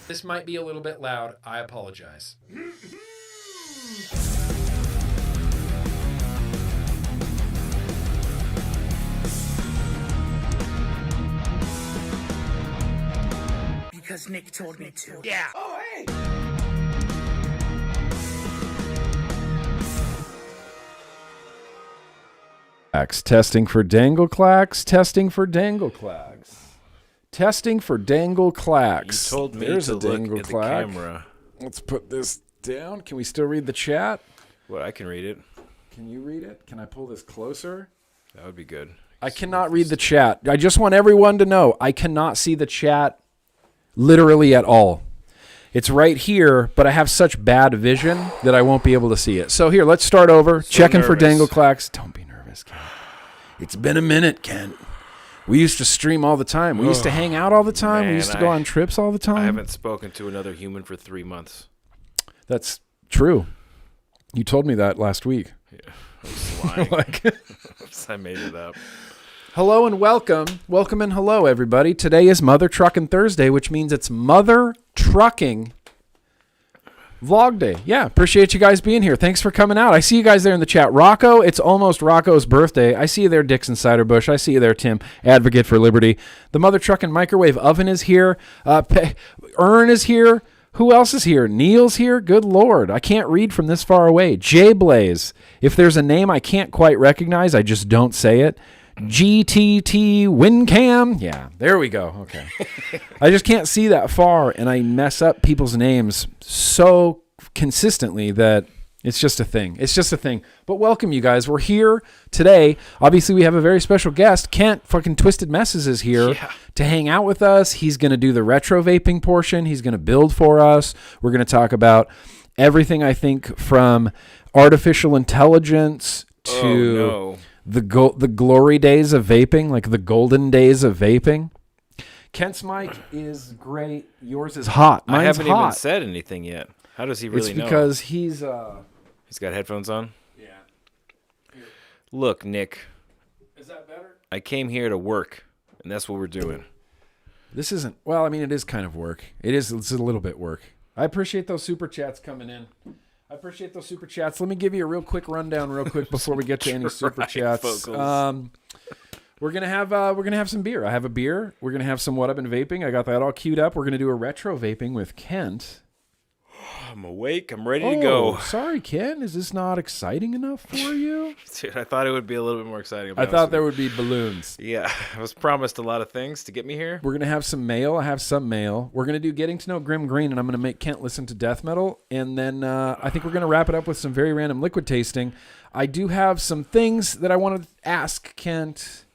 This might be a little bit loud. I apologize. Because Nick told me to. Yeah. Oh, hey! Testing for Dangleclacks. Testing for Dangleclacks. Testing for Dangleclacks. You told me There's to a look at the Dangleclack. camera. Let's put this down. Can we still read the chat? Well, I can read it. Can you read it? Can I pull this closer? That would be good. I cannot read the chat. I just want everyone to know I cannot see the chat literally at all. It's right here, but I have such bad vision that I won't be able to see it. So here, let's start over. Checking for Dangleclacks. Don't be nervous, Kent. It's been a minute, Kent. We used to stream all the time. We used to hang out all the time. Man, we used to go on trips all the time. I haven't spoken to another human for 3 months. That's true. You told me that last week. Yeah, I was lying. Like, I made it up. hello and welcome. Welcome and hello, everybody. Today is Mother Truckin' Thursday, which means it's Mother Trucking Vlog Day. Yeah, appreciate you guys being here. Thanks for coming out. I see you guys there in the chat. Rocco, it's almost Rocco's birthday. I see you there, Dixon Ciderbush. I see you there, Tim, Advocate for Liberty. The Mother Truckin' Microwave Oven is here. Ern is here. Who else is here? Neil's here. Good Lord. I can't read from this far away. Jay Blaze. If there's a name I can't quite recognize, I just don't say it. GTT Wincam. Yeah, there we go. Okay. I just can't see that far, and I mess up people's names so consistently that it's just a thing. It's just a thing. But welcome, you guys. We're here today. Obviously, we have a very special guest. Kent fucking Twisted Messes is here to hang out with us. He's going to do the retro vaping portion. He's going to build for us. We're going to talk about everything, I think, from artificial intelligence to the glory days of vaping, like the golden days of vaping. Kent's mic is great. Yours is hot. Mine's I haven't hot. even said anything yet. How does he really know? It's because he's got headphones on? Yeah. Here. Look, Nick, Is that better? I came here to work, and that's what we're doing. This isn't, well, I mean, it is kind of work. It's a little bit work. I appreciate those super chats coming in. Let me give you a real quick rundown real quick before we get to any super chats. We're gonna have some beer. I have a beer. We're gonna have some What I've Been Vaping. I got that all queued up. We're gonna do a retro vaping with Kent. I'm awake. I'm ready to go. Sorry, Ken. Is this not exciting enough for you? Dude, I thought it would be a little bit more exciting. I thought there would be balloons. Yeah, I was promised a lot of things to get me here. We're going to have some mail. I have some mail. We're going to do Getting to Know GrimmGreen, and I'm going to make Kent listen to death metal. And then I think we're going to wrap it up with some very random liquid tasting. I do have some things that I want to ask Kent.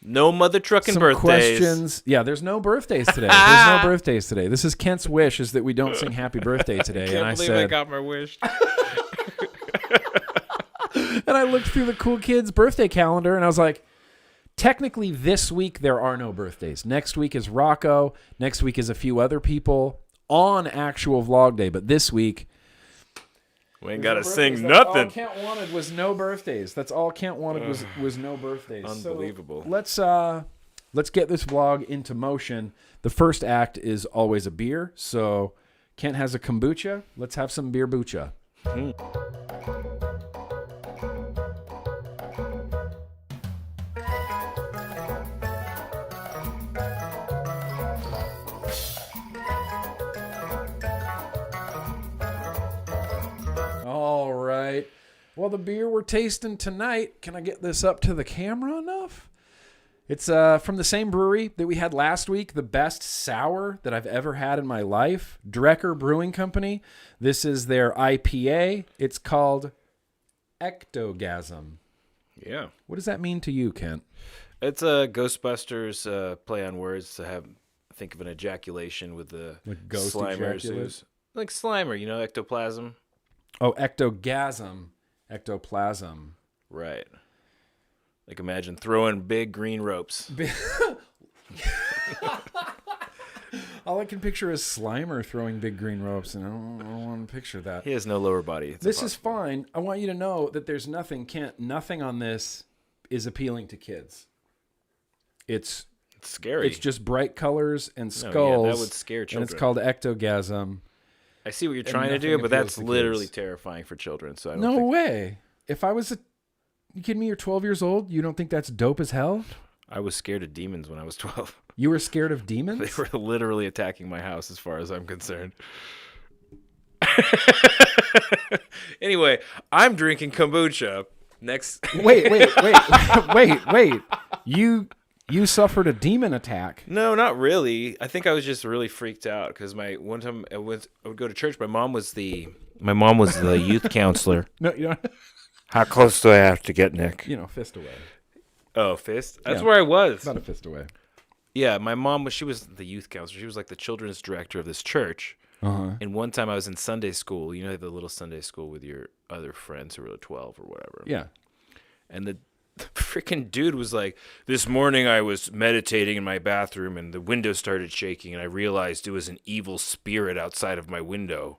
No mother trucking Some birthdays. questions. Yeah, there's no birthdays today. This is Kent's wish, is that we don't sing happy birthday today. I can't believe I got my wish. And I looked through the cool kids' birthday calendar, and I was like, technically this week there are no birthdays. Next week is Rocco. Next week is a few other people on actual vlog day. But this week, we ain't got to sing That's nothing. all Kent wanted was no birthdays. That's all Kent wanted was no birthdays. Unbelievable. So let's get this vlog into motion. The first act is always a beer. So Kent has a kombucha. Let's have some beer bucha. All right. Well, the beer we're tasting tonight, can I get this up to the camera enough? It's from the same brewery that we had last week, the best sour that I've ever had in my life, Drecker Brewing Company. This is their IPA. It's called Ectogasm. Yeah. What does that mean to you, Kent? It's a Ghostbusters play on words to think of an ejaculation with the Like ghost Slimer. ejaculate? Like Slimer, you know, ectoplasm. Oh, ectogasm. Ectoplasm. Right. Like imagine throwing big green ropes. All I can picture is Slimer throwing big green ropes, and I don't want to picture that. He has no lower body. It's This is impossible. fine. I want you to know that there's nothing, Kent, nothing on this is appealing to kids. It's It's scary. It's just bright colors and No, skulls. yeah, that would scare children. And it's called ectogasm. I see what you're trying to nothing do, but appeals that's to literally kids. terrifying for children. So I don't No think way. If I was you kidding me? You're 12 years old. You don't think that's dope as hell? I was scared of demons when I was 12. You were scared of demons? They were literally attacking my house as far as I'm concerned. Anyway, I'm drinking kombucha. Next. Wait. You suffered a demon attack. No, not really. I think I was just really freaked out because one time I would go to church. My mom was the youth counselor. No, you don't. How close do I have to get, Nick? Fist away. Oh, fist? That's Yeah. where I was. About a fist away. Yeah, my mom she was the youth counselor. She was like the children's director of this church. Uh-huh. And one time I was in Sunday school. You know, the little Sunday school with your other friends who were 12 or whatever. Yeah. And the freaking dude was like, this morning I was meditating in my bathroom and the window started shaking and I realized it was an evil spirit outside of my window.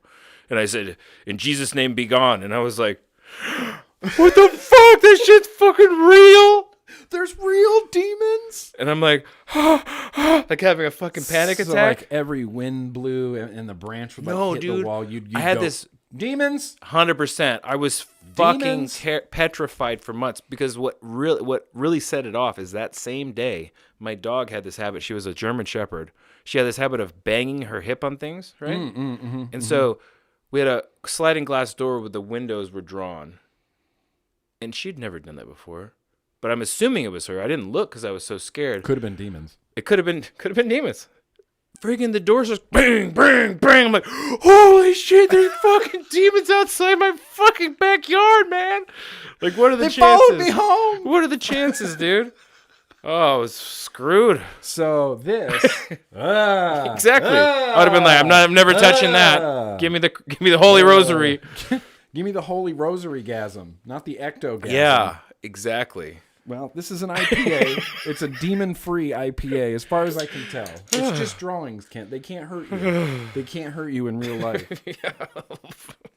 And I said, in Jesus' name be gone. And I was like, what the fuck? This shit's fucking real. There's real demons. And I'm like, like having a fucking panic So attack. like every wind blew and the branch would like hit the wall. You'd I had go, this demons. 100%. I was fucking Demons? petrified for months because what really set it off is that same day my dog had this habit. She was a German Shepherd. She had this habit of banging her hip on things, right? And so we had a sliding glass door where the windows were drawn, and she'd never done that before. But I'm assuming it was her. I didn't look because I was so scared. Could have been demons. It could have been demons. Freaking the doors just bang, bang, bang. I'm like, holy shit, there's fucking demons outside my fucking backyard, man. Like, what are the chances? Followed me home. What are the chances, dude? Oh, I was screwed. So this Exactly. I would have been like, I'm never touching that. Give me the holy rosary. Give me the holy rosary gasm, not the ectogasm. Yeah, exactly. Well, this is an IPA. It's a demon-free IPA, as far as I can tell. It's just drawings, Kent. They can't hurt you. They can't hurt you in real life.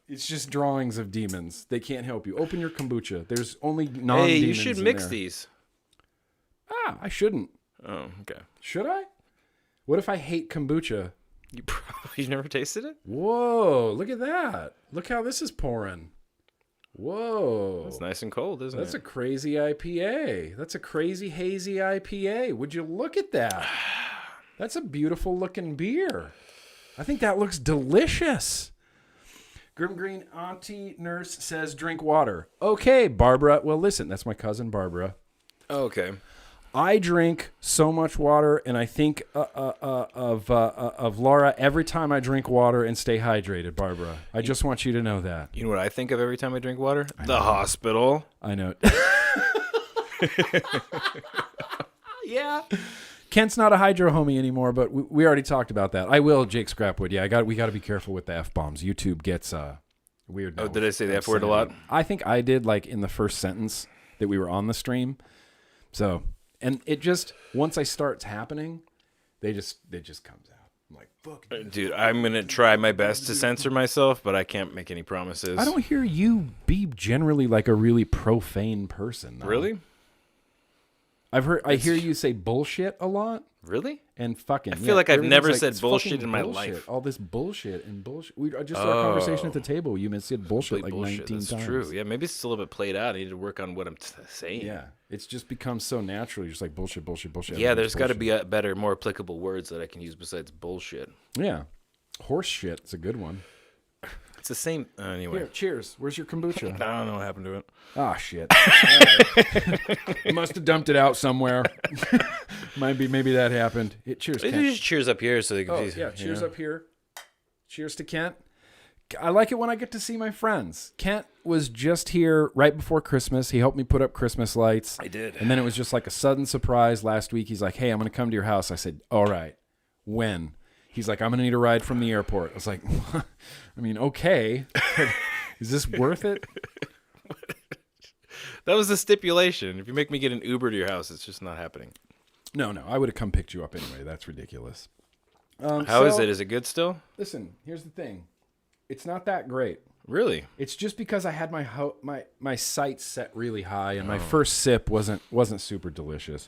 It's just drawings of demons. They can't help you. Open your kombucha. There's only non-demons. Hey, you should mix there. these. I shouldn't. Oh, okay. Should I? What if I hate kombucha? You never tasted it? Whoa, look at that. Look how this is pouring. Whoa. It's nice and cold, isn't That's it? a crazy IPA. That's a crazy hazy IPA. Would you look at that? That's a beautiful looking beer. I think that looks delicious. GrimmGreen Auntie Nurse says drink water. Okay, Barbara. Well, listen, that's my cousin Barbara. Oh, okay. I drink so much water, and I think of Laura every time I drink water and stay hydrated, Barbara. I just want you to know that. You know what I think of every time I drink water? The hospital. I know. Yeah. Kent's not a hydro homie anymore, but we already talked about that. I will, Jake Scrapwood. Yeah, we got to be careful with the F-bombs. YouTube gets weird. Oh, did I say the F word a lot? I think I did, like, in the first sentence that we were on the stream. So... And it just, once I starts happening, they just comes out. I'm like, fuck. Dude, I'm going to try my best to censor myself, but I can't make any promises. I don't hear you be generally like a really profane person. Though. Really? I hear you say bullshit a lot. Really? And fucking. I feel like I've never everything's said "It's bullshit fucking in my bullshit." life. All this bullshit and bullshit. We just had a conversation at the table. You said bullshit like Bullshit. 19 That's times. true. Yeah, maybe it's still a bit played out. I need to work on what I'm saying. Yeah. It's just become so natural. You're just like bullshit, bullshit, bullshit. Yeah, Everything's there's got to bullshit. be better, more applicable words that I can use besides bullshit. Yeah. Horse shit. It's a good one. It's the same. Anyway. Here, cheers. Where's your kombucha? I don't know what happened to it. Oh, shit. Right. Must have dumped it out somewhere. Maybe that happened. Cheers, Maybe Kent. just cheers up here so they can see. Yeah, cheers up here. Cheers to Kent. I like it when I get to see my friends. Kent was just here right before Christmas. He helped me put up Christmas lights. I did. And then it was just like a sudden surprise last week. He's like, hey, I'm going to come to your house. I said, all right. When? He's like, I'm going to need a ride from the airport. I was like, I mean, okay. Is this worth it? That was the stipulation. If you make me get an Uber to your house, it's just not happening. No. I would have come picked you up anyway. That's ridiculous. How is it? Is it good still? Listen, here's the thing. It's not that great. Really? It's just because I had my sights set really high, and my first sip wasn't super delicious.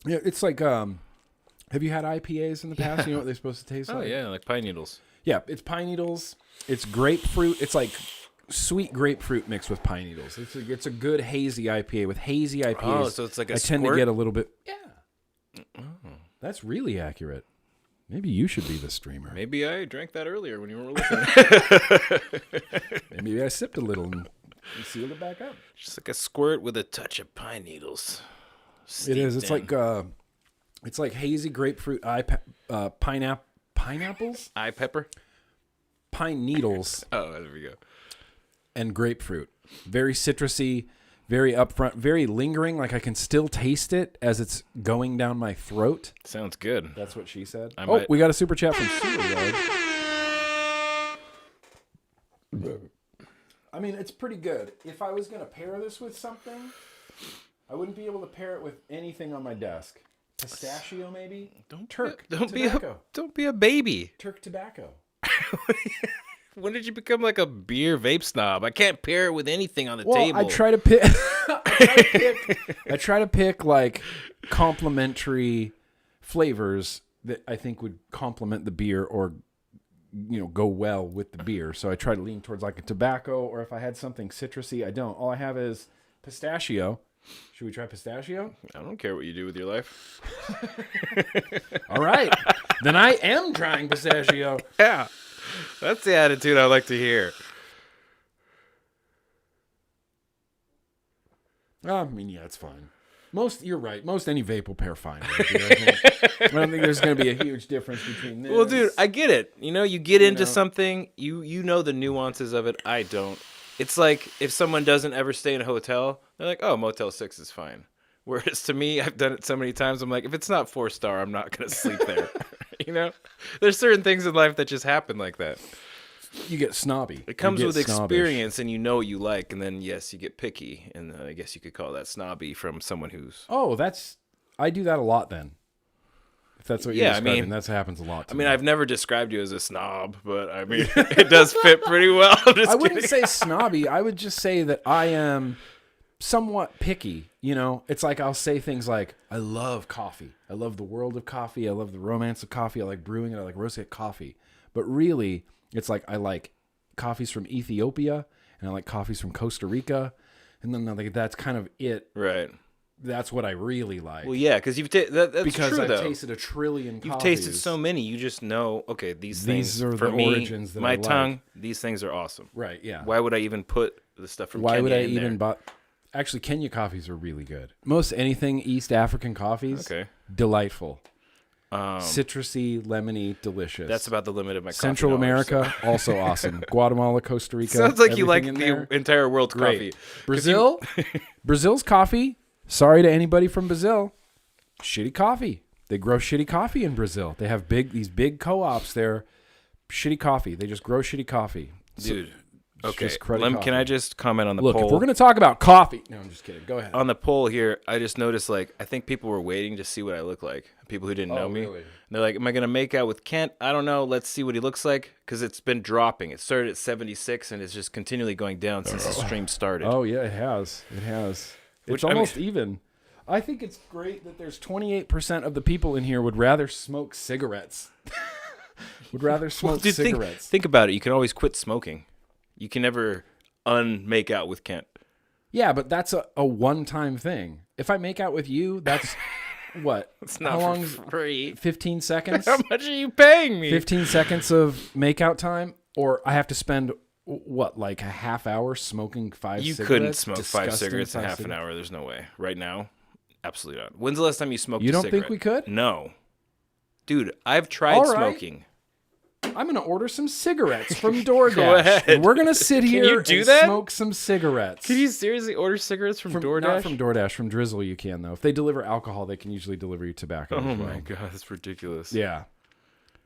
Yeah, it's like have you had IPAs in the past? You know what they're supposed to taste like? Oh yeah, like pine needles. Yeah, it's pine needles. It's grapefruit. It's like sweet grapefruit mixed with pine needles. It's a good hazy IPA. With hazy IPAs, Oh, so it's like a I tend to squirt? get a little bit. Yeah, that's really accurate. Maybe you should be the streamer. Maybe I drank that earlier when you weren't looking. Maybe I sipped a little and sealed it back up. Just like a squirt with a touch of pine needles. It is. It's Steeped it's like hazy grapefruit, pineapples, eye pepper. pine needles, Oh, there we go. and grapefruit. Very citrusy, very upfront, very lingering. Like I can still taste it as it's going down my throat. Sounds good. That's what she said. I Oh, might- we got a super chat from Sewer Yard. I mean, it's pretty good. If I was going to pair this with something, I wouldn't be able to pair it with anything on my desk. Pistachio, maybe? Don't be a baby. Turk tobacco. When did you become like a beer vape snob? I can't pair it with anything on the Well, table. I try to pick. I try to pick like complementary flavors that I think would complement the beer or go well with the beer. So I try to lean towards like a tobacco, or if I had something citrusy, I don't. All I have is pistachio. Should we try pistachio? I don't care what you do with your life. All right. Then I am trying pistachio. Yeah. That's the attitude I like to hear. I mean, yeah, it's fine. You're right. Most any vape will pair fine. I don't think there's going to be a huge difference between this. Well, dude, I get it. You get into something, you know the nuances of it. I don't. It's like if someone doesn't ever stay in a hotel, they're like, oh, Motel 6 is fine. Whereas to me, I've done it so many times, I'm like, if it's not 4-star, I'm not going to sleep there. There's certain things in life that just happen like that. You get snobby. It comes with snobbish. experience, and you know what you like, and then, yes, you get picky. And I guess you could call that snobby from someone who's... Oh, I do that a lot then. If that's what you're describing, that happens a lot to me. I've never described you as a snob, but I mean, it does fit pretty well. I wouldn't say snobby. I would just say that I am somewhat picky. It's like I'll say things like, I love coffee. I love the world of coffee. I love the romance of coffee. I like brewing it. I like roasting coffee. But really, it's like I like coffees from Ethiopia, and I like coffees from Costa Rica. And then that's kind of it. Right. That's what I really like. Well, yeah, because that's because true, I've though. tasted a trillion coffees. You've tasted so many, you just know, okay, these things are for the me, origins that my I like. tongue, these things are awesome. Right, yeah. Why would I even put the stuff from Why Kenya would I in even there? Actually, Kenya coffees are really good. Most anything East African coffees, Okay. delightful. Citrusy, lemony, delicious. That's about the limit of my coffee Central knowledge, America, also awesome. Guatemala, Costa Rica. Sounds like you like everything in the there. entire world's Great. coffee. Brazil, Brazil's coffee. Sorry to anybody from Brazil. Shitty coffee. They grow shitty coffee in Brazil. They have these big co-ops there. Shitty coffee. They just grow shitty coffee. Dude, It's okay. just cruddy coffee. Can I just comment on the Look, poll? if we're going to talk about coffee. No, I'm just kidding. Go ahead. On the poll here, I just noticed, I think people were waiting to see what I look like. People who didn't know me. Really? And they're like, am I going to make out with Kent? I don't know. Let's see what he looks like. Because it's been dropping. It started at 76, and it's just continually going down since the stream started. Oh, yeah, it has. It has. It's almost even. I think it's great that there's 28% of the people in here would rather smoke cigarettes. Would rather smoke Dude, cigarettes. Think about it. You can always quit smoking. You can never make out with Kent. Yeah, but that's a one-time thing. If I make out with you, that's what? It's not How long? for free. 15 seconds? How much are you paying me? 15 seconds of make-out time? Or I have to spend, what, like a half hour smoking 5 You cigarettes? couldn't smoke 5 Disgusting cigarettes in half an hour. There's no way. Right now, absolutely not. When's the last time you smoked You a don't cigarette? think we could? No. Dude, I've tried All right. smoking. I'm going to order some cigarettes from DoorDash. Go ahead. And we're going to sit Can here you do and that? smoke some cigarettes. Can you seriously order cigarettes from DoorDash? Not from DoorDash, from Drizzle you can, though. If they deliver alcohol, they can usually deliver you tobacco Oh as well. my god, that's ridiculous. Yeah.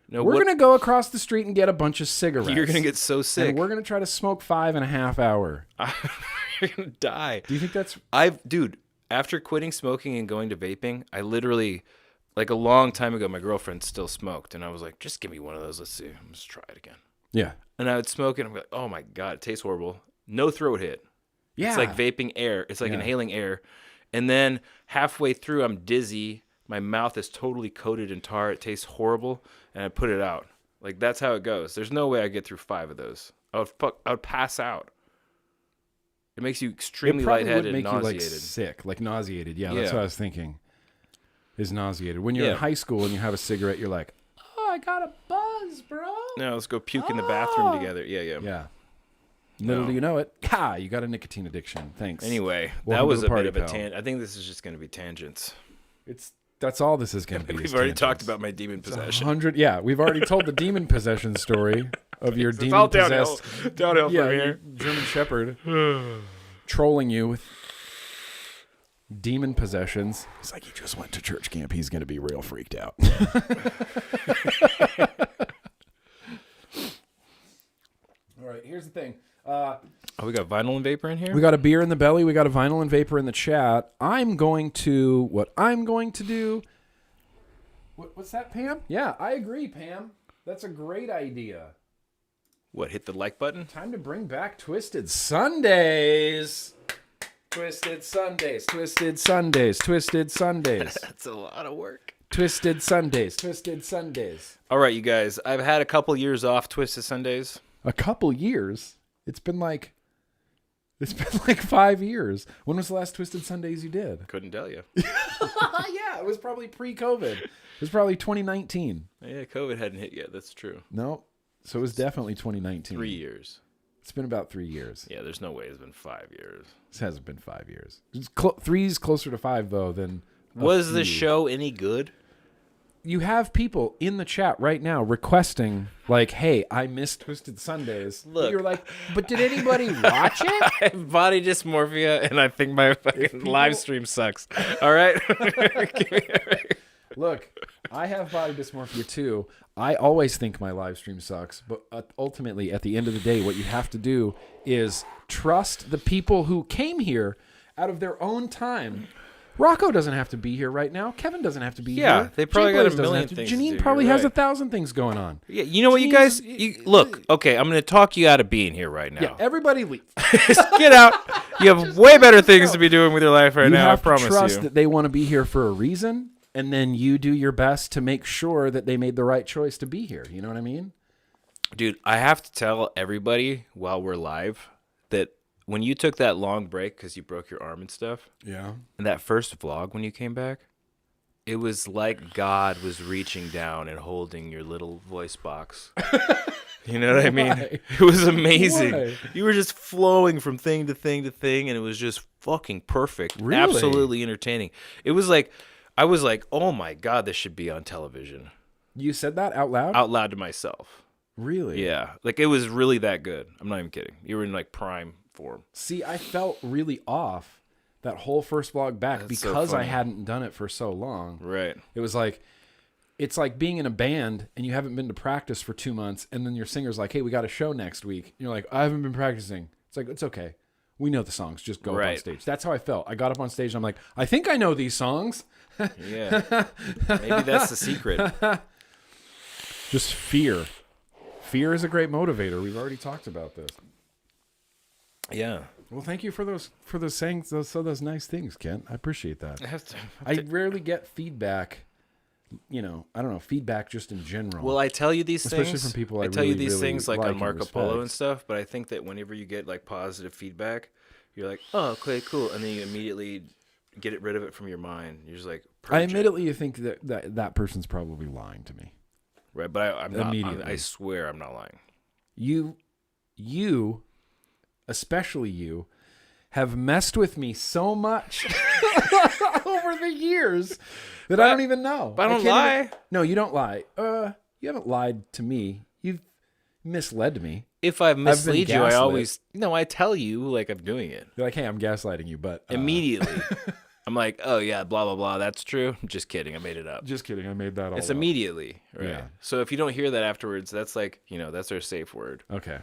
No, We're going to go across the street and get a bunch of cigarettes. You're gonna get so sick. And we're going to try to smoke 5.5 hours. You're gonna die. Do you think that's... Dude, after quitting smoking and going to vaping, I literally, like a long time ago, my girlfriend still smoked, and I was like, just give me one of those. Let's see. Let's try it again. Yeah. And I would smoke it, and I'm like, oh my god, it tastes horrible. No throat hit. Yeah. It's like vaping air. It's like inhaling air. And then halfway through, I'm dizzy. My mouth is totally coated in tar. It tastes horrible, and I put it out. Like, that's how it goes. There's no way I get through 5 of those. I would pass out. It makes you extremely lightheaded and nauseated. You, like, sick, like nauseated. Yeah, that's what I was thinking. Is nauseated. When you're in high school and you have a cigarette, you're like, oh, I got a buzz, bro. No, let's go puke in the bathroom together. Yeah. Little do you know it, you got a nicotine addiction. Thanks. Anyway, Welcome that was to a the bit of a party, pal. tangent. I think this is just going to be tangents. That's all this is going to be. We've already talked about my demon possession. 100. Yeah, we've already told the demon possession story of your demon all possessed downhill from here. German Shepherd trolling you with demon possessions. It's like he just went to church camp. He's going to be real freaked out. All right, here's the thing. We got vinyl and vapor in here? We got a beer in the belly. We got a vinyl and vapor in the chat. What I'm going to do. What's that, Pam? Yeah, I agree, Pam. That's a great idea. What, hit the like button? Time to bring back Twisted Sundays. Twisted Sundays. Twisted Sundays. Twisted Sundays. That's a lot of work. Twisted Sundays. Twisted Sundays. All right, you guys. I've had a couple years off Twisted Sundays. A couple years? It's been like 5 years. When was the last Twisted Sundays you did? Couldn't tell you. Yeah, it was probably pre-COVID. It was probably 2019. Yeah, COVID hadn't hit yet. That's true. No. So it was definitely 2019. 3 years. It's been about 3 years. Yeah, there's no way it's been 5 years. This hasn't been 5 years. Three's closer to 5, though, than Was the show any good? You have people in the chat right now requesting, like, hey, I missed Twisted Sundays. Look. You're like, but did anybody watch it? I have body dysmorphia, and I think my fucking live stream sucks. All right? Look, I have body dysmorphia, too. I always think my live stream sucks, but ultimately, at the end of the day, what you have to do is trust the people who came here out of their own time. Rocco doesn't have to be here right now. Kevin doesn't have to be here. Yeah, they probably got a Jay Blaze doesn't million have to. things to Janine do. probably You're has right. 1,000 things going on. Yeah, you know what, you guys? Look, okay, I'm going to talk you out of being here right now. Yeah, everybody leave. Just get out. You have way better things to be doing with your life right now, I promise You have to trust you. that they want to be here for a reason, and then you do your best to make sure that they made the right choice to be here. You know what I mean? Dude, I have to tell everybody while we're live that when you took that long break because you broke your arm and stuff, Yeah. and that first vlog when you came back, it was like God was reaching down and holding your little voice box. You know what I mean? Why? It was amazing. Why? You were just flowing from thing to thing to thing, and it was just fucking perfect. Really? Absolutely entertaining. It was like, I was like, oh my God, this should be on television. You said that out loud? Out loud to myself. Really? Yeah. Like, it was really that good. I'm not even kidding. You were in like prime form. See, I felt really off that whole first vlog back That's so because I funny. hadn't done it for so long. Right. It was like, it's like being in a band and you haven't been to practice for 2 months, and then your singer's like, hey, we got a show next week. And you're like, I haven't been practicing. It's like, it's okay. We know the songs. Just go up on Right. stage. That's how I felt. I got up on stage and I'm like, I think I know these songs. Yeah. Maybe that's the secret. Just fear. Fear is a great motivator. We've already talked about this. Yeah. Well, thank you for those saying those nice things, Kent. I appreciate that. I have to. I rarely get feedback. You know, I don't know, feedback just in general. Well, I tell you these Especially things. from people I tell you really, these really things like like on and Marco Polo respect. and stuff. But I think that whenever you get like positive feedback, you're like, oh, okay, cool, and then you immediately get rid of it from your mind. You're just like, I purge it. immediately think that person's probably lying to me. Right, but I'm not. Immediately. I swear I'm not lying. You, especially you, have messed with me so much over the years that I don't even know. But I don't can't lie. even- no, you don't lie. You haven't lied to me. You've misled me. If I mislead you, I gaslit. always I tell you like I'm doing it You're like, hey, I'm gaslighting you, but immediately. I'm like, oh yeah, blah blah blah. That's true. I'm just kidding. I made it up. Just kidding. I made that all It's up. immediately, right? Yeah. So if you don't hear that afterwards, that's like, that's our safe word. Okay.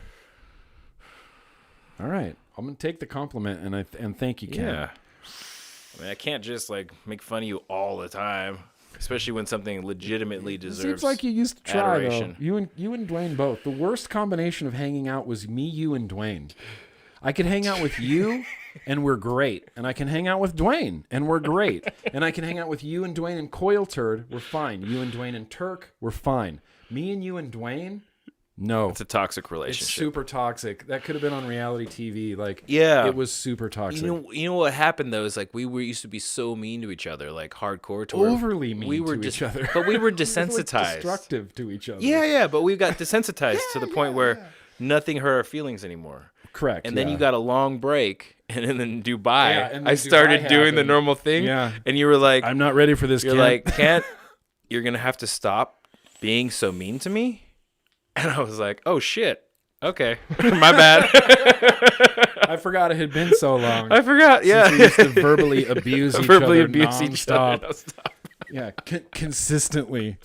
All right. I'm gonna take the compliment and thank you, Ken. Yeah. I mean, I can't just like make fun of you all the time, especially when something legitimately It deserves. seems like you used to try adoration. though. You and Dwayne both. The worst combination of hanging out was me, you, and Dwayne. I could hang out with you and we're great. And I can hang out with Dwayne and we're great. And I can hang out with you and Dwayne and Coil Turd, we're fine. You and Dwayne and Turk, we're fine. Me and you and Dwayne, no. It's a toxic relationship. It's super toxic. That could have been on reality TV. Like, yeah, it was super toxic. You know what happened though is like we used to be so mean to each other, like hardcore to overly mean to each other. But we were Like desensitized, destructive to each other. Yeah, but we got desensitized to the point where nothing hurt our feelings anymore. Correct. And then you got a long break, and then in Dubai, and then I started Dubai doing the happened. normal thing. Yeah. And you were like, I'm not ready for this. you're Kent. like, Kent, you're gonna have to stop being so mean to me. And I was like, oh shit. Okay. My bad. I forgot it had been so long. I forgot. Yeah. Since we used to verbally abuse each Verbally other abuse each other. nonstop. Yeah, consistently.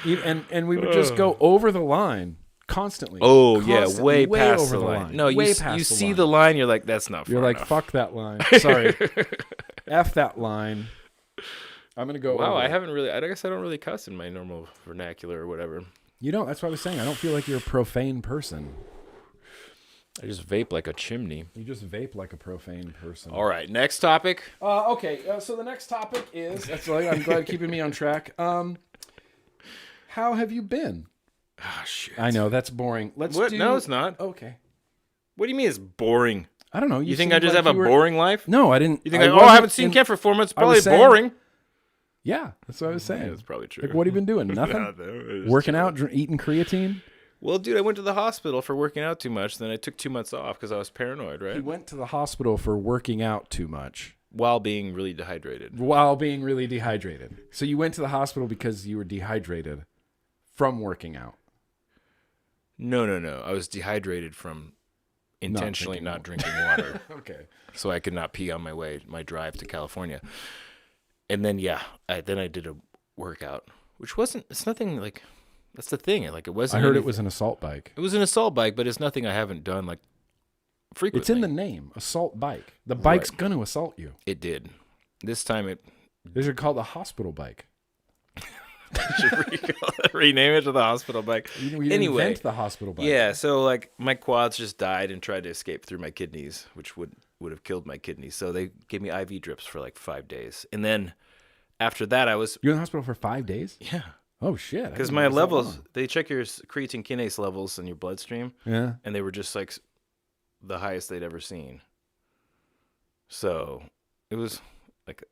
And we would just go over the line constantly. Oh Constantly, yeah, way past over the line. line. No, Way you past see line. the line, you're like, that's not far You're like, enough. fuck that line. Sorry. F that line. I'm gonna go. Wow, over I it. haven't really. I guess I don't really cuss in my normal vernacular or whatever. You don't. That's what I was saying. I don't feel like you're a profane person. I just vape like a chimney. You just vape like a profane person. All right, next topic. Okay. So the next topic is. That's like, I'm glad keeping me on track. How have you been? Oh shit. I know that's boring. Let's What? do. No, it's not. Okay. What do you mean it's boring? I don't know. You think seemed I just like have a you were- boring life? No, I didn't. You think I haven't seen Kent for 4 months? I was Probably saying- boring. Yeah, that's what I was saying. Yeah, that's probably true. Like, what have you been doing? Nothing. Working out, eating creatine. Well, dude, I went to the hospital for working out too much. Then I took 2 months off because I was paranoid, He right? went to the hospital for working out too much While being really dehydrated. while being really dehydrated. So you went to the hospital because you were dehydrated from working out. No. I was dehydrated from intentionally not drinking water. Okay. So I could not pee on my drive to California. And then, I did a workout, which it's nothing like, that's the thing. Like, it wasn't. I heard it anything- was an assault bike. It was an assault bike, but it's nothing I haven't done like frequently. It's in the name, assault bike. The bike's going to assault you. It did. This time it They should call it the hospital bike. should rename it to the hospital bike. We Anyway, invent the hospital bike. yeah. So like my quads just died and tried to escape through my kidneys, which would have killed my kidneys. So they gave me IV drips for like 5 days, and then after that I was You're in the hospital for 5 days? yeah. Oh, shit. I Because didn't my know it was that levels, long. they check your creatine kinase levels in your bloodstream, Yeah. and they were just like the highest they'd ever seen. So it was like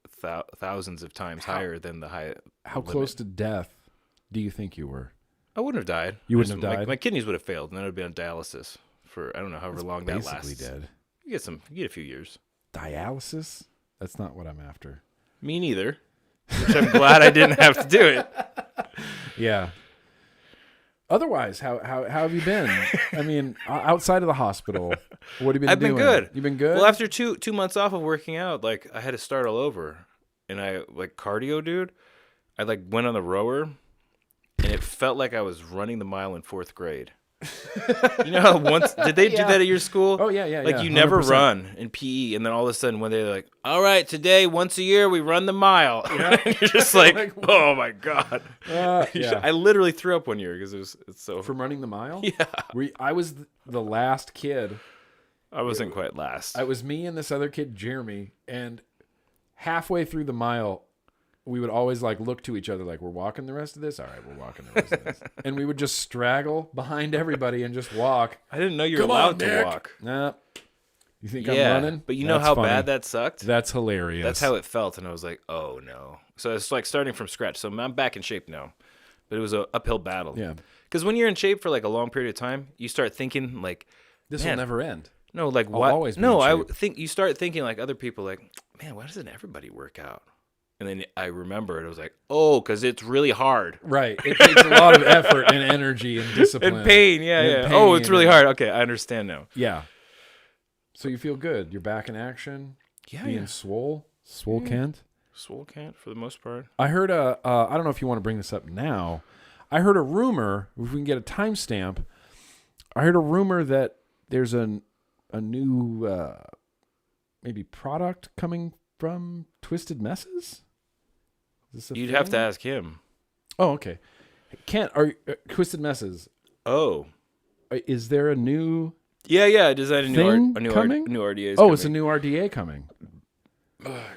thousands of times higher than the high. How close to death do you think you were? I wouldn't have died. You wouldn't have My- died? My kidneys would have failed, and then I'd be on dialysis for I don't know however long that Basically lasts. dead. You get a few years. Dialysis? That's not what I'm after. Me neither. Which I'm glad I didn't have to do it. Yeah. Otherwise, how have you been? I mean, outside of the hospital, what have you been I've doing? been good. You've been good? Well, after two months off of working out, like I had to start all over, and I like cardio, dude. I like went on the rower, and it felt like I was running the mile in 4th grade. You know how once did they do that at your school? Oh, yeah, Like yeah, you never 100%. run in PE, and then all of a sudden one day they're like, "All right, today once a year we run the mile." And you're just like, "Oh my god!" yeah. I literally threw up one year because it's so. From running the mile? Yeah, I was the last kid. I wasn't quite last. It was me and this other kid, Jeremy, and halfway through the mile, we would always like look to each other like, we're walking the rest of this? All right, we're walking the rest of this. And we would just straggle behind everybody and just walk. I didn't know you were Come on, allowed to Nick. walk. Nah. You think Yeah, I'm running? but you know That's how funny. bad that sucked? That's hilarious. That's how it felt, and I was like, "Oh no!" So it's like starting from scratch. So I'm back in shape now, but it was an uphill battle. Yeah. Because when you're in shape for like a long period of time, you start thinking like, This man, will never end. No, like I'll what? always be No, in I shape. think you start thinking like other people, like, man, why doesn't everybody work out? And then I remember it. I was like, oh, because it's really hard. Right. It takes a lot of effort and energy and discipline. And pain, yeah, And yeah. Oh, pain it's really and- hard. Okay, I understand now. Yeah. So you feel good. You're back in action. Yeah, Being yeah. swole Kent. Swole can't for the most part. I heard I don't know if you want to bring this up now. I heard a rumor, if we can get a timestamp, I heard a rumor that there's a new maybe product coming from Twisted Messes? Is this a You'd have to thing? ask him. Oh, okay. Kent, are Twisted Messes, Oh, is there a new Yeah. I designed a thing new coming? new RDA. Oh, it's a new RDA coming.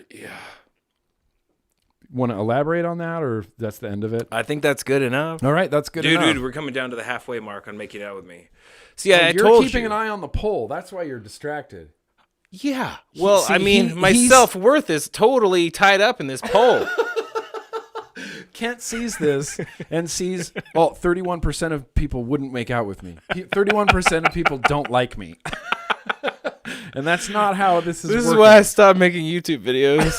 Yeah. Want to elaborate on that, or that's the end of it? I think that's good enough. All right, that's good enough. Dude, we're coming down to the halfway mark on making out with me. So yeah, I you're told keeping you. an eye on the poll. That's why you're distracted. Yeah. Well, See, I mean, my he's- self-worth is totally tied up in this poll. Kent sees this and sees, 31% of people wouldn't make out with me. 31% of people don't like me. And that's not how this is This working. is why I stopped making YouTube videos.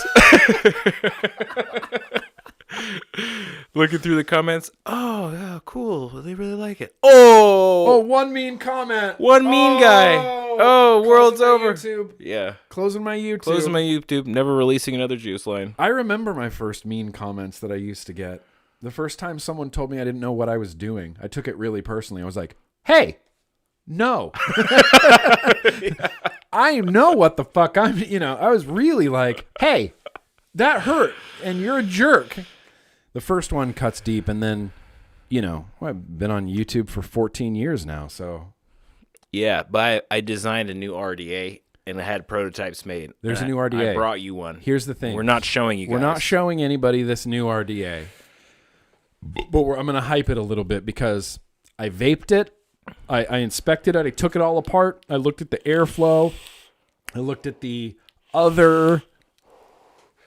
Looking through the comments. Oh, yeah, cool. Well, they really like it. Oh, one mean comment. One mean guy. Oh, world's Closing my over. YouTube. Yeah. Closing my YouTube. Closing my YouTube. Never releasing another juice line. I remember my first mean comments that I used to get. The first time someone told me I didn't know what I was doing, I took it really personally. I was like, hey, no. I know what the fuck I was really like, hey, that hurt and you're a jerk. The first one cuts deep, and then, I've been on YouTube for 14 years now, so. Yeah, but I designed a new RDA, and I had prototypes made. There's And a new RDA. I brought you one. Here's the thing. We're not showing you guys. We're not showing anybody this new RDA, but I'm going to hype it a little bit because I vaped it. I inspected it. I took it all apart. I looked at the airflow. I looked at the other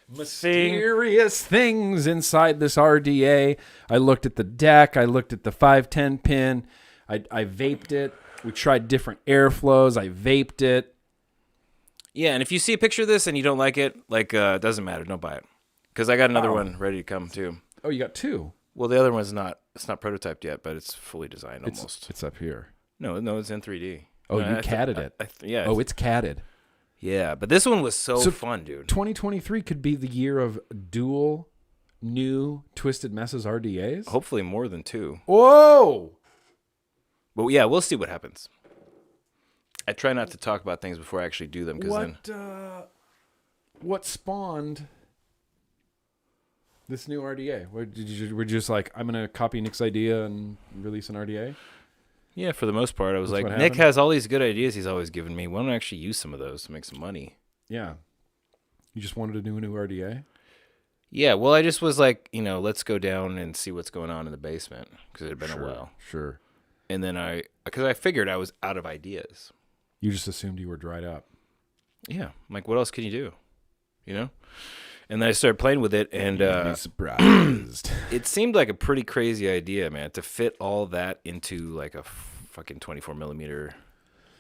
mysterious things inside this RDA. I looked at the deck. I looked at the 510 pin. I vaped it. We tried different airflows. I vaped it. Yeah, and if you see a picture of this and you don't like it, it doesn't matter. Don't buy it. Because I got another one ready to come, too. Oh, you got two? Well, the other one's not. It's not prototyped yet, but it's fully designed almost. It's up here. No, it's in 3D. Oh, you catted it. Yeah. Oh, it's catted. Yeah, but this one was so fun, dude. 2023 could be the year of dual new Twisted Messes RDAs. Hopefully more than 2. Whoa! But yeah, we'll see what happens. I try not to talk about things before I actually do them, because what spawned this new RDA? Were you just like, I'm gonna copy Nick's idea and release an RDA? Yeah, for the most part, I was That's like, what Nick happened? has all these good ideas he's always given me. Why don't I actually use some of those to make some money? Yeah. You just wanted to do a new RDA? Yeah, well, I just was like, let's go down and see what's going on in the basement, because it had been a while. Sure. And then because I figured I was out of ideas. You just assumed you were dried up. Yeah, I'm like, what else can you do? And then I started playing with it, and You'd be surprised. it seemed like a pretty crazy idea, man, to fit all that into like a fucking 24 millimeter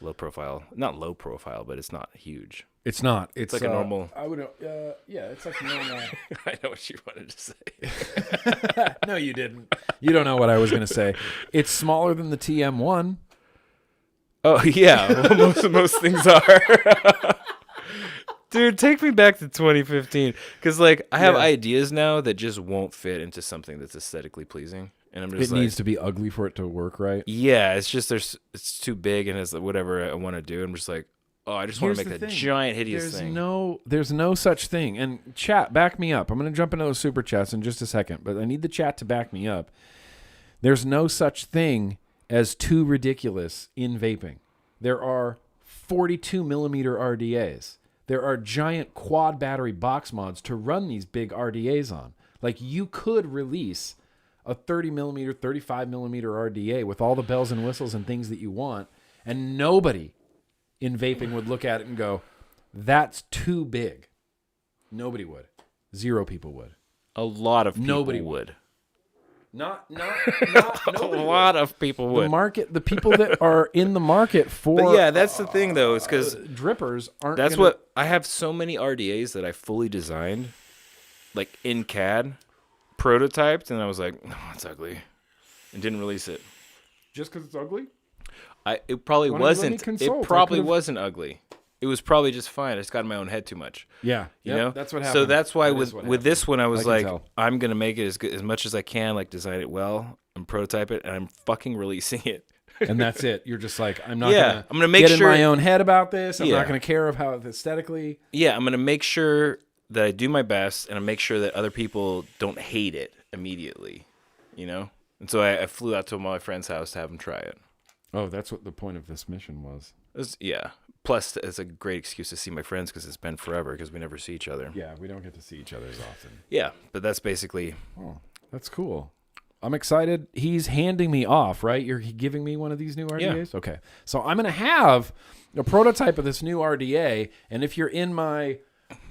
low profile. Not low profile, but it's not huge. It's not. It's like a normal. I would. Yeah, it's like normal. I know what you wanted to say. No, you didn't. You don't know what I was going to say. It's smaller than the TM1. Oh yeah, well, most things are. Dude, take me back to 2015, because I have ideas now that just won't fit into something that's aesthetically pleasing, and I'm just It needs to be ugly for it to work right. Yeah, it's just it's too big, and it's whatever I want to do. I'm just like, oh, I just want to make a giant hideous thing. There's no such thing. And chat, back me up. I'm going to jump into those super chats in just a second, but I need the chat to back me up. There's no such thing as too ridiculous in vaping. There are 42 millimeter RDAs. There are giant quad battery box mods to run these big RDAs on. Like, you could release a 30 millimeter, 35 millimeter RDA with all the bells and whistles and things that you want, and nobody in vaping would look at it and go, that's too big. Nobody would. 0 people would. A lot of people Nobody would. Not A lot of people would. The people that are in the market for But yeah, that's the thing, though, is because drippers aren't. that's what I have so many RDAs that I fully designed, like in CAD, prototyped, and I was like, no, it's ugly, and didn't release it. Just because it's ugly. It probably Why don't you let me wasn't. consult? It probably I could've- wasn't ugly. It was probably just fine. I just got in my own head too much. Yeah, You know, that's what happened. So that's why That is with what this one, I was can like, tell. I'm gonna make it as good as much as I can, like design it well and prototype it, and I'm fucking releasing it. and that's it. You're just like, I'm not Yeah, gonna. I'm gonna make get sure- in my own head about this. I'm Yeah. not gonna care of how aesthetically. Yeah, I'm gonna make sure that I do my best, and I make sure that other people don't hate it immediately. And so I flew out to my friend's house to have him try it. Oh, that's what the point of this mission was. Yeah. Plus, it's a great excuse to see my friends because it's been forever because we never see each other. Yeah, we don't get to see each other as often. Yeah, but that's basically... Oh, that's cool. I'm excited. He's handing me off, right? You're giving me one of these new RDAs? Yeah. Okay. So I'm going to have a prototype of this new RDA, and if you're in my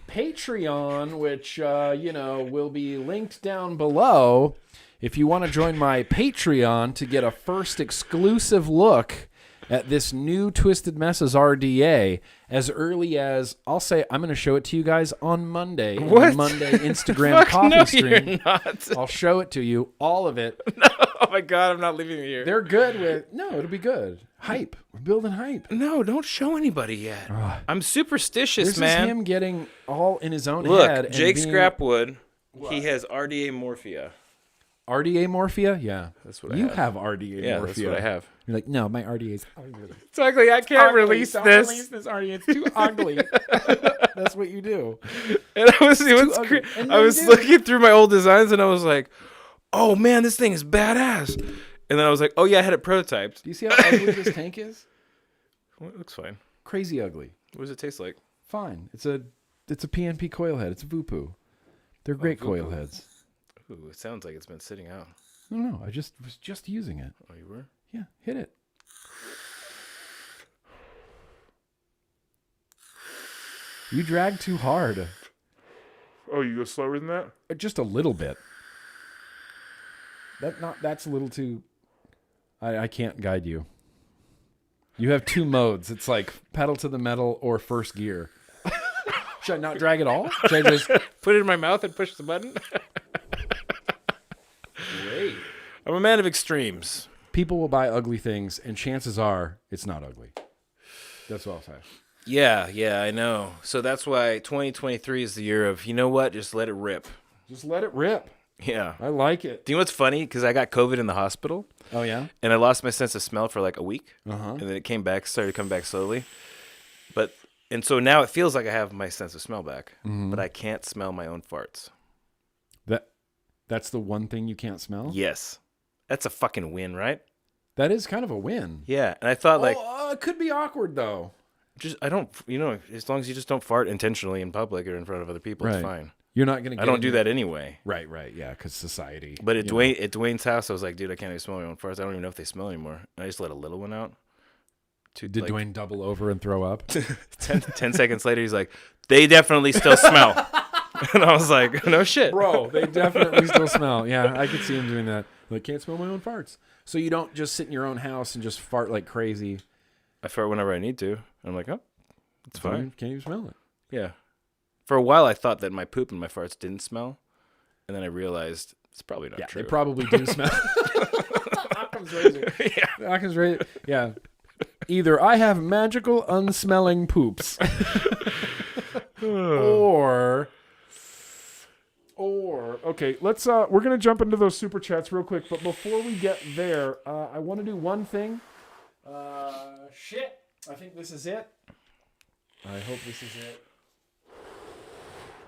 Patreon, which, will be linked down below, if you want to join my Patreon to get a first exclusive look at this new Twisted Messes RDA as early as, I'll say, I'm going to show it to you guys on Monday. What? Monday Instagram coffee no, stream. You're not. I'll show it to you, all of it. No, oh my God, I'm not leaving it here. They're good with, no, it'll be good. Hype. We're building hype. No, don't show anybody yet. I'm superstitious, This man. is him getting all in his own head. Look, and Jake being- Scrapwood, he has RDA morphia. RDA morphia? Yeah. That's what I you have. have RDA Yeah, morphia. that's what I have. You're like, no, my RDA is ugly. Exactly, I can't release Don't this. release this RDA. It's too ugly. That's what you do. And I was, ugly. And I then was you do. looking through my old designs and I was like, oh man, this thing is badass. And then I was like, oh yeah, I had it prototyped. Do you see how ugly this tank is? Well, it looks fine. Crazy ugly. What does it taste like? Fine. It's a PNP coil head. It's a Voopoo. They're great coil Voopoo. heads. Ooh, it sounds like it's been sitting out. No, I was just using it. Oh, you were? Yeah, hit it. You drag too hard. Oh, you go slower than that? Just a little bit. That's a little too. I can't guide you. You have two modes. It's like pedal to the metal or first gear. Should I not drag at all? Should I just Put it in my mouth and push the button? wait? I'm a man of extremes. People will buy ugly things, and chances are it's not ugly. That's what I'll say. Yeah, I know. So that's why 2023 is the year of, you know what? Just let it rip. Just let it rip. Yeah. I like it. Do you know what's funny? Because I got COVID in the hospital. Oh yeah. And I lost my sense of smell for like a week. Uh-huh. And then it started to come back slowly. And so now it feels like I have my sense of smell back. Mm-hmm. But I can't smell my own farts. That's the one thing you can't smell? Yes. That's a fucking win, right? That is kind of a win. Yeah. And I thought like, it could be awkward though. I don't, as long as you just don't fart intentionally in public or in front of other people, Right. it's fine. You're not gonna. I don't do that anyway. Right. Yeah, because society. But at Dwayne's house, I was like, dude, I can't even smell my own farts. I don't even know if they smell anymore. And I just let a little one out. Did Dwayne double over and throw up? 10 seconds later, he's like, they definitely still smell. And I was like, no shit. Bro, they definitely still smell. Yeah, I could see him doing that. Like, can't smell my own farts. So you don't just sit in your own house and just fart like crazy. I fart whenever I need to. I'm like, oh, it's fine. Can't even smell it. Yeah. For a while, I thought that my poop and my farts didn't smell. And then I realized it's probably not true. They probably do smell. Occam's razor. Yeah. Occam's razor. Yeah. Either I have magical unsmelling poops, or okay, let's we're gonna jump into those super chats real quick, but before we get there, I want to do one thing. I think this is it. I hope this is it.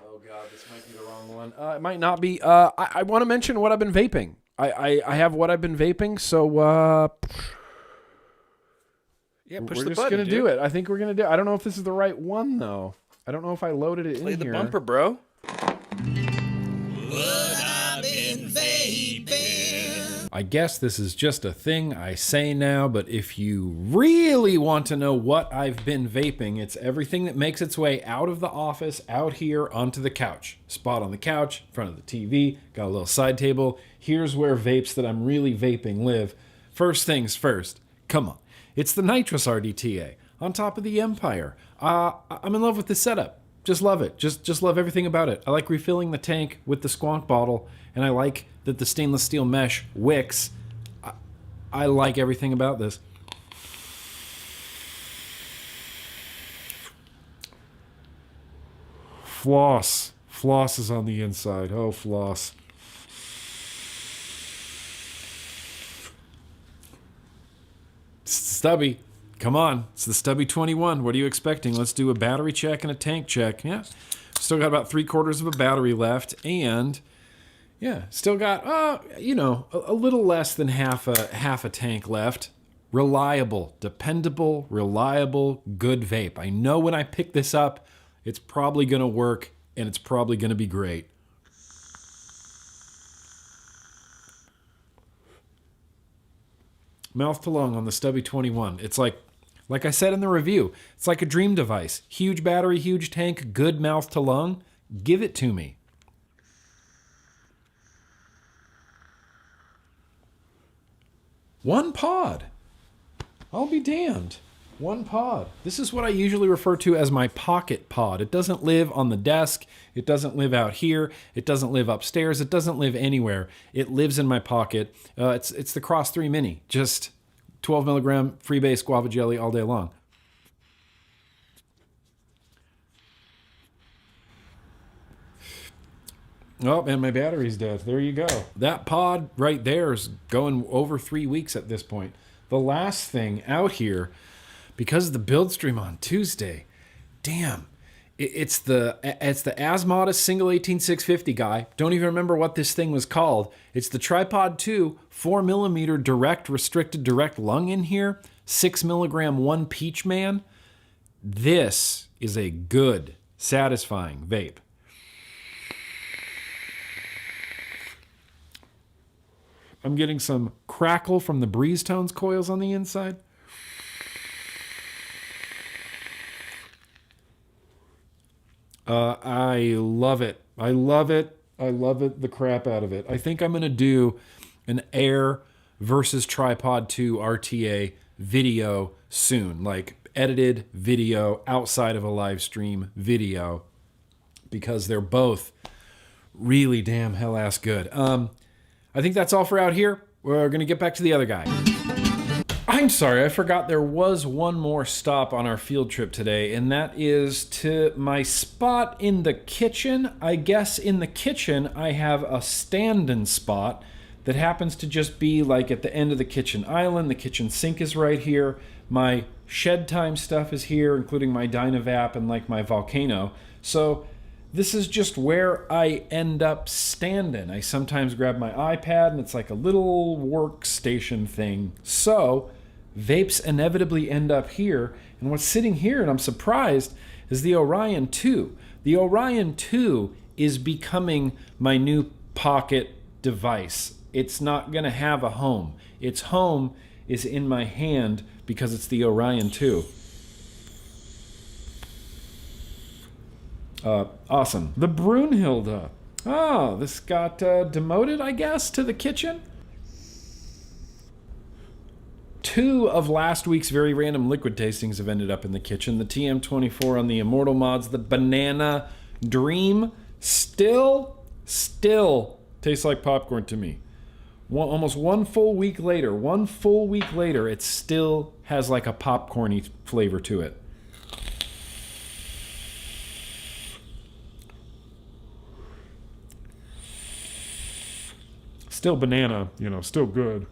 Oh god, this might be the wrong one. It might not be. I want to mention what I've been vaping. I have what I've been vaping, so Yeah, push we're the just button, gonna do it. I think we're gonna do it. I don't know if this is the right one though. I don't know if I loaded it Play in the here. bumper, bro. I guess this is just a thing I say now, but if you really want to know what I've been vaping, it's everything that makes its way out of the office, out here onto the couch. Spot on the couch, in front of the TV, got a little side table. Here's where vapes that I'm really vaping live. First things first, come on. It's the nitrous RDTA on top of the Empire. I'm in love with this setup. Just love it. Just love everything about it. I like refilling the tank with the squonk bottle, and I like that the stainless steel mesh wicks. I like everything about this. Floss. Floss is on the inside. Oh, floss. Stubby. Come on. It's the Stubby 21. What are you expecting? Let's do a battery check and a tank check. Yeah. Still got about 3/4 of a battery left. And, yeah, still got, a little less than half a tank left. reliable, dependable, reliable, good vape. I know when I pick this up, it's probably going to work and it's probably going to be great. Mouth to lung on the Stubby 21. It's like I said in the review, it's like a dream device. Huge battery, huge tank, good mouth to lung. Give it to me. One pod. I'll be damned. One pod. This is what I usually refer to as my pocket pod. It doesn't live on the desk. It doesn't live out here. It doesn't live upstairs. It doesn't live anywhere. It lives in my pocket. It's the Cross 3 Mini. Just 12 milligram freebase guava jelly all day long. Oh, and my battery's dead. There you go. That pod right there is going over 3 weeks at this point. The last thing out here, because of the build stream on Tuesday, damn, it's the Asmodus single 18650 guy. Don't even remember what this thing was called. It's the Tripod 2 4mm direct restricted direct lung in here, 6 milligram one Peach Man. This is a good, satisfying vape. I'm getting some crackle from the Breeze Tones coils on the inside. I love it. I love it. I love it, the crap out of it. I think I'm going to do an Air versus Tripod 2 RTA video soon, like edited video outside of a live stream video, because they're both really damn hell-ass good. I think that's all for out here. We're going to get back to the other guy. I'm sorry, I forgot there was one more stop on our field trip today, and that is to my spot in the kitchen. I guess in the kitchen I have a stand-in spot that happens to just be like at the end of the kitchen island. The kitchen sink is right here. My shed time stuff is here, including my Dynavap and like my Volcano. So this is just where I end up standing. I sometimes grab my iPad and it's like a little workstation thing. So vapes inevitably end up here. And what's sitting here, and I'm surprised, is the Orion 2. The Orion 2 is becoming my new pocket device. It's not going to have a home. Its home is in my hand because it's the Orion 2. Awesome. The Brunhilde. Oh, this got demoted, I guess, to the kitchen. 2 of last week's very random liquid tastings have ended up in the kitchen. The TM24 on the Immortal mods. The Banana Dream still tastes like popcorn to me. Almost one full week later, it still has like a popcorny flavor to it. Still banana, still good.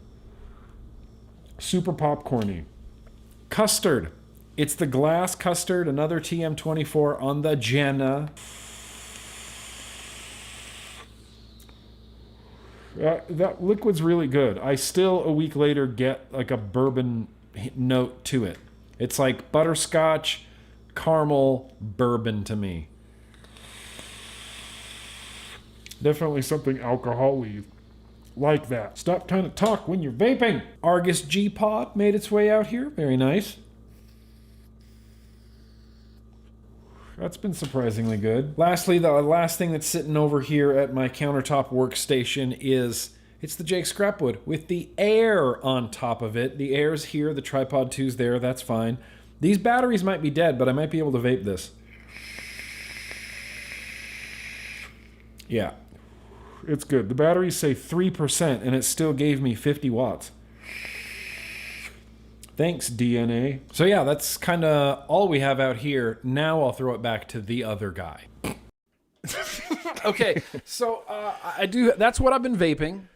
Super popcorny. Custard. It's the glass custard, another TM24 on the Jenna. That liquid's really good. I still, a week later, get like a bourbon note to it. It's like butterscotch, caramel, bourbon to me. Definitely something alcohol-y. Like that. Stop trying to talk when you're vaping. Argus G-Pod made its way out here. Very nice. That's been surprisingly good. Lastly, the last thing that's sitting over here at my countertop workstation it's the Jake Scrapwood with the Air on top of it. The Air's here, the Tripod 2's there, that's fine. These batteries might be dead, but I might be able to vape this. Yeah. It's good. The batteries say 3%, and it still gave me 50 watts. Thanks, DNA. So yeah, that's kind of all we have out here. Now I'll throw it back to the other guy. Okay, so that's what I've been vaping.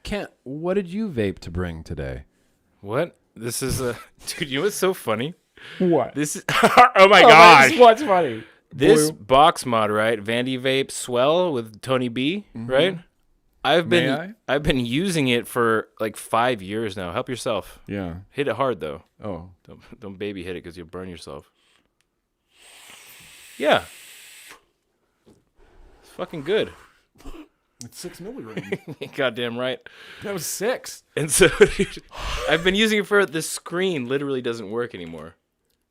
Kent, what did you vape to bring today? What? This is dude, you know what's so funny? What? This is oh my gosh. What's funny? This box mod, right? Vandy Vape Swell with Tony B, right? I've May I? I've been using it for like 5 years now. Help yourself. Yeah. Hit it hard though. Oh. Don't baby hit it because you'll burn yourself. Yeah. It's fucking good. It's 6 milligrams. Goddamn right. That was 6. And so dude, I've been using it for the screen literally doesn't work anymore.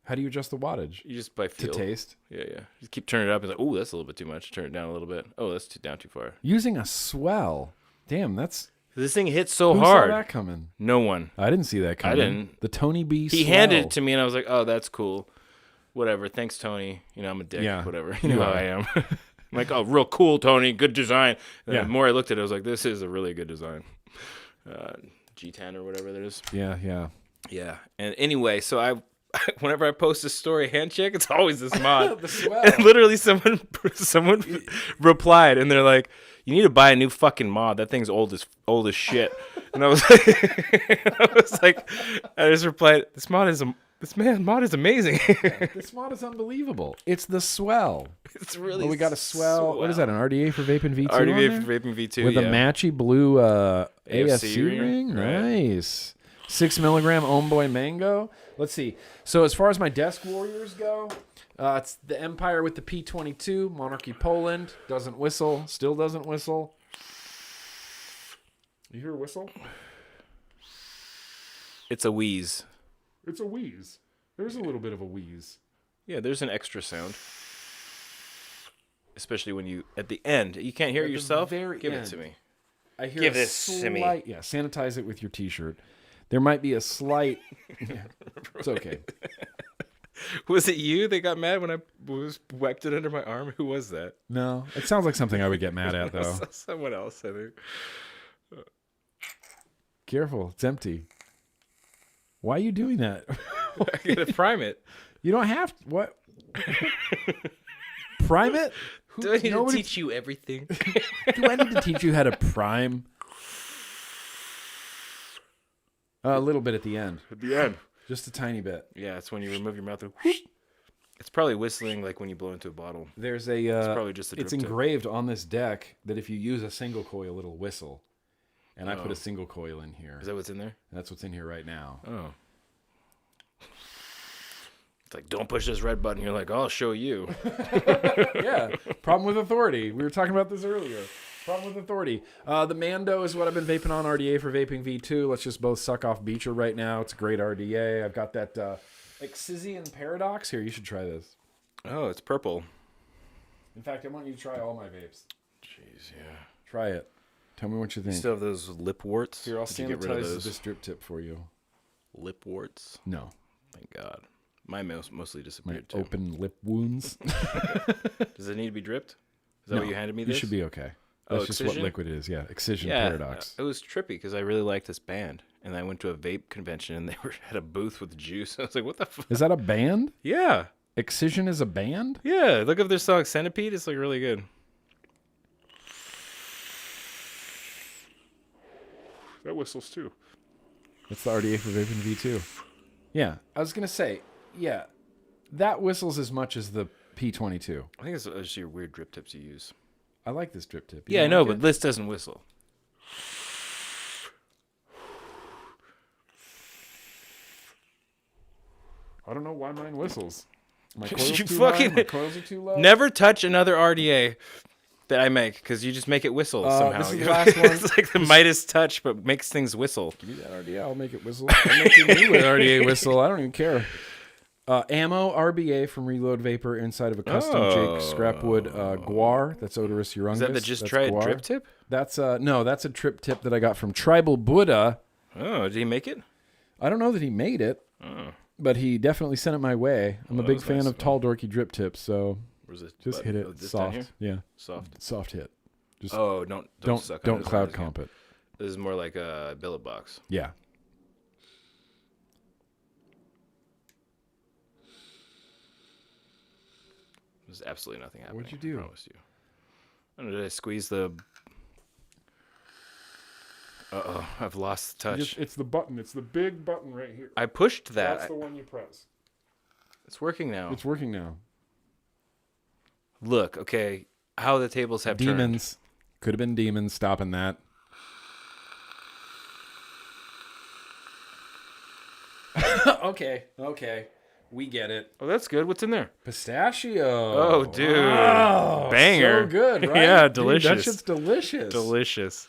How do you adjust the wattage? You just by feel. To taste? Yeah. Just keep turning it up and like, oh, that's a little bit too much. Turn it down a little bit. Oh, that's down too far. Using a swell. Damn, that's... This thing hits so Who hard. saw that coming? No one. I didn't see that coming. didn't. The Tony B. He swell. handed it to me and I was like, oh, that's cool. Whatever. Thanks, Tony. You know, I'm a dick. Yeah. Whatever. You know how I am. I'm like, oh, real cool, Tony. Good design. And the more I looked at it, I was like, this is a really good design. G10 or whatever that is. Yeah. Yeah. And anyway, so whenever I post a story handshake, it's always this mod. The swell. And literally someone replied and they're like, you need to buy a new fucking mod. That thing's old as shit. And I was like, I just replied, this mod is amazing. This mod is unbelievable. It's the swell. It's really We got a swell. What is that, an RDA for Vaping V2 RDA on for there? Vaping V2, With a matchy blue AFC ring, ring? right. Nice. 6 milligram Homeboy Mango. Let's see. So as far as my desk warriors go, it's the Empire with the P22, Monarchy Poland, doesn't whistle, still doesn't whistle. You hear a whistle? It's a wheeze. It's a wheeze. There's a little bit of a wheeze. Yeah, there's an extra sound. Especially when you, at the end, you can't hear it yourself. very Give end. it to me. I hear Give a this to me. slight, yeah, sanitize it with your t-shirt. There might be a slight, yeah, it's okay. Was it you that got mad when I wiped it under my arm? Who was that? No, it sounds like something I would get mad at, though. Someone else, I think. Careful, it's empty. Why are you doing that? I gotta prime it. You don't have to. What? Prime it? Do I need to teach you everything? Do I need to teach you how to prime? A little bit at the end. At the end. Just a tiny bit. Yeah, it's when you remove your mouth. And whoosh. It's probably whistling like when you blow into a bottle. There's a. It's probably just a drip It's tip. engraved on this deck that if you use a single coil, it'll whistle. And I put a single coil in here. Is that what's in there? That's what's in here right now. Oh. It's like, don't push this red button. You're like, I'll show you. Yeah. Problem with authority. We were talking about this earlier. Problem with authority. The Mando is what I've been vaping on, RDA for Vaping V2. Let's just both suck off Beecher right now. It's a great RDA. I've got that Excision Paradox. Here, you should try this. Oh, it's purple. In fact, I want you to try all my vapes. Jeez, yeah. Try it. Tell me what you think. You still have those lip warts? Here, I'll Did you get rid of sanitize those this drip tip for you. lip warts? No. Thank God. Mine mostly My disappeared too. open lip wounds. Does it need to be dripped? Is that what you handed me? You This should be okay. Oh, That's just what Excision? liquid is. Yeah, Excision yeah, Paradox. It was trippy because I really liked this band, and I went to a vape convention and they had a booth with juice. I was like, "What the fuck?" Is that a band? Yeah, Excision is a band? yeah. Look up their song "Centipede." It's like really good. That whistles too. That's the RDA for Vaping V2. Yeah, I was gonna say, yeah, that whistles as much as the P22. I think it's just your weird drip tips you use. I like this drip tip. You Yeah, I don't know, like but it? this doesn't whistle. I don't know why mine whistles. My You coils too fucking- high, my coils are too low. Never touch another RDA that I make because you just make it whistle somehow. this is the last one. It's like the Midas touch, but makes things whistle. Give me that RDA. I'll make it whistle. I'll make you new with RDA whistle. I don't even care. Ammo RBA from Reload Vapor inside of a custom Jake Scrapwood Guar. That's Odorous Urungus. Is that the Just That's Try It Guar. drip tip? That's no, that's a trip tip that I got from Tribal Buddha. Oh, did he make it? I don't know that he made it, but he definitely sent it my way. I'm a big that's fan nice of tall dorky drip tips, so Or is it just hit it this down soft. here? Yeah, Soft. soft hit. Just Oh, don't suck on it as cloud hard as you comp it. can. This is more like a billet box. Yeah. There's absolutely nothing happening. What'd you do? I promise you. I don't know, did I squeeze the... Uh-oh, I've lost the touch. It's the button. It's the big button right here. I pushed that. That's the one you press. It's working now. It's working now. Look, okay, how the tables have Demons. Could have been demons stopping that. Okay. We get it. Oh, that's good. What's in there? Pistachio. Oh, dude. Oh, Banger. So good, right? Yeah, Dude, delicious. that shit's delicious. Delicious.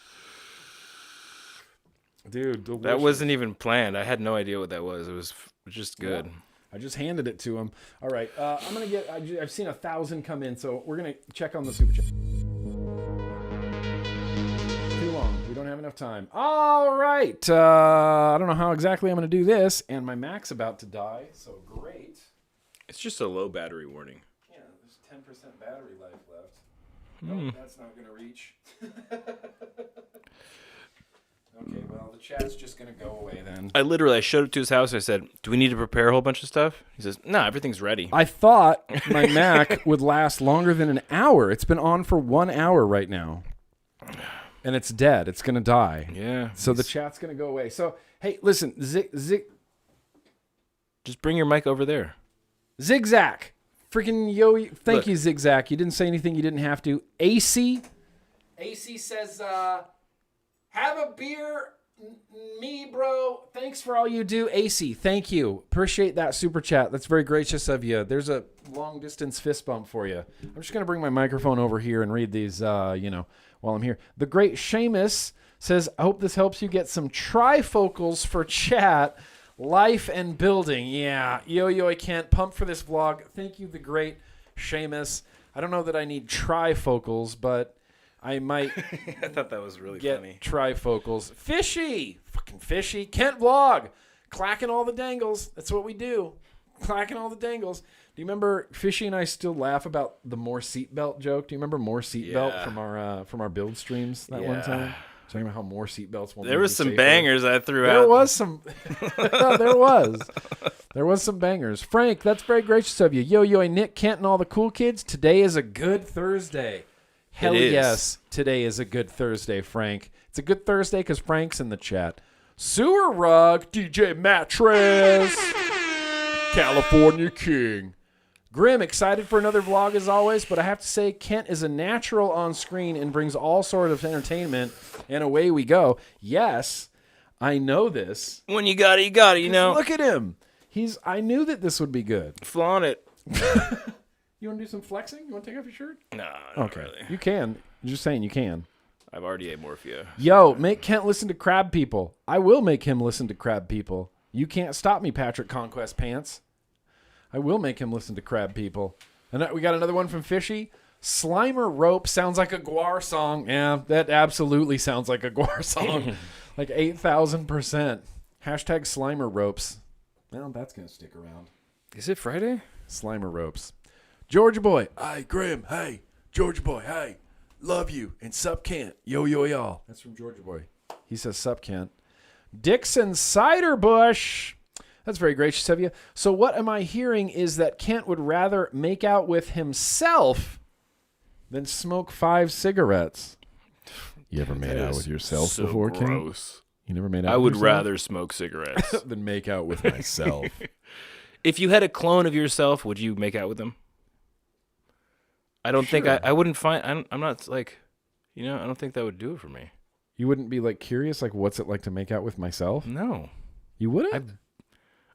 Dude, delicious. That wasn't even planned. I had no idea what that was. It was just good. Yeah. I just handed it to him. All right. I'm going to get... I've seen 1,000 come in, so we're going to check on the super chat. Too long. We don't have enough time. All right. I don't know how exactly I'm going to do this, and my Mac's about to die, so great. It's just a low battery warning. Yeah, there's 10% battery life left. Nope, that's not going to reach. Okay, well, the chat's just going to go away then. I showed it to his house. I said, do we need to prepare a whole bunch of stuff? He says, no, everything's ready. I thought my Mac would last longer than an hour. It's been on for 1 hour right now. And it's dead. It's going to die. Yeah. So the chat's going to go away. So, hey, listen. Just bring your mic over there. Zigzag. Freaking yo. Thank you, Zigzag. You didn't say anything you didn't have to. AC says, have a beer, me, bro. Thanks for all you do, AC. Thank you. Appreciate that super chat. That's very gracious of you. There's a long distance fist bump for you. I'm just going to bring my microphone over here and read these, while I'm here. The great Seamus says, I hope this helps you get some trifocals for chat, life, and building. Yeah. Yo, I can't pump for this vlog. Thank you, the great Seamus. I don't know that I need trifocals, but I might I thought that was really get funny. Trifocals. Fishy. Fucking fishy. Kent vlog. Clacking all the dangles. That's what we do. Clacking all the dangles. Do you remember Fishy and I still laugh about the more seatbelt joke? Do you remember more seatbelt from our build streams that one time? Talking about how more seatbelts won't There make was you some safer. bangers I threw out. There was some. There was some bangers. Frank, that's very gracious of you. Yo, Nick, Kent, and all the cool kids. Today is a good Thursday. Hell It is. yes, today is a good Thursday, Frank. It's a good Thursday because Frank's in the chat. Sewer Rug, DJ Mattress, California King. Grimm, excited for another vlog as always, but I have to say Kent is a natural on screen and brings all sort of entertainment, and away we go. Yes, I know this. When you got it, you got it, you know. Look at him. I knew that this would be good. Flaunt it. You want to do some flexing? You want to take off your shirt? No, not Okay. really. You can. I'm just saying you can. I've already ate morphia. Yo, make Kent listen to Crab People. I will make him listen to Crab People. You can't stop me, Patrick Conquest Pants. I will make him listen to Crab People. And we got another one from Fishy. Slimer Rope sounds like a Guar song. Yeah, that absolutely sounds like a Guar song. Like 8,000%. Hashtag Slimer Ropes. Well, that's going to stick around. Is it Friday? Slimer Ropes. Georgia Boy. Hey, Grimm. Hey, Georgia Boy. Hey, love you. And sup, Kent. Yo, y'all. That's from Georgia Boy. He says sup, Kent. Dixon Cider Bush. That's very gracious of you. So what am I hearing is that Kent would rather make out with himself than smoke 5 cigarettes. You ever made out with yourself so before, Kent? gross. You never made out I with would yourself? rather smoke cigarettes. than make out with myself. If you had a clone of yourself, would you make out with them? I don't think I wouldn't find. I'm not like, I don't think that would do it for me. You wouldn't be like curious, like what's it like to make out with myself? No. You wouldn't?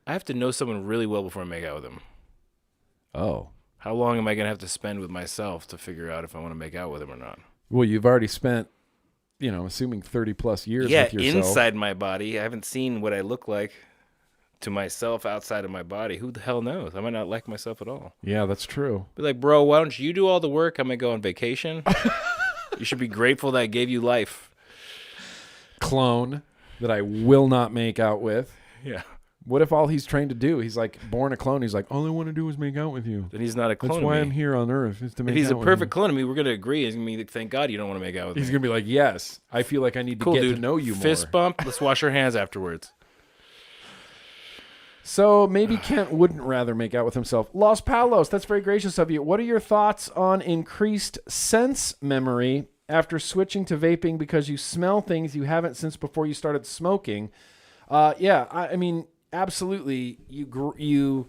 I have to know someone really well before I make out with them. Oh. How long am I going to have to spend with myself to figure out if I want to make out with him or not? Well, you've already spent, assuming 30 plus years with yourself. Inside my body. I haven't seen what I look like to myself outside of my body. Who the hell knows? I might not like myself at all. Yeah, that's true. Be like, bro, why don't you do all the work? I might go on vacation. You should be grateful that I gave you life. Clone that I will not make out with. Yeah. What if all he's trained to do, he's like born a clone, he's like, all I want to do is make out with you. Then he's not a clone That's of why me. I'm here on Earth, is to make If he's out a with perfect you. clone of me, we're going to agree. He's going to be like, thank God you don't want to make out with He's me. going to be like, yes, I feel like I need to Cool, get dude. to know you more. Fist bump. Let's wash our hands afterwards. So maybe Kent wouldn't rather make out with himself. Los Palos, that's very gracious of you. What are your thoughts on increased sense memory after switching to vaping because you smell things you haven't since before you started smoking? I mean, absolutely. You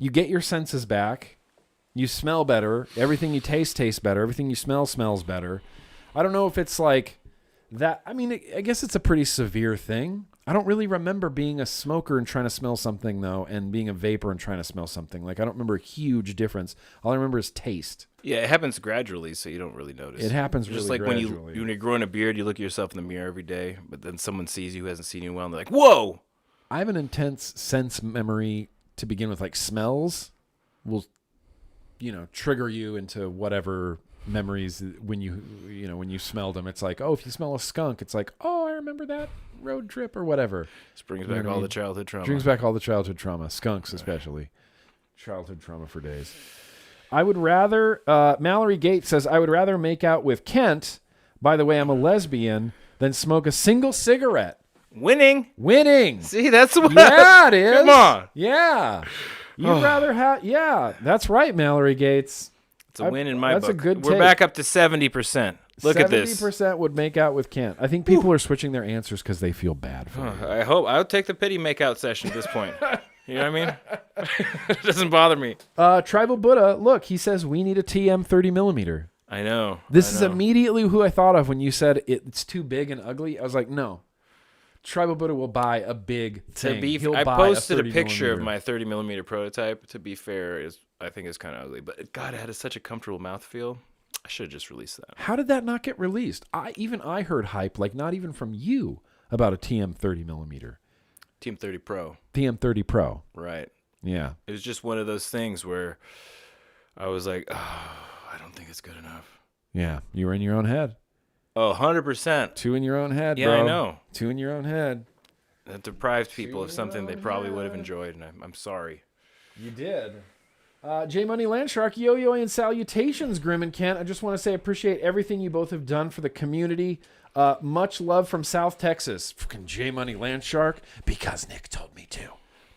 get your senses back, You smell better. Everything you taste tastes better. Everything you smell smells better. I don't know if it's like that. I mean, I guess it's a pretty severe thing. I don't really remember being a smoker and trying to smell something, though, and being a vapor and trying to smell something. Like, I don't remember a huge difference. All I remember is taste. Yeah, it happens gradually, so you don't really notice. It happens just really like gradually. when you're growing a beard, you look at yourself in the mirror every day, but then someone sees you who hasn't seen you in a while, and they're like, "Whoa!" I have an intense sense memory to begin with. Like, smells will, trigger you into whatever memories when you smelled them. It's like, oh, if you smell a skunk, it's like, oh, I remember that road trip or whatever. This brings back all the childhood trauma. Brings back all the childhood trauma. Skunks, especially. Childhood trauma for days. I would rather, Mallory Gates says, I would rather make out with Kent, by the way, I'm a lesbian, than smoke a single cigarette. Winning. See, that's what. Yeah, it is. Come on. Yeah. You'd rather have, yeah, that's right, Mallory Gates. It's a win in my book. That's a good We're take. back up to 70%. Look at this. 70% would make out with Kent. I think people are switching their answers because they feel bad for it. I hope. I would take the pity make-out session at this point. You know what I mean? It doesn't bother me. Tribal Buddha, look, he says we need a TM 30 millimeter. I know. This is immediately who I thought of when you said it's too big and ugly. I was like, no. Tribal Buddha will buy a big thing. I posted a picture of my 30 millimeter prototype. To be fair, I think it's kind of ugly, but God, it had such a comfortable mouthfeel. I should have just released that. How did that not get released? I heard hype, like not even from you, about a TM 30 millimeter. TM 30 Pro. TM 30 Pro. Right. Yeah. It was just one of those things where I was like, oh, I don't think it's good enough. Yeah. You were in your own head. Oh, 100%. Two in your own head, yeah, bro. I know. Two in your own head. That deprived people of something they probably would have enjoyed, and I'm sorry. You did. J Money Landshark, yo and salutations, Grimm and Kent. I just want to say I appreciate everything you both have done for the community. Much love from South Texas. Fucking J Money Landshark, because Nick told me to.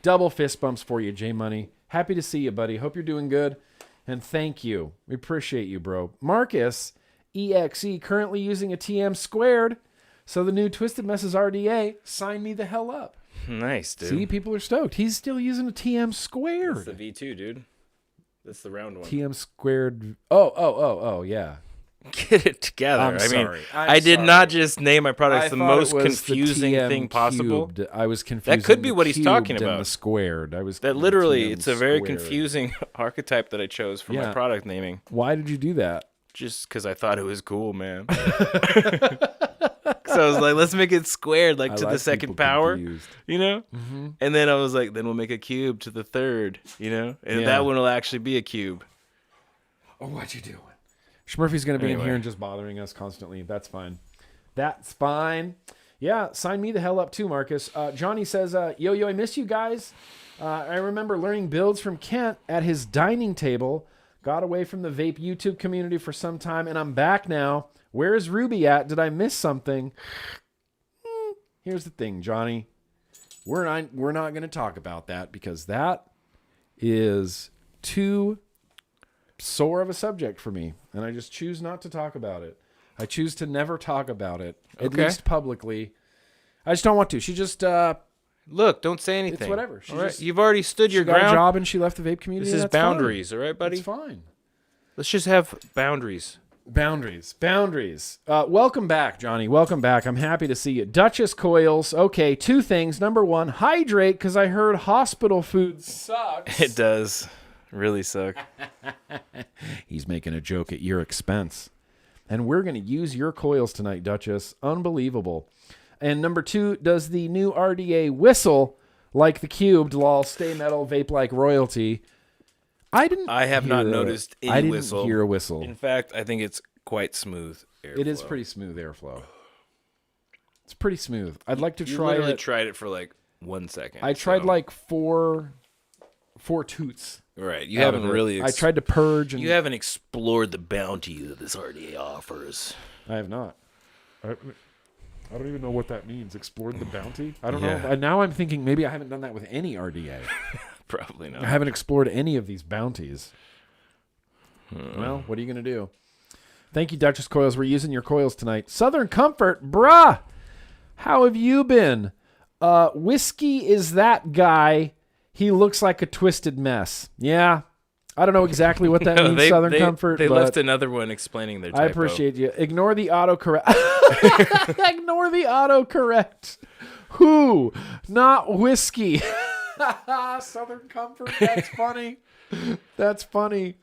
Double fist bumps for you, J Money. Happy to see you, buddy. Hope you're doing good. And thank you. We appreciate you, bro. Marcus, EXE, currently using a TM squared. So the new Twisted Messes RDA, sign me the hell up. Nice, dude. See, people are stoked. He's still using a TM squared. That's the V2, dude. That's the round one. TM squared. Oh, yeah. Get it together. I'm sorry. I did not just name my products the most confusing thing possible. I was confused. That could be what he's talking about. The squared. That literally, it's a very confusing archetype that I chose for my product naming. Why did you do that? Just because I thought it was cool, man. So I was like, let's make it squared, like to the second power, confused. you know? Mm-hmm. And then I was like, then we'll make a cube to the third, you know? And that one will actually be a cube. Oh, what you doing? Schmurphy's going to be in here and just bothering us constantly. That's fine. That's fine. Yeah, sign me the hell up too, Marcus. Johnny says, yo, I miss you guys. I remember learning builds from Kent at his dining table. Got away from the vape YouTube community for some time, and I'm back now. Where's Ruby at? Did I miss something? Here's the thing, Johnny. We're not going to talk about that because that is too sore of a subject for me, and I just choose not to talk about it. I choose to never talk about it, at least publicly. I just don't want to. She just look, don't say anything. It's whatever. You've already stood your ground. She got a job and she left the vape community. This is boundaries, all right, buddy? It's fine. Let's just have boundaries. Boundaries. Welcome back, Johnny. Welcome back. I'm happy to see you. Duchess Coils. Okay, two things. Number one, hydrate, because I heard hospital food sucks. It does really suck. He's making a joke at your expense. And we're going to use your coils tonight, Duchess. Unbelievable. And number two, does the new RDA whistle like the cubed, lol, stay metal, vape like royalty? I have not noticed any whistle. I didn't hear a whistle. In fact, I think it's quite smooth airflow. It is pretty smooth airflow. It's pretty smooth. I'd like to try it. You literally tried it for like 1 second. I tried like four toots. Right. You haven't really... I tried to purge. And you haven't explored the bounty that this RDA offers. I have not. I don't even know what that means. Explored the bounty? I don't know. Now I'm thinking maybe I haven't done that with any RDA. Probably not. I haven't explored any of these bounties. Well, what are you going to do? Thank you, Duchess Coils. We're using your coils tonight. Southern Comfort, bruh. How have you been? Whiskey is that guy. He looks like a twisted mess. Yeah, I don't know exactly what that means, Southern Comfort. They but left another one explaining their typo. I appreciate you. Ignore the autocorrect. Ignore the autocorrect. Who? Not whiskey. Southern Comfort. That's funny. That's funny.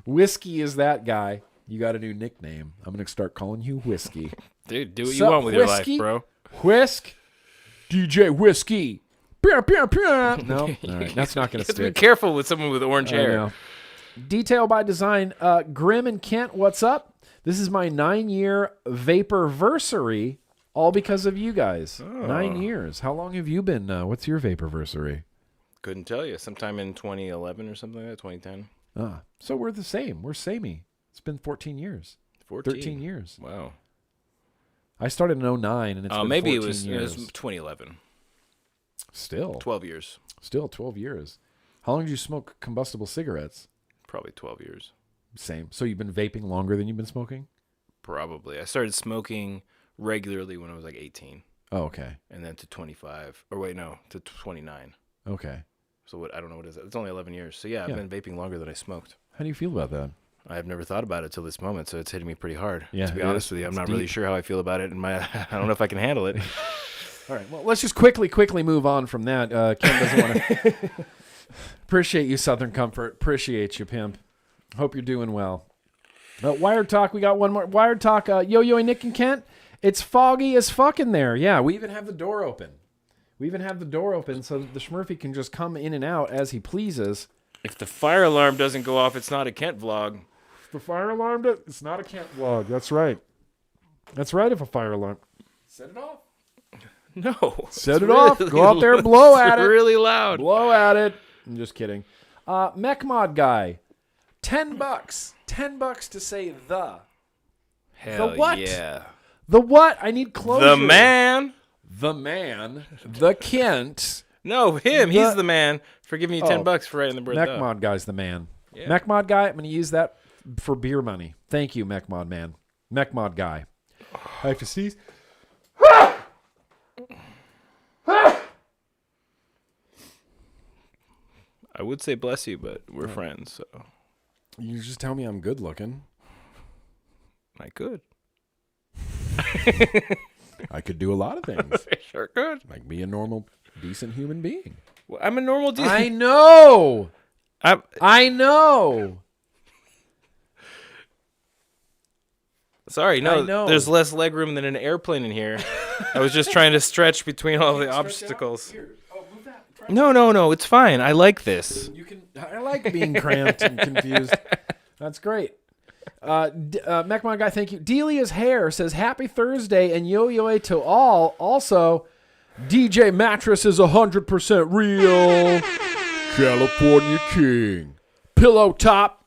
Whiskey is that guy. You got a new nickname. I'm going to start calling you Whiskey. Dude, do what you want with your life, bro. Whisk. DJ Whiskey. No, all right, that's not going to stick. Be careful with someone with orange hair. Detail by design. Grimm and Kent, what's up? This is my 9-year vaporversary, all because of you guys. 9 years. How long have you been? What's your vaporversary? Couldn't tell you. Sometime in 2011 or something like that, 2010. So we're the same. We're samey. It's been 14 years. 13 years. Wow. I started in 2009, and it's been maybe 14 years. It was 2011. Still. 12 years. Still 12 years. How long did you smoke combustible cigarettes? Probably 12 years. Same. So you've been vaping longer than you've been smoking? Probably. I started smoking regularly when I was like 18. Oh, okay. And then to 25. Or wait, no, to 29. Okay. So what? I don't know what is it. It's only 11 years. So yeah, I've been vaping longer than I smoked. How do you feel about that? I've never thought about it till this moment, so it's hitting me pretty hard. Yeah, to be honest with you, I'm not really sure how I feel about it, and I don't know if I can handle it. All right. Well, let's just quickly move on from that. Ken doesn't want to. Appreciate you, Southern Comfort. Appreciate you, pimp. Hope you're doing well. Wired Talk. We got one more. Wired Talk. Yo-Yo and Nick and Kent. It's foggy as fuck in there. Yeah, we even have the door open. So that the Schmurfy can just come in and out as he pleases. If the fire alarm doesn't go off, it's not a Kent vlog. The fire alarm, it's not a Kent vlog. That's right. That's right. If a fire alarm. Set it off. No. Set it off. Go out there, blow at it. Really loud. Blow at it. I'm just kidding. MechMod guy. $10. $10 to say the. Hell the what? Yeah. The what? I need closure. The man. The man. The Kent. No, him. He's the man for giving you $10 for writing the word MechMod guy's the man. Yeah. MechMod guy, I'm going to use that for beer money. Thank you, MechMod man. MechMod guy. I have to sneeze. I would say bless you, but we're friends, so. You just tell me I'm good looking. I could. I could do a lot of things. I sure could. Like be a normal, decent human being. Well, I'm a normal dude. I know. I know. Sorry, no. I know. There's less leg room than an airplane in here. I was just trying to stretch between all the obstacles. Here. Oh, move that. No. It's fine. I like this. You can. I like being cramped and confused. That's great. MechMon guy, thank you. Delia's hair says happy Thursday and yo-yo to all. Also, DJ Mattress is 100% real. California King. Pillow top.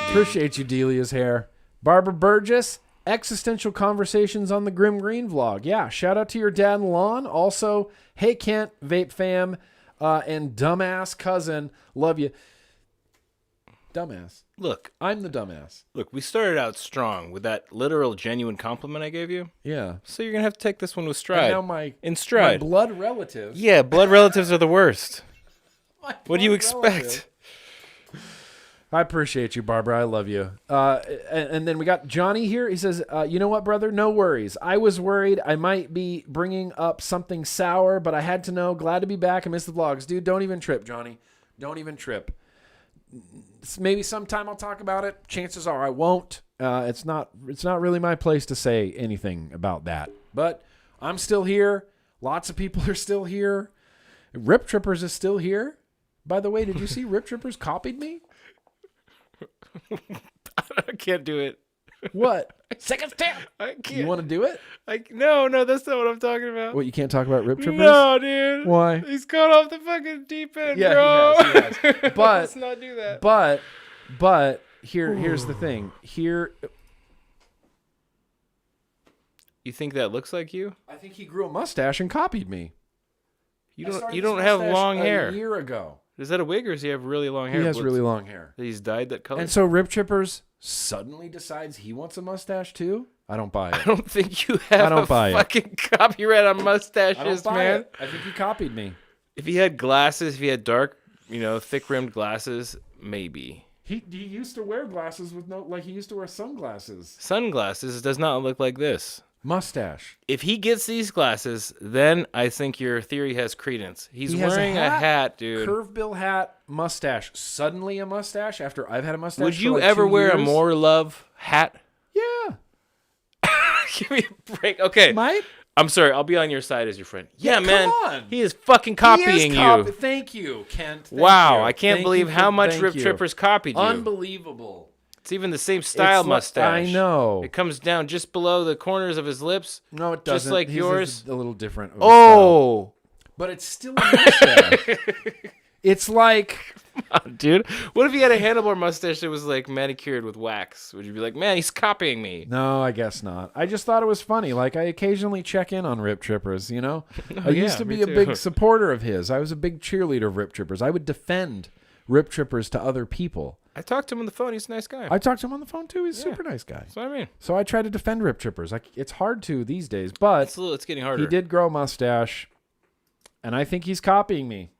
Appreciate you, Delia's hair. Barbara Burgess, existential conversations on the GrimmGreen vlog. Yeah, shout out to your dad and Lon. Also, hey Kent, Vape Fam, and dumbass cousin. Love you. Dumbass. Look, I'm the dumbass. Look, we started out strong with that literal, genuine compliment I gave you. Yeah. So you're going to have to take this one with stride. And now in stride. My blood relatives. Yeah, blood relatives are the worst. What do you expect? I appreciate you, Barbara. I love you. And then we got Johnny here. He says, you know what, brother? No worries. I was worried I might be bringing up something sour, but I had to know. Glad to be back. I missed the vlogs. Dude, don't even trip, Johnny. Don't even trip. Maybe sometime I'll talk about it. Chances are I won't. It's not really my place to say anything about that. But I'm still here. Lots of people are still here. Rip Trippers is still here. By the way, did you see Rip Trippers copied me? I can't do it. What? Second step. I can't. You want to do it? No, that's not what I'm talking about. What, you can't talk about Rip Trippers? No, dude. Why? He's gone off the fucking deep end, yeah, bro. He has. But let's not do that. But here's the thing. Here, you think that looks like you? I think he grew a mustache and copied me. You don't have long hair. A year ago. Is that a wig or does he have really long hair? He has really long hair. He's dyed that color. And so Rip Trippers suddenly decides he wants a mustache too? I don't buy it. I don't think you have a fucking copyright on mustaches, man. I think he copied me. If he had glasses, if he had dark thick rimmed glasses, maybe. He used to wear glasses with he used to wear sunglasses. Sunglasses does not look like this. Mustache. If he gets these glasses, then I think your theory has credence. He's He has wearing a hat, dude. Curved bill hat, mustache. Suddenly a mustache after I've had a mustache. Would for you like ever 2 wear a years. More Love hat? Yeah. Give me a break. Okay. Might? I'm sorry. I'll be on your side as your friend. Yeah, come man. on. He is fucking copying you. Thank you, Kent. Thank Wow. you. I can't Thank believe you how for- much thank Rip you. Trippers copied you. Unbelievable. It's even the same style It's like- mustache. I know. It comes down just below the corners of his lips. No, it doesn't. Just like His yours. is a little different. of a style. Oh. But it's still a mustache. It's like... Dude, what if he had a handlebar mustache that was like manicured with wax? Would you be like, man, he's copying me? No, I guess not. I just thought it was funny. Like, I occasionally check in on Rip Trippers, I yeah, used to me be a too. big supporter of his. I was a big cheerleader of Rip Trippers. I would defend Rip Trippers to other people. I talked to him on the phone. He's a nice guy. I talked to him on the phone, too. He's a super nice guy. That's what I mean. So I try to defend Rip Trippers. It's hard to these days, but It's getting harder. he did grow a mustache, and I think he's copying me.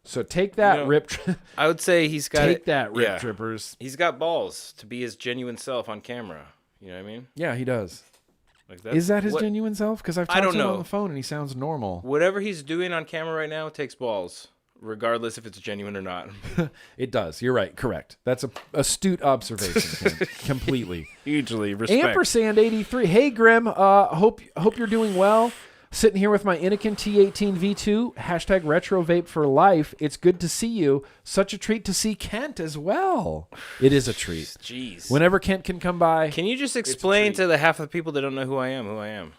So take that, Rip. I would say he's got Take that, Rip Trippers. He's got balls to be his genuine self on camera. You know what I mean? Yeah, he does. Like Is that his genuine self? Because I've I talked don't to him know. on the phone, and he sounds normal. Whatever he's doing on camera right now takes balls, regardless if it's genuine or not. It does. You're right. Correct. That's a astute observation. Ken. Completely. Hugely respect. Ampersand 83. Hey Grimm. Hope you're doing well. Sitting here with my Anakin T18 V2. Hashtag retro vape for life. It's good to see you. Such a treat to see Kent as well. It is a treat. Jeez. Whenever Kent can come by. Can you just explain to the half of the people that don't know who I am?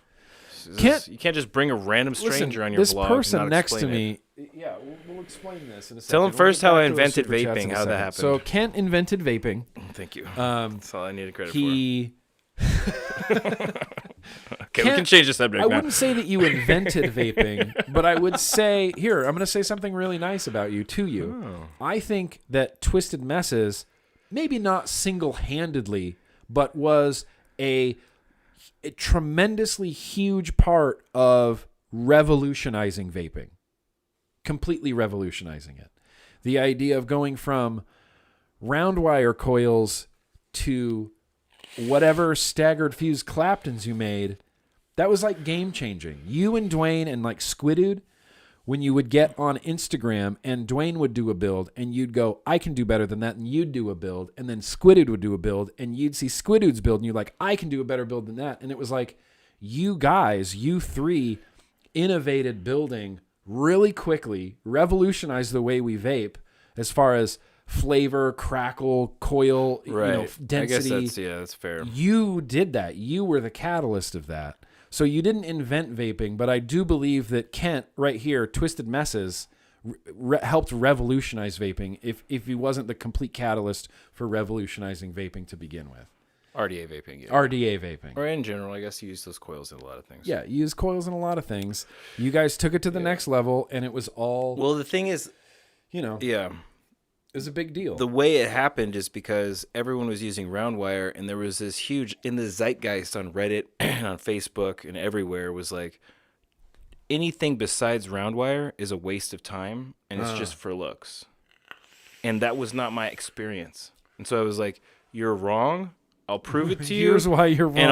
Kent- You can't just bring a random stranger Listen, on your this vlog. and person not next to explain it. me. Yeah, we'll explain this in a second. Tell him We'll first get how back I to the invented super chats vaping, in a how that second. happened. So Kent invented vaping. Thank you. That's all I needed credit He. Okay, we can change the subject I now. wouldn't say that you invented vaping, but I would say, here, I'm going to say something really nice about you, to you. Oh. I think that Twisted Messes, maybe not single-handedly, but was a tremendously huge part of revolutionizing vaping. Completely revolutionizing it. The idea of going from round wire coils to whatever staggered fuse Claptons you made, that was like game changing. You and Dwayne and like Squidude, when you would get on Instagram and Dwayne would do a build and you'd go, I can do better than that, and you'd do a build, and then Squidude would do a build and you'd see Squidude's build and you're like, I can do a better build than that. And it was like, you guys, you three innovated building really quickly, revolutionized the way we vape as far as flavor, crackle, coil, Right. density. I guess that's fair. You did that. You were the catalyst of that. So you didn't invent vaping, but I do believe that Kent, right here, Twisted Messes, helped revolutionize vaping if he wasn't the complete catalyst for revolutionizing vaping to begin with. RDA vaping. Yeah. RDA vaping. Or in general, I guess you use those coils in a lot of things. Yeah, you use coils in a lot of things. You guys took it to the next level, and it was all, Well, the thing is, yeah, yeah, it was a big deal. the way it happened is because everyone was using round wire, and there was this huge, in the zeitgeist on Reddit and on Facebook and everywhere, was like, anything besides round wire is a waste of time, and it's just for looks. And that was not my experience. And so I was like, you're wrong. I'll prove it to you. Here's why you're wrong. And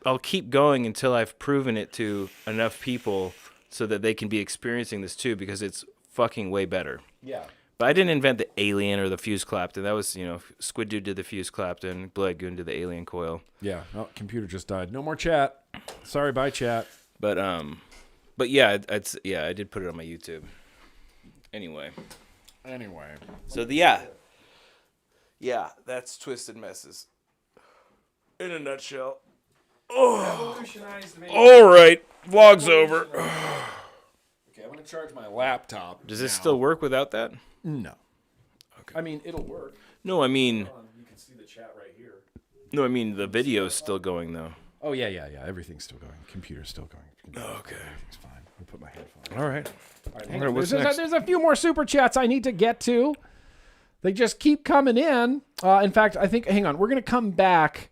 I'll keep going until I've proven it to enough people so that they can be experiencing this too, because it's fucking way better. Yeah. But I didn't invent the alien or the fuse Clapton. That was, Squid Dude did the fuse Clapton, Blood Goon did the alien coil. Yeah. Oh, computer just died. No more chat. Sorry, bye chat. But yeah, I did put it on my YouTube. Anyway. So yeah, that's Twisted Messes. In a nutshell. Revolutionized vaping. All right, vlog's over. Okay, I'm going to charge my laptop. Does this still work without that? No. Okay. I mean, it'll work. No, I mean, You can see the chat right here. no, I mean the video's still going though. Oh, yeah. Everything's still going. Computer's still going. Okay. It's fine. I'll put my headphones on. All right. Hang All right, on. what's There's next? a few more super chats I need to get to. They just keep coming in. In fact, I think, hang on. We're going to come back.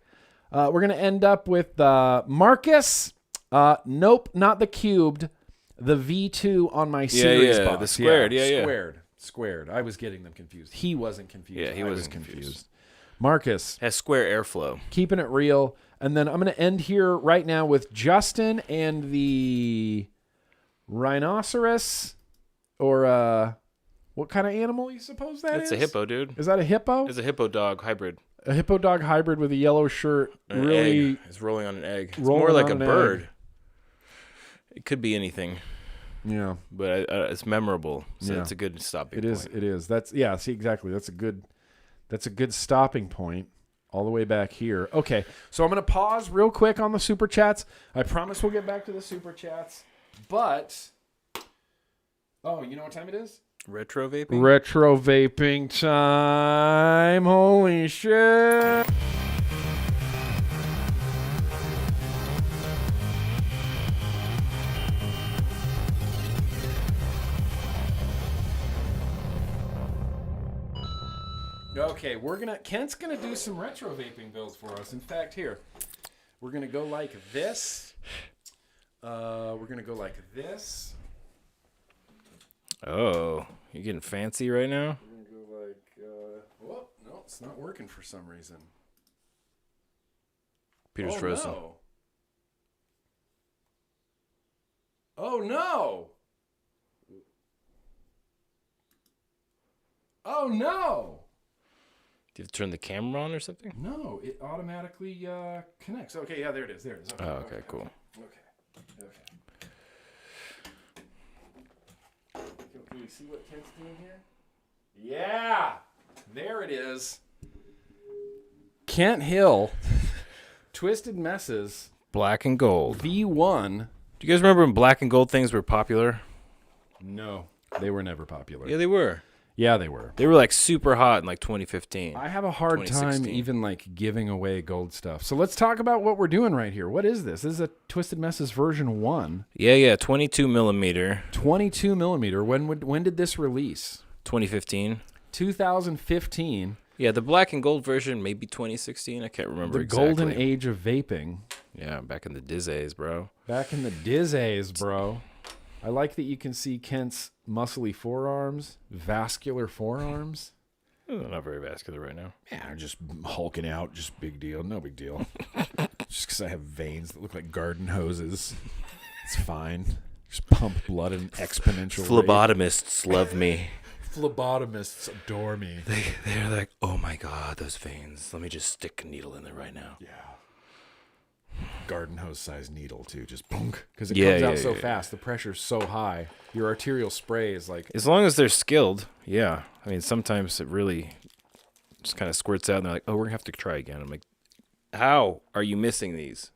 We're going to end up with Marcus. Nope, not the cubed. The V2 on my series box. the squared. Yeah. Squared. Squared. I was getting them confused. He wasn't confused. Yeah, he I wasn't was confused. Marcus, Has square airflow. keeping it real. And then I'm going to end here right now with Justin and the rhinoceros, or what kind of animal you suppose that is? It's a hippo, dude. Is that a hippo? It's a hippo dog hybrid. A hippo dog hybrid with a yellow shirt. An Really, egg. It's rolling on an egg. It's rolling more like a on an bird. egg. It could be anything, yeah. but it's memorable. So Yeah. it's a good stopping It point. is. It is. That's See, exactly. That's a good stopping point. All the way back here. Okay, so I'm gonna pause real quick on the super chats. I promise we'll get back to the super chats. But you know what time it is? Retro vaping? Retro vaping time. Holy shit! Okay, Kent's gonna do some retro vaping builds for us. In fact, here, we're gonna go like this. We're gonna go like this. Oh, you getting fancy right now? We're gonna go like, whoa, no, it's not working for some reason. Peter's frozen. No. Oh no! Oh no! Do you have to turn the camera on or something? No, it automatically connects. Okay, yeah, there it is. There it is. Okay, cool. Okay. Can we see what Kent's doing here? Yeah! There it is. Kent Hill, Twisted Messes, Black and gold. V1. Do you guys remember when black and gold things were popular? No, they were never popular. Yeah, they were. Yeah, they were. They were like super hot in like 2015. I have a hard time 2016. even like giving away gold stuff. So let's talk about what we're doing right here. What is this? This is a Twisted Messes version 1. Yeah, 22 millimeter. 22 millimeter. When did this release? 2015. 2015. Yeah, the black and gold version, maybe 2016. I can't remember The exactly. golden age of vaping. Yeah, back in the Dizzays, bro. Back in the Dizzays, bro. I like that you can see Kent's muscly forearms, vascular forearms. Not very vascular right now. Yeah, just hulking out, just big deal. No big deal. Just because I have veins that look like garden hoses. It's fine. Just pump blood at an exponential rate. Phlebotomists love me. Phlebotomists adore me. They're like, oh my God, those veins. Let me just stick a needle in there right now. Yeah. Garden hose size needle too, just boom, because it Yeah, comes out yeah, so yeah. fast. The pressure's so high. Your arterial spray is like, As long as they're skilled, yeah. I mean, sometimes it really just kind of squirts out and they're like, oh, we're going to have to try again. I'm like, how are you missing these?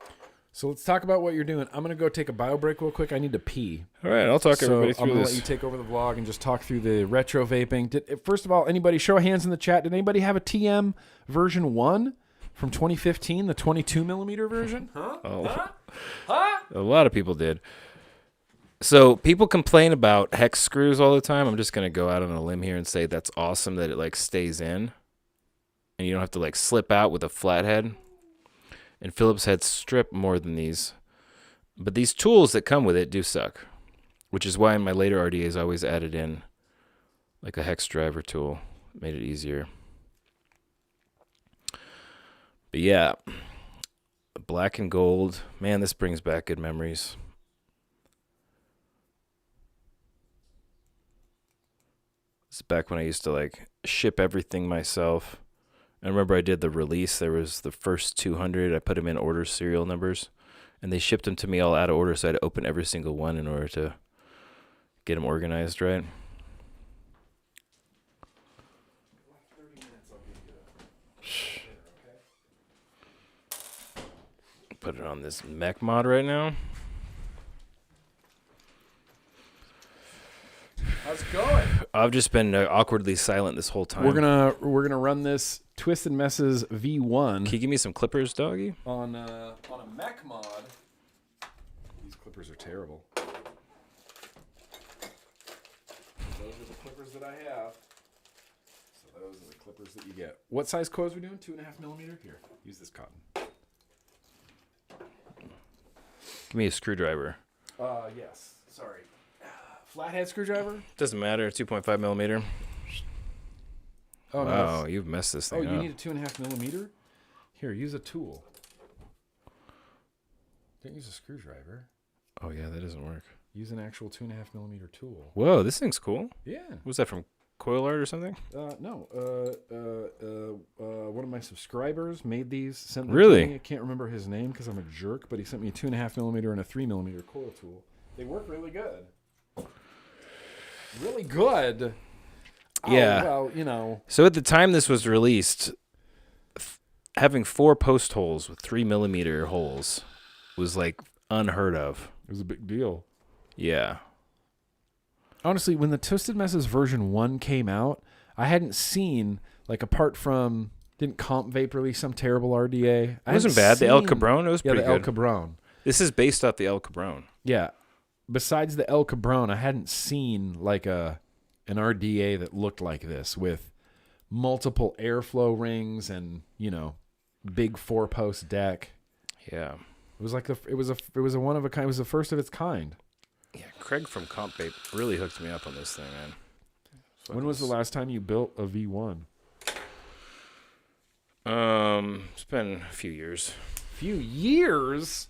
so let's talk about what you're doing. I'm gonna go take a bio break real quick. I need to pee. All right, I'll talk So everybody I'm through gonna this. let you take over the vlog and just talk through the retro vaping. First of all, anybody show of hands in the chat. Did anybody have a TM version 1 from 2015, the 22 millimeter version? Huh? Oh. A lot of people did. So people complain about hex screws all the time. I'm just going to go out on a limb here and say that's awesome that it like stays in and you don't have to like slip out with a flathead. And Phillips heads strip more than these. But these tools that come with it do suck, which is why in my later RDAs I always added in like a hex driver tool. Made it easier. But yeah, black and gold. Man, this brings back good memories. It's back when I used to like ship everything myself. I remember I did the release. There was the first 200. I put them in order serial numbers, and they shipped them to me all out of order. So I had to open every single one in order to get them organized right. Put it on this mech mod right now. How's it going? I've just been awkwardly silent this whole time. We're gonna run this Twisted Messes V1 Can you give me some clippers, doggy? on a mech mod. These clippers are terrible. Those are the clippers that I have. So those are the clippers that you get. What size coils are we doing? 2.5 millimeter. Here, use this cotton. Give me a screwdriver. Yes. Sorry. Flathead screwdriver? Doesn't matter. 2.5 millimeter. Oh, Wow, no. you've messed this Oh, thing you up. need a 2.5 millimeter? Here, use a tool. Don't use a screwdriver. Oh, yeah, that doesn't work. Use an actual 2.5 millimeter tool. Whoa, this thing's cool. Yeah. Was that from Coil Art or something? No. One of my subscribers made these. Sent them Really? to me. I can't remember his name because I'm a jerk, but he sent me a 2.5 millimeter and a 3 millimeter coil tool. They work really good. Really good. Yeah. Oh, well, you know. So at the time this was released, having 4 post holes with 3 millimeter holes was like unheard of. It was a big deal. Yeah. Honestly, when the Twisted Messes version 1 came out, I hadn't seen, like, apart from, didn't Comp Vape release some terrible RDA? It wasn't bad. The El Cabron, it was pretty the good. El Cabron. This is based off the El Cabron. Yeah. Besides the El Cabron, I hadn't seen, like, an RDA that looked like this with multiple airflow rings and, you know, big 4-post deck. Yeah. It was like it was a one of a kind. It was the first of its kind. Yeah, Craig from Comp Vape really hooked me up on this thing, man. When was the last time you built a V1? It's been a few years. Few years.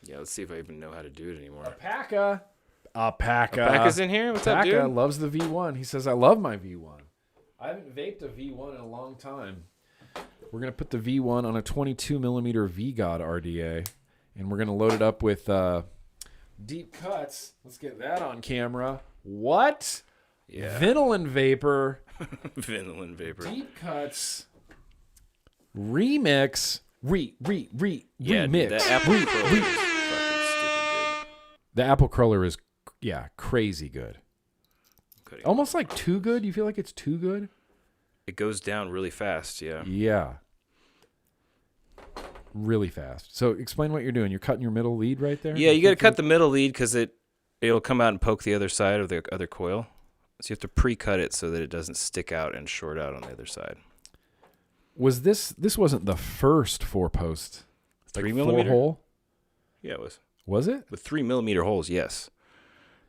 Yeah, let's see if I even know how to do it anymore. Alpaca. Alpaca's in here? What's up, Alpaca dude? loves the V1. He says, I love my V1. I haven't vaped a V1 in a long time. We're going to put the V1 on a 22 millimeter V-God RDA, and we're going to load it up with deep cuts. Let's get that on camera. What? Yeah. Vanillin Vapor. Vanillin Vapor. Deep cuts. Remix. Yeah, remix. dude, that apple curler is fucking stupid The apple curler is, crazy good. good. Almost like too good. You feel like it's too good? It goes down really fast, yeah. Yeah. Really fast. So explain what you're doing. You're cutting your middle lead right there? Yeah, you got to cut the middle lead because it'll come out and poke the other side of the other coil. So you have to pre-cut it so that it doesn't stick out and short out on the other side. Was this wasn't the first 4-post? 3 millimeter? 4-hole? Yeah, it was. Was it? With 3 millimeter holes, yes.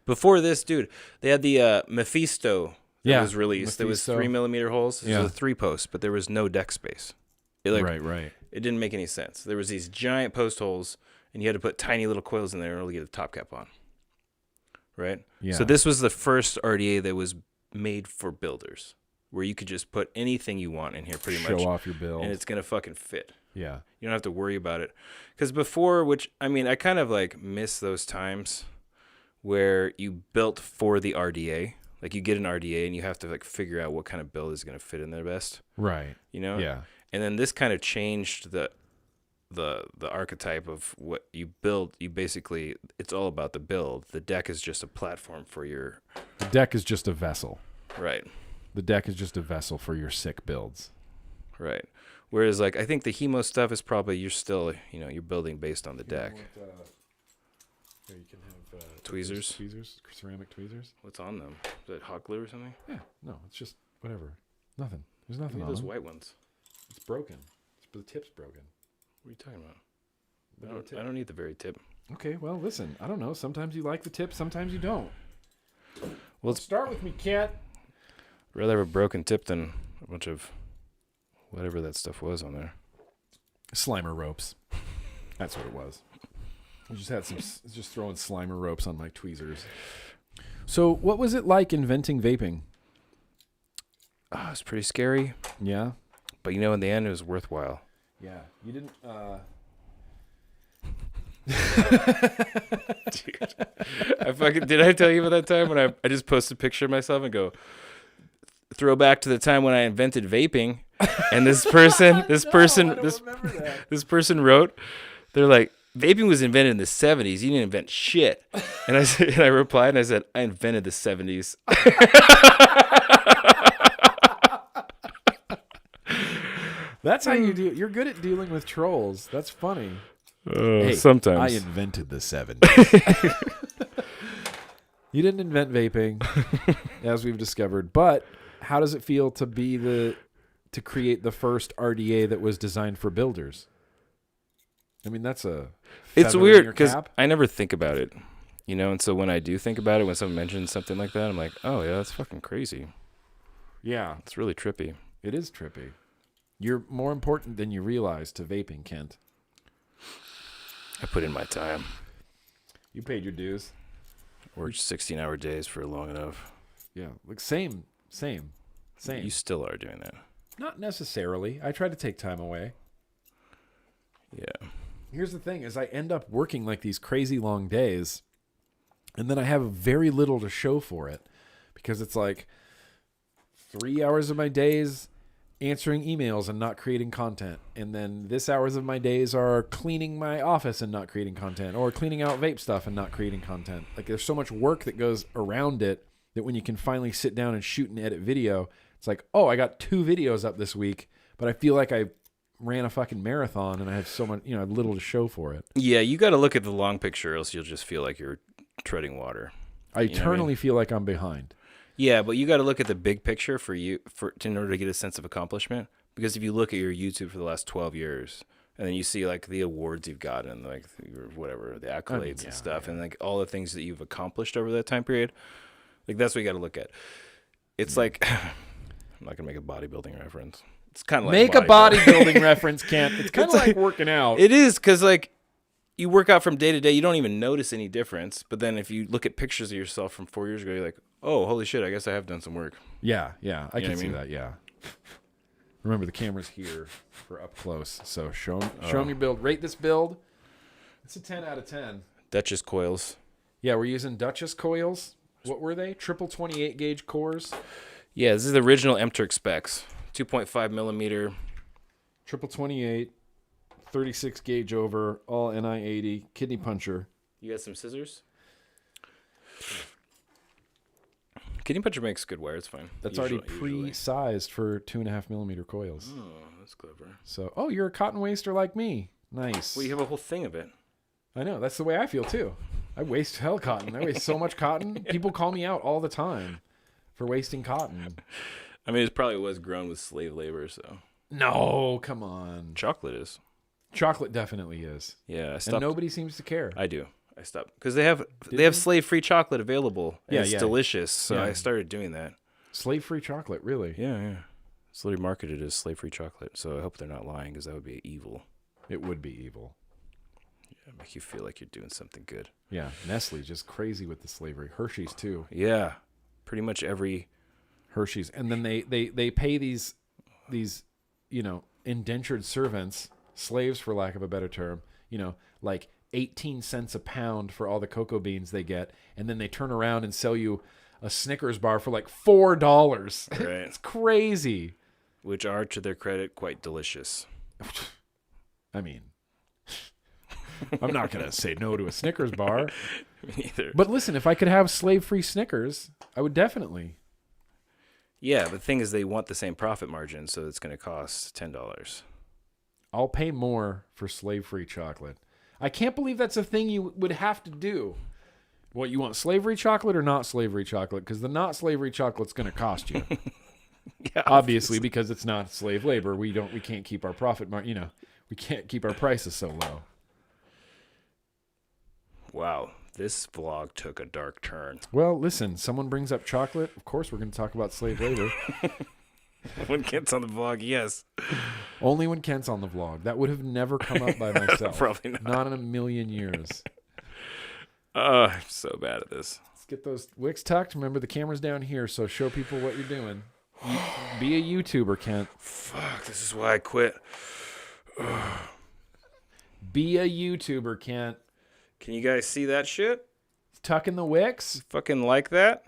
Before this, dude, they had the Mephisto that was released. There was Mephisto. 3 millimeter holes. It was a 3-post, but there was no deck space. Right. It didn't make any sense. There was these giant post holes, and you had to put tiny little coils in there in order to get the top cap on. Right? Yeah. So this was the first RDA that was made for builders, where you could just put anything you want in here pretty much. Show off your build. And it's going to fucking fit. Yeah. You don't have to worry about it. Because before, I kind of like miss those times where you built for the RDA. Like you get an RDA and you have to like figure out what kind of build is going to fit in there best. Right. You know? Yeah. And then this kind of changed the archetype of what you build. You basically, it's all about the build. The deck is just a platform for your... The deck is just a vessel. Right. The deck is just a vessel for your sick builds. Right. Whereas like, I think the Hemo stuff is probably, you're still, you're building based on the deck. Here you can have Tweezers? Ceramic tweezers. What's on them? Is that hot glue or something? Yeah. No, it's just whatever. Nothing. There's nothing Give me on those them. white ones. It's broken. The tip's broken. What are you talking about? I don't need the very tip. Okay, well, listen. I don't know. Sometimes you like the tip, sometimes you don't. Well, Start with me, cat. I'd rather have a broken tip than a bunch of whatever that stuff was on there. Slimer ropes. That's what it was. I just had just throwing Slimer ropes on my tweezers. So, what was it like inventing vaping? It's pretty scary, Yeah. but in the end, it was worthwhile. Yeah. You didn't. Dude, did I tell you about that time when I just posted a picture of myself and go, throw back to the time when I invented vaping, and this person wrote, they're like, vaping was invented in the 70s. You didn't invent shit. And I replied and I said, I invented the 70s. That's how you do. You're good at dealing with trolls. That's funny. Sometimes. I invented the 70s. You didn't invent vaping, as we've discovered. But how does it feel to create the first RDA that was designed for builders? I mean, that's It's feather in weird your because cap. I never think about it. You know, and so when I do think about it, when someone mentions something like that, I'm like, oh, yeah, that's fucking crazy. Yeah. It's really trippy. It is trippy. You're more important than you realize to vaping, Kent. I put in my time. You paid your dues. Worked 16-hour days for long enough. Yeah. Like, same. You still are doing that. Not necessarily. I try to take time away. Yeah. Here's the thing is I end up working like these crazy long days, and then I have very little to show for it because it's like 3 hours of my days answering emails and not creating content. And then this hours of my days are cleaning my office and not creating content, or cleaning out vape stuff and not creating content. Like, there's so much work that goes around it that when you can finally sit down and shoot and edit video, it's like, oh, I got 2 videos up this week, but I feel like I ran a fucking marathon and I have so much, I have little to show for it. Yeah, you got to look at the long picture, or else you'll just feel like you're treading water. I eternally feel like I'm behind. Yeah, but you got to look at the big picture in order to get a sense of accomplishment. Because if you look at your YouTube for the last 12 years, and then you see like the awards you've gotten, like whatever, the accolades and stuff, and like all the things that you've accomplished over that time period, like that's what you got to look at. It's like, I'm not gonna make a bodybuilding reference. It's kind of like make a bodybuilding reference, Kent. It's kind of like working out. It is, because like you work out from day to day, you don't even notice any difference. But then if you look at pictures of yourself from 4 years ago, you're like, oh, holy shit, I guess I have done some work. Yeah, I can see that, yeah. Remember, the camera's here for up close, so show them your build. Rate this build. It's a 10 out of 10. Duchess coils. Yeah, we're using Duchess coils. What were they? Triple 28 gauge cores? Yeah, this is the original M-Turk specs. 2.5 millimeter. Triple 28, 36 gauge over, all NI80, kidney puncher. You got some scissors? Kidney puncher makes good wire. It's fine. That's already pre-sized for 2.5 millimeter coils. Oh, that's clever. So, you're a cotton waster like me. Nice. Well, you have a whole thing of it. I know. That's the way I feel, too. I waste hell cotton. I waste so much cotton. People call me out all the time for wasting cotton. I mean, it probably was grown with slave labor, so. No, come on. Chocolate is. Chocolate definitely is. Yeah, I stopped. And nobody seems to care. I do. I stopped because they have slave-free chocolate available. And it's delicious, so I started doing that. Slave-free chocolate, really? Yeah. It's literally marketed as slave-free chocolate, so I hope they're not lying, because that would be evil. It would be evil. Yeah, make you feel like you're doing something good. Yeah, Nestle's just crazy with the slavery. Hershey's too. Yeah, pretty much every Hershey's, and then they pay these indentured servants, slaves for lack of a better term, like 18 cents a pound for all the cocoa beans they get, and then they turn around and sell you a Snickers bar for like $4. Right. It's crazy. Which are, to their credit, quite delicious. I mean, I'm not going to say no to a Snickers bar. Me either. But listen, if I could have slave-free Snickers, I would definitely. Yeah, but the thing is they want the same profit margin, so it's going to cost $10. I'll pay more for slave-free chocolate. I can't believe that's a thing you would have to do. What, you want slavery chocolate or not slavery chocolate? Because the not slavery chocolate's going to cost you. Yeah, obviously, because it's not slave labor. We can't keep our profit we can't keep our prices so low. Wow, this vlog took a dark turn. Well, listen, someone brings up chocolate. Of course, we're going to talk about slave labor. When Kent's on the vlog, yes. Only when Kent's on the vlog. That would have never come up by myself. Probably not. Not in a million years. I'm so bad at this. Let's get those wicks tucked. Remember, the camera's down here, so show people what you're doing. Be a YouTuber, Kent. Fuck, this is why I quit. Be a YouTuber, Kent. Can you guys see that shit? Tucking the wicks. Fucking like that?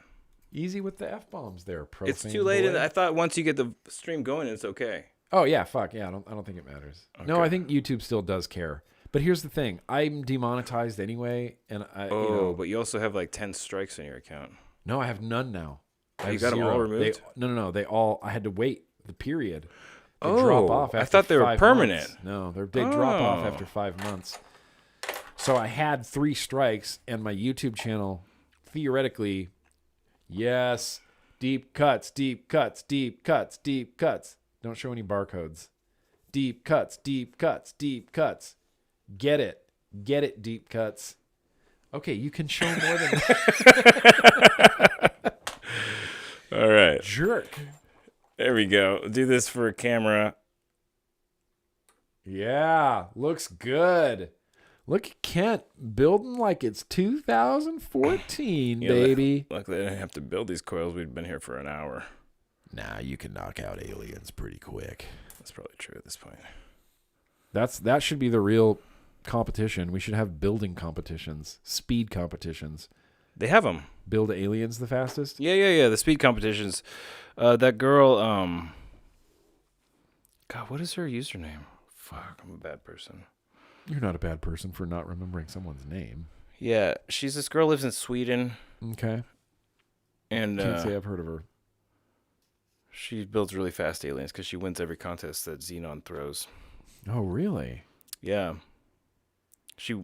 Easy with the F-bombs there, profane It's too late. boy. I thought once you get the stream going, it's okay. Oh, yeah, fuck. Yeah, I don't think it matters. Okay. No, I think YouTube still does care. But here's the thing. I'm demonetized anyway, and but you also have like 10 strikes on your account. No, I have none now. You got them all removed? No. They all. I had to wait the period. They drop drop off after I thought they were permanent. Months. No, they drop off after 5 months. So I had 3 strikes, and my YouTube channel, theoretically, yes, deep cuts, deep cuts, deep cuts, deep cuts. Don't show any barcodes. Deep cuts, deep cuts, deep cuts. Get it, deep cuts. Okay, you can show more than All right. jerk. There we go. Do this for a camera. Yeah, looks good. Look at Kent building like it's 2014, baby. Luckily, I didn't have to build these coils. We'd been here for an hour. Nah, you can knock out aliens pretty quick. That's probably true at this point. That should be the real competition. We should have building competitions, speed competitions. They have them. Build aliens the fastest? Yeah. The speed competitions. That girl, God, what is her username? Fuck, I'm a bad person. You're not a bad person for not remembering someone's name. Yeah, this girl lives in Sweden. Okay. And Can't say I've heard of her. she builds really fast aliens because she wins every contest that Xenon throws. Oh, really? Yeah.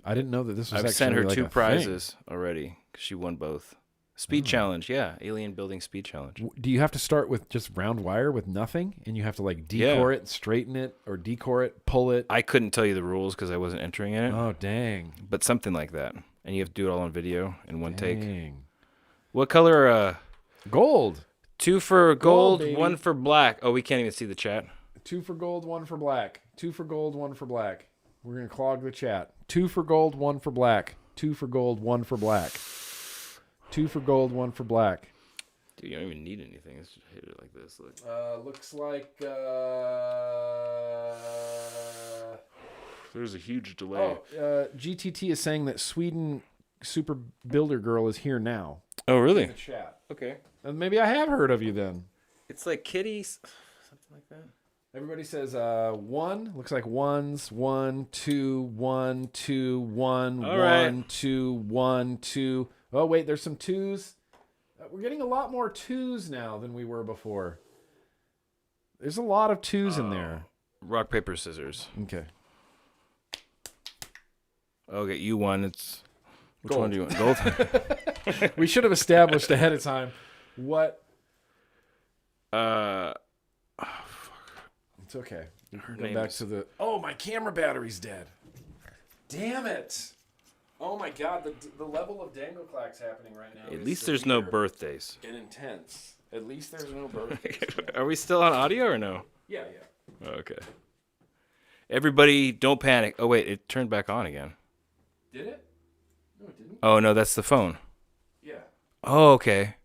I didn't know that this was I've actually sent her like 2 a prizes already because she won both. Speed challenge, yeah. Alien building speed challenge. Do you have to start with just round wire with nothing? And you have to like decore it, straighten it, or decore it, pull it? I couldn't tell you the rules because I wasn't entering in it. Oh, dang. But something like that. And you have to do it all on video in one take. Dang. What color? Gold. 2 for gold, baby. 1 for black. Oh, we can't even see the chat. 2 for gold, 1 for black. 2 for gold, 1 for black. We're going to clog the chat. 2 for gold, 1 for black. 2 for gold, 1 for black. 2 for gold, 1 for black. Dude, you don't even need anything. Let's just hit it like this. Look. Looks like... There's a huge delay. GTT is saying that Sweden Super Builder Girl is here now. Oh, really? In the chat. Okay. And maybe I have heard of you then. It's like kitties. Something like that. Everybody says 1. Looks like ones. 1, 2, 1, 2, 1, All 1, right. 2, 1, 2. Oh, wait, there's some 2s. We're getting a lot more 2s now than we were before. There's a lot of 2s in there. Rock, paper, scissors. Okay. Okay, you won. It's which Gold. one do you want? Gold. We should have established ahead of time what. Fuck. It's okay. We can Her go name back is- to the. Oh, my camera battery's dead. Damn it. Oh my God, the level of Dangleclacks happening right now. At is least there's no severe birthdays. and intense. At least there's no birthdays. Are we still on audio or no? Yeah. Okay. Everybody, don't panic. Oh wait, it turned back on again. Did it? No, it didn't. Oh no, that's the phone. Yeah. Oh okay.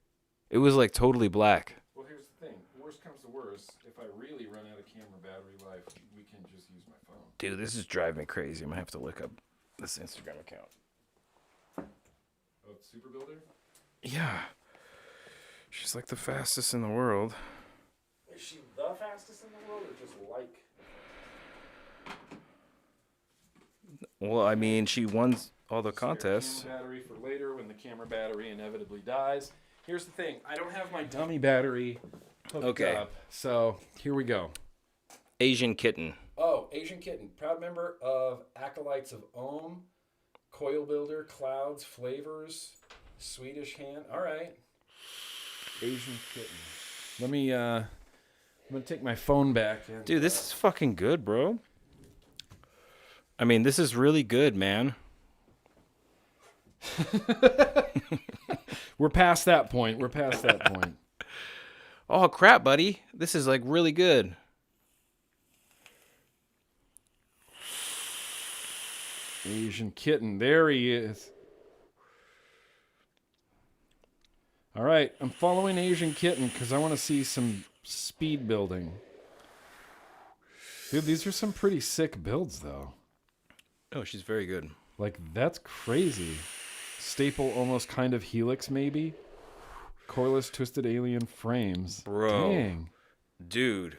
It was like totally black. Well, here's the thing. Worst comes to worst, if I really run out of camera battery life, we can just use my phone. Dude, this is driving me crazy. I'm gonna have to look up this Instagram account. Oh, it's Super Builder? Yeah. She's like the fastest in the world. Is she the fastest in the world or just like? Well, I mean, she won all the contests. Camera battery for later when the camera battery inevitably dies. Here's the thing. I don't have my dummy battery hooked up. So here we go. Asian kitten. Oh, Asian Kitten. Proud member of Acolytes of Ohm. Coil Builder, Clouds, Flavors, Swedish Hand. All right. Asian Kitten. Let me, I'm going to take my phone back. And, Dude, this is fucking good, bro. I mean, this is really good, man. We're past that point. Oh, crap, buddy. This is like really good. Asian Kitten. There he is. All right. I'm following Asian Kitten because I want to see some speed building. Dude, these are some pretty sick builds, though. Oh, she's very good. Like, that's crazy. Staple almost kind of helix, maybe? Coilless twisted alien frames. Bro. Dang. Dude.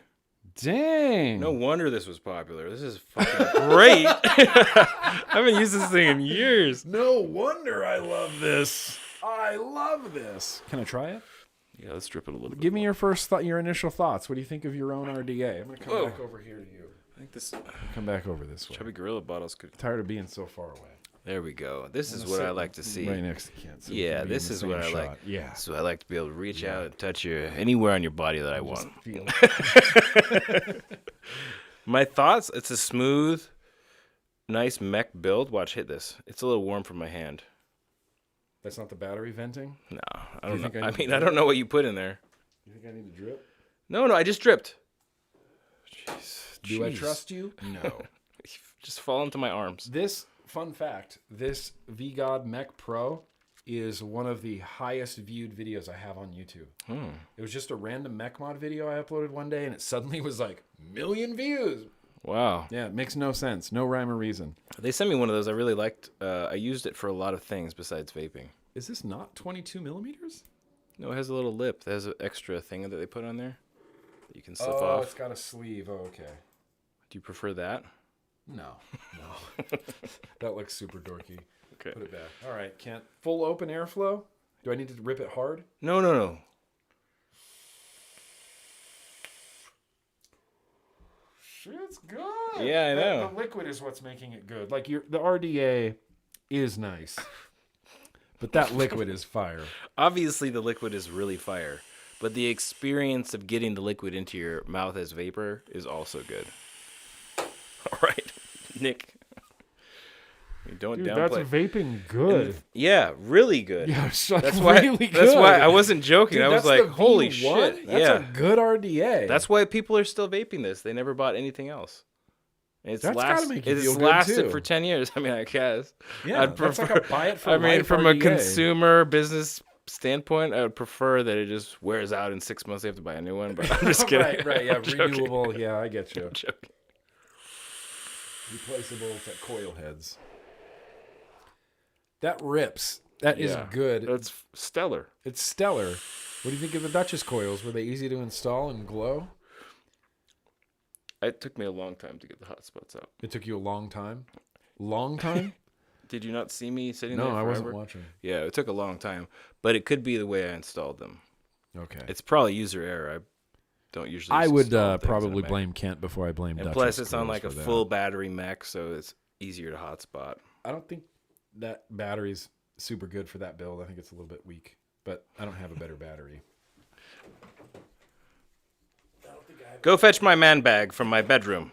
Dang. No wonder this was popular. This is fucking great. I haven't used this thing in years. No wonder I love this. I love this. Can I try it? Yeah, let's strip it a little bit. Give me your first thought, your initial thoughts. What do you think of your own RDA? I'm going to come back over here to you. I think this Come back over this way. chubby gorilla bottles could. Tired of being so far away. There we go. This is what I like to see. Right next to Kent. so we Yeah, can be in this the is same what I like. shot. Yeah. So I like to be able to reach out and touch you anywhere on your body that I want. Feel My thoughts, it's a smooth, nice mech build. Watch, hit this. It's a little warm for my hand. That's not the battery venting? No, I don't know. think I I need mean, to I don't know what you put in there. You think I need to drip? No, I just dripped. Jeez. Do I Jeez. trust you? No. Just fall into my arms. This, fun fact, this VGod Mech Pro is one of the highest viewed videos I have on YouTube. It was just a random mech mod video I uploaded one day, and it suddenly was like, 1,000,000 views. Wow. Yeah, it makes no sense. No rhyme or reason. They sent me one of those. I really liked. I used it for a lot of things besides vaping. Is this not 22 millimeters? No, it has a little lip. It has an extra thing that they put on there that you can slip Oh, off. it's got a sleeve. Oh, okay. Do you prefer that? No. That looks super dorky. Okay. Put it back. All right, can't. Full open airflow? Do I need to rip it hard? No. Shit's good. Yeah, I know. The liquid is what's making it good. Like the RDA is nice, but that liquid is fire. Obviously, the liquid is really fire, but the experience of getting the liquid into your mouth as vapor is also good. All right, Nick. Don't Dude, downplay. that's vaping good. Yeah, really good. Yeah, that's why. really That's good. why I wasn't joking. Dude, I was that's like, the "Holy V1? shit!" That's yeah, a good RDA. that's why people are still vaping this. They never bought anything else. It's That's gotta make you feel It's good, lasted too. for 10 years. I mean, I guess. Yeah, I'd that's prefer. like a buy it for I mean, life from a RDA. consumer business standpoint, I would prefer that it just wears out in 6 months. They have to buy a new one. But I'm just kidding. right, yeah, I'm joking. renewable. Yeah, I get you. I'm joking. Replaceable coil heads. That rips. That is Yeah, good. That's stellar. It's stellar. What do you think of the Duchess coils? Were they easy to install and glow? It took me a long time to get the hot spots out. It took you a long time? Long time? Did you not see me sitting No, there I forever? wasn't watching. Yeah, it took a long time, but it could be the way I installed them. Okay. It's probably user error. I don't usually. I would install things in a probably Mac. blame Kent before I blame And Duchess plus, it's on coils like a for that. full battery mech, so it's easier to hotspot. I don't think that battery's super good for that build. I think it's a little bit weak, but I don't have a better battery. Go fetch my man bag from my bedroom.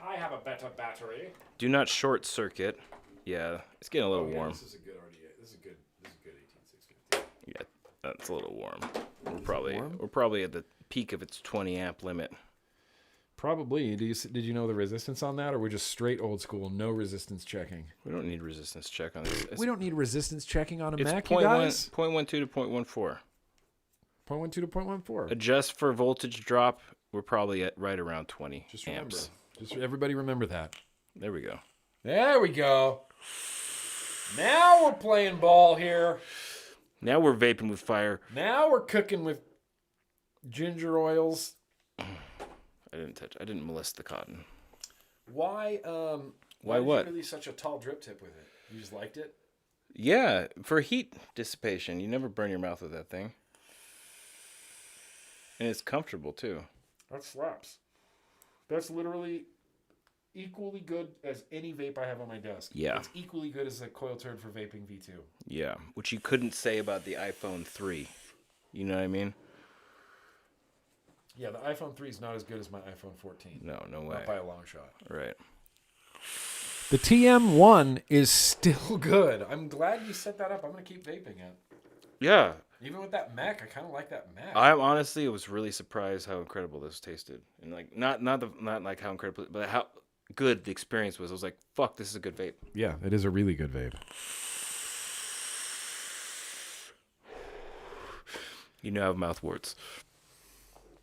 I have a better battery. Do not short circuit. Yeah, it's getting a little warm. This is a good RDA. This is good 18650. Yeah, that's a little warm. We're probably at the peak of its 20 amp limit. Probably. Did you know the resistance on that, or we're just straight old school, no resistance checking? We don't need resistance check on this. We don't need resistance checking on a It's Mac, you guys. 0.12 to 0.14. 0.12 to 0.14. Adjust for voltage drop. We're probably at right around 20 Just remember. amps. Just everybody remember that. There we go. There we go. Now we're playing ball here. Now we're vaping with fire. Now we're cooking with ginger oils. I didn't molest the cotton. Why? Why did what? you really such a tall drip tip with it? You just liked it? Yeah, for heat dissipation. You never burn your mouth with that thing. And it's comfortable too. That slaps. That's literally equally good as any vape I have on my desk. Yeah. It's equally good as a coil turd for vaping V2. Yeah, which you couldn't say about the iPhone 3. You know what I mean? Yeah, the iPhone 3 is not as good as my iPhone 14. No way. Not by a long shot. Right. The TM1 is still good. I'm glad you set that up. I'm going to keep vaping it. Yeah. Even with that Mac, I kind of like that Mac. I honestly was really surprised how incredible this tasted. And like not like how incredible, but how good the experience was. I was like, fuck, this is a good vape. Yeah, it is a really good vape. You now have mouth warts.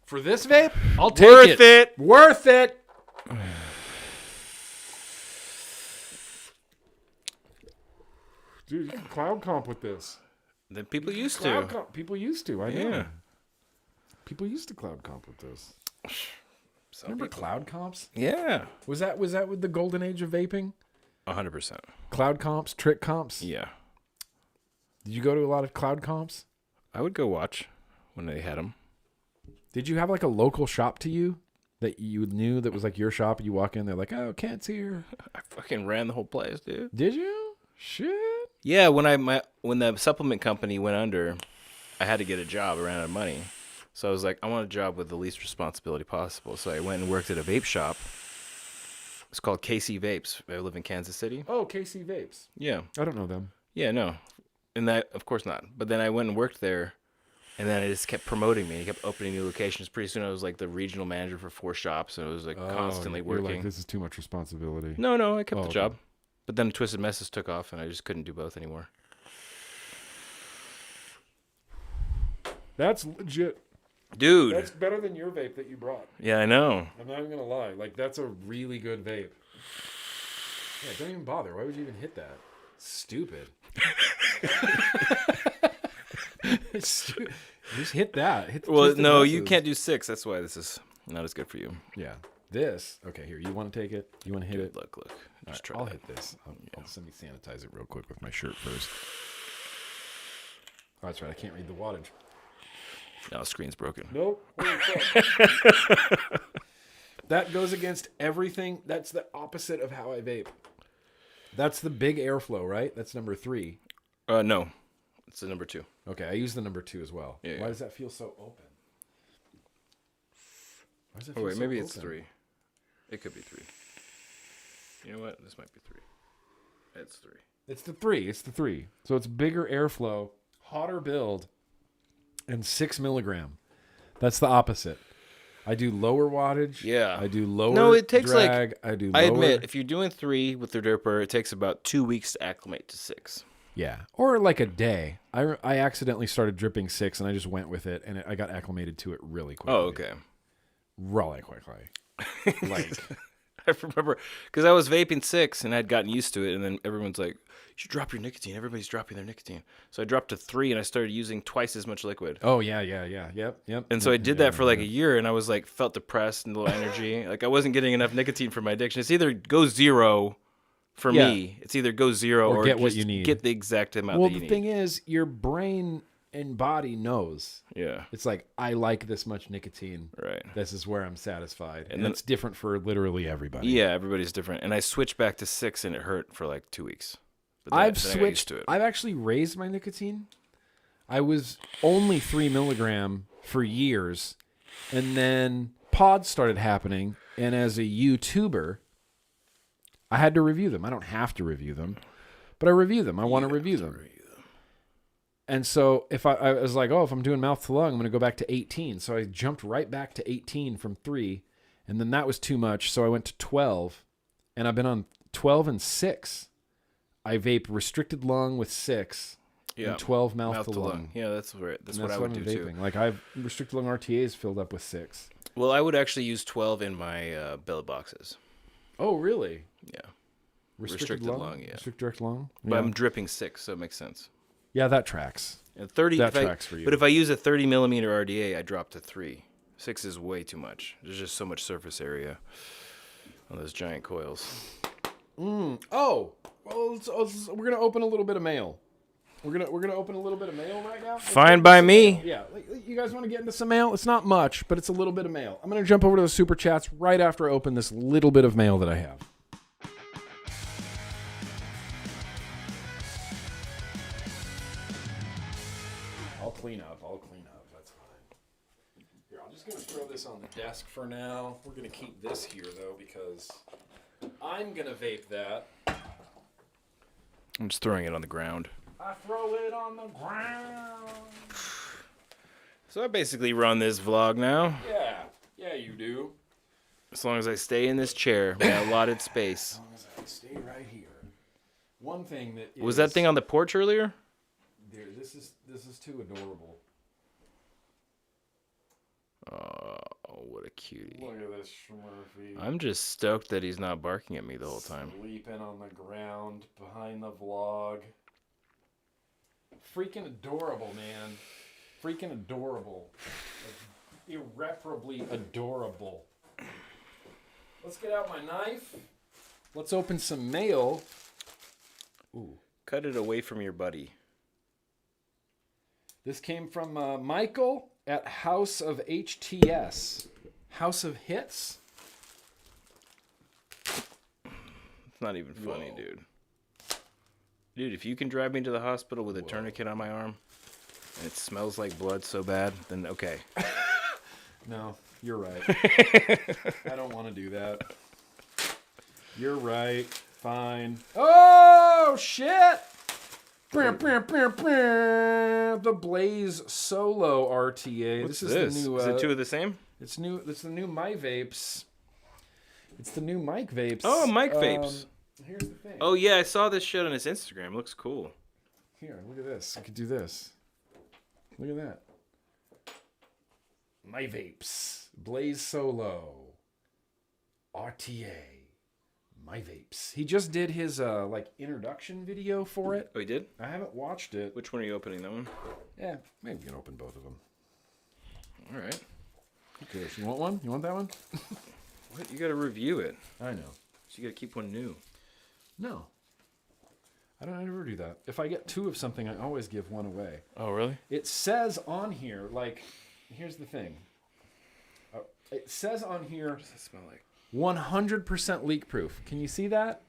For this vape, I'll take Worth it. Worth it. Dude, you can cloud comp with this. Then people used Cloud to. comp. People used to. I know. Yeah. People used to cloud comp with this. Some Remember people- cloud comps? Yeah. Was that with the golden age of vaping? 100%. Cloud comps, trick comps. Yeah. Did you go to a lot of cloud comps? I would go watch when they had them. Did you have like a local shop to you that you knew that was like your shop? You walk in, they're like, "Oh, Kent's here." I fucking ran the whole place, dude. Did you? Shit. Yeah, when the supplement company went under, I had to get a job. I ran out of money. So I was like, I want a job with the least responsibility possible. So I went and worked at a vape shop. It's called KC Vapes. I live in Kansas City. Oh, KC Vapes. Yeah. I don't know them. Yeah, no. And that, of course not. But then I went and worked there, and then I just kept promoting me. He kept opening new locations. Pretty soon I was like the regional manager for 4 shops, and I was like constantly You're working. like, this is too much responsibility. No, I kept the okay. job. But then Twisted Messes took off, and I just couldn't do both anymore. That's legit. Dude. That's better than your vape that you brought. Yeah, I know. I'm not even gonna lie. Like, that's a really good vape. Yeah, don't even bother. Why would you even hit that? Stupid. Just hit that. Hit the Well, Twisted no, Messes. you can't do 6. That's why this is not as good for you. Yeah. This. Okay, here. You want to take it? You want to hit it? Look. All Just right, try I'll that. hit this. I'll let me sanitize it real quick with my shirt first. Oh, that's right. I can't read the wattage. No, screen's broken. Nope. That goes against everything. That's the opposite of how I vape. That's the big airflow, right? That's number 3. No. It's the number 2. Okay, I use the number 2 as well. Yeah, Why yeah. does that feel so open? Why does it Oh, feel wait, so maybe it's open? 3. It could be 3. You know what? This might be 3. It's 3. It's the 3. It's the 3. So it's bigger airflow, hotter build, and 6 milligram. That's the opposite. I do lower wattage. Yeah. I do lower No, it takes drag. I do lower. I admit, if you're doing 3 with the Derper, it takes about 2 weeks to acclimate to 6. Yeah, or like a day. I accidentally started dripping 6, and I just went with it, and I got acclimated to it really quickly. Oh, okay. Really quickly. Like, I remember because I was vaping 6 and I'd gotten used to it, and then everyone's like, "You should drop your nicotine." Everybody's dropping their nicotine, so I dropped to 3, and I started using twice as much liquid. oh yeah, yep. And so I did that for like a year, and I was like, felt depressed and low energy. Like I wasn't getting enough nicotine for my addiction. It's either go 0 for me. It's either go 0 or get what just you need. Get the exact amount Well, that you the need. thing is, your brain and body knows. Yeah. It's like, I like this much nicotine. Right. This is where I'm satisfied. And then- it's different for literally everybody. Yeah, everybody's different. And I switched back to 6, and it hurt for like 2 weeks. But then I've I got used switched. to it. I've actually raised my nicotine. I was only 3 milligram for years. And then pods started happening. And as a YouTuber, I had to review them. I don't have to review them, but I review them. I want to review them. And so if I was like, oh, if I'm doing mouth to lung, I'm going to go back to 18. So I jumped right back to 18 from 3. And then that was too much. So I went to 12. And I've been on 12 and 6. I vape restricted lung with 6 and 12 mouth to lung. Yeah, that's what And I would do I'm too. vaping. Like, I've restricted lung RTAs filled up with 6. Well, I would actually use 12 in my belly boxes. Oh, really? Yeah. Restricted lung, yeah. Restricted direct lung? But Yeah. I'm dripping 6, so it makes sense. Yeah, that tracks. And 30 That if I- tracks for you. But if I use a 30 millimeter RDA, I drop to 3. 6 is way too much. There's just so much surface area on those giant coils. Oh, well, we're gonna open a little bit of mail. We're gonna open a little bit of mail right now. Fine by me. Yeah, you guys want to get into some mail? It's not much, but it's a little bit of mail. I'm gonna jump over to the super chats right after I open this little bit of mail that I have. I'll clean up. That's fine. Here, I'm just gonna throw this on the desk for now. We're gonna keep this here though because I'm gonna vape that. I'm just throwing it on the ground. I throw it on the ground. So I basically run this vlog now. Yeah, you do. As long as I stay in this chair, my allotted space. As long as I stay right here. One thing that Was that thing on the porch earlier? Dude, this is too adorable. Oh, what a cutie. Look at this Smurfy. I'm just stoked that he's not barking at me the whole time. Sleeping on the ground behind the vlog. Freaking adorable, man. Freaking adorable. Like, irreparably adorable. Let's get out my knife. Let's open some mail. Ooh. Cut it away from your buddy. This came from Michael at House of HTS. House of Hits? It's not even funny, Whoa. dude. Dude, if you can drive me to the hospital with a tourniquet on my arm, and it smells like blood so bad, then okay. No, you're right. I don't want to do that. You're right. Fine. Oh, shit! The Blaze Solo RTA. What's this this? is the new. Is it two of the same? It's new. It's the new My Vapes. It's the new Mike Vapes. Oh, Mike Vapes. Here's the thing. Oh yeah, I saw this shit on his Instagram. Looks cool. Here, look at this. I could do this. Look at that. My Vapes. Blaze Solo. RTA. My Vapes. He just did his introduction video for it. Oh, he did? I haven't watched it. Which one are you opening? That one? Yeah, maybe we can open both of them. All right. Okay, you want one? You want that one? What? You got to review it. I know. So you got to keep one new. No. I don't ever do that. If I get two of something, I always give one away. Oh, really? It says on here, here's the thing. It says on here, What does that smell like? 100% leak proof. Can you see that?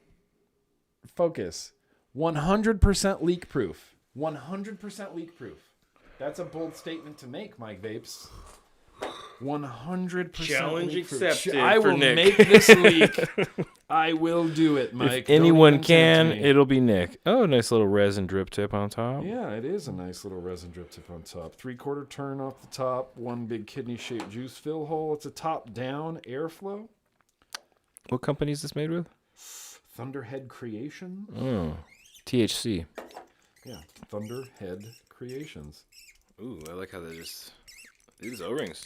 Focus. 100% leak proof. 100% leak proof. That's a bold statement to make, Mike Vapes. 100% Challenge leak proof. accepted I for will Nick. make this leak. I will do it, Mike. If Don't anyone even can, tempt me. it'll be Nick. Oh, nice little resin drip tip on top. Yeah, it is a nice little resin drip tip on top. 3/4 turn off the top. One big kidney-shaped juice fill hole. It's a top-down airflow. What company is this made with? Thunderhead Creation. Oh, THC. Yeah, Thunderhead Creations. Ooh, I like how they just... These O-rings.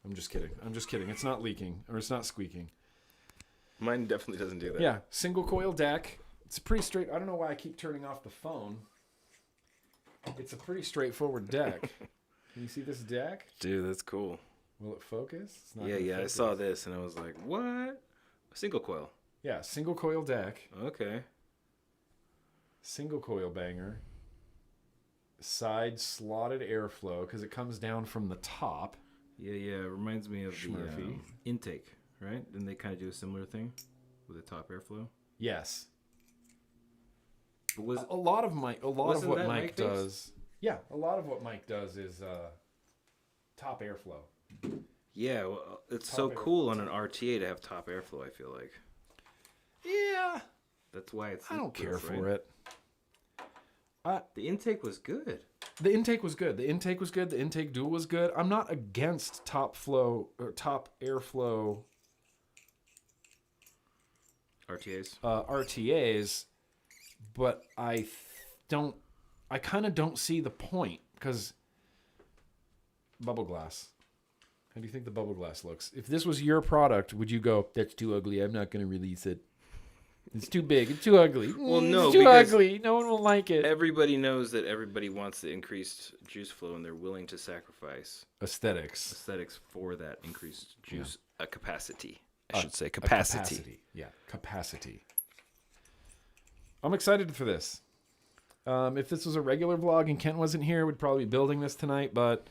I'm just kidding. It's not leaking, or it's not squeaking. Mine definitely doesn't do that. Yeah, single coil deck. It's pretty straight. I don't know why I keep turning off the phone. It's a pretty straightforward deck. Can you see this deck? Dude, that's cool. Will it focus? It's not Yeah, gonna I focus. saw this and I was like, what? A single coil. Yeah, single coil deck. Okay. Single coil banger. Side slotted airflow because it comes down from the top. Yeah, it reminds me of Schmurphy. the intake, right? Didn't they kind of do a similar thing with the top airflow? Yes. But was A lot of what Wasn't that Mike Mike Vapes? does. Yeah, a lot of what Mike does is top airflow. yeah, well, it's Top so air. cool on an RTA to have top airflow, I feel like. Yeah, That's why it's I don't care leak-proof, for right? it. The intake was good. The intake was good. The intake dual was good. I'm not against top airflow RTAs. RTAs, but I kind of don't see the point because bubble glass. How do you think the bubble glass looks? If this was your product, would you go, that's too ugly, I'm not going to release it? It's too big. It's too ugly. Well, no, it's too because ugly. No one will like it. Everybody knows that everybody wants the increased juice flow and they're willing to sacrifice Aesthetics. aesthetics for that increased juice capacity. I A- should say a capacity. Yeah, capacity. I'm excited for this. If this was a regular vlog and Kent wasn't here, we'd probably be building this tonight, but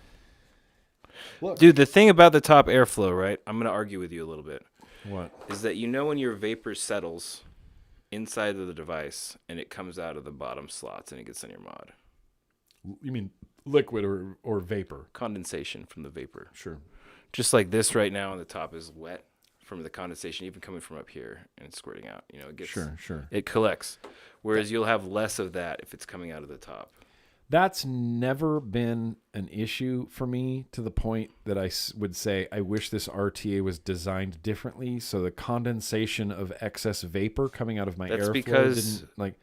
look. Dude, the thing about the top airflow, right? I'm going to argue with you a little bit. What? Is that you know when your vapor settles inside of the device and it comes out of the bottom slots and it gets on your mod? You mean liquid or vapor? Condensation from the vapor. Sure. Just like this right now, and the top is wet from the condensation, even coming from up here, and it's squirting out. You know, it gets Sure. it collects. Whereas you'll have less of that if it's coming out of the top. That's never been an issue for me to the point that I would say I wish this RTA was designed differently so the condensation of excess vapor coming out of my That's airflow because- didn't like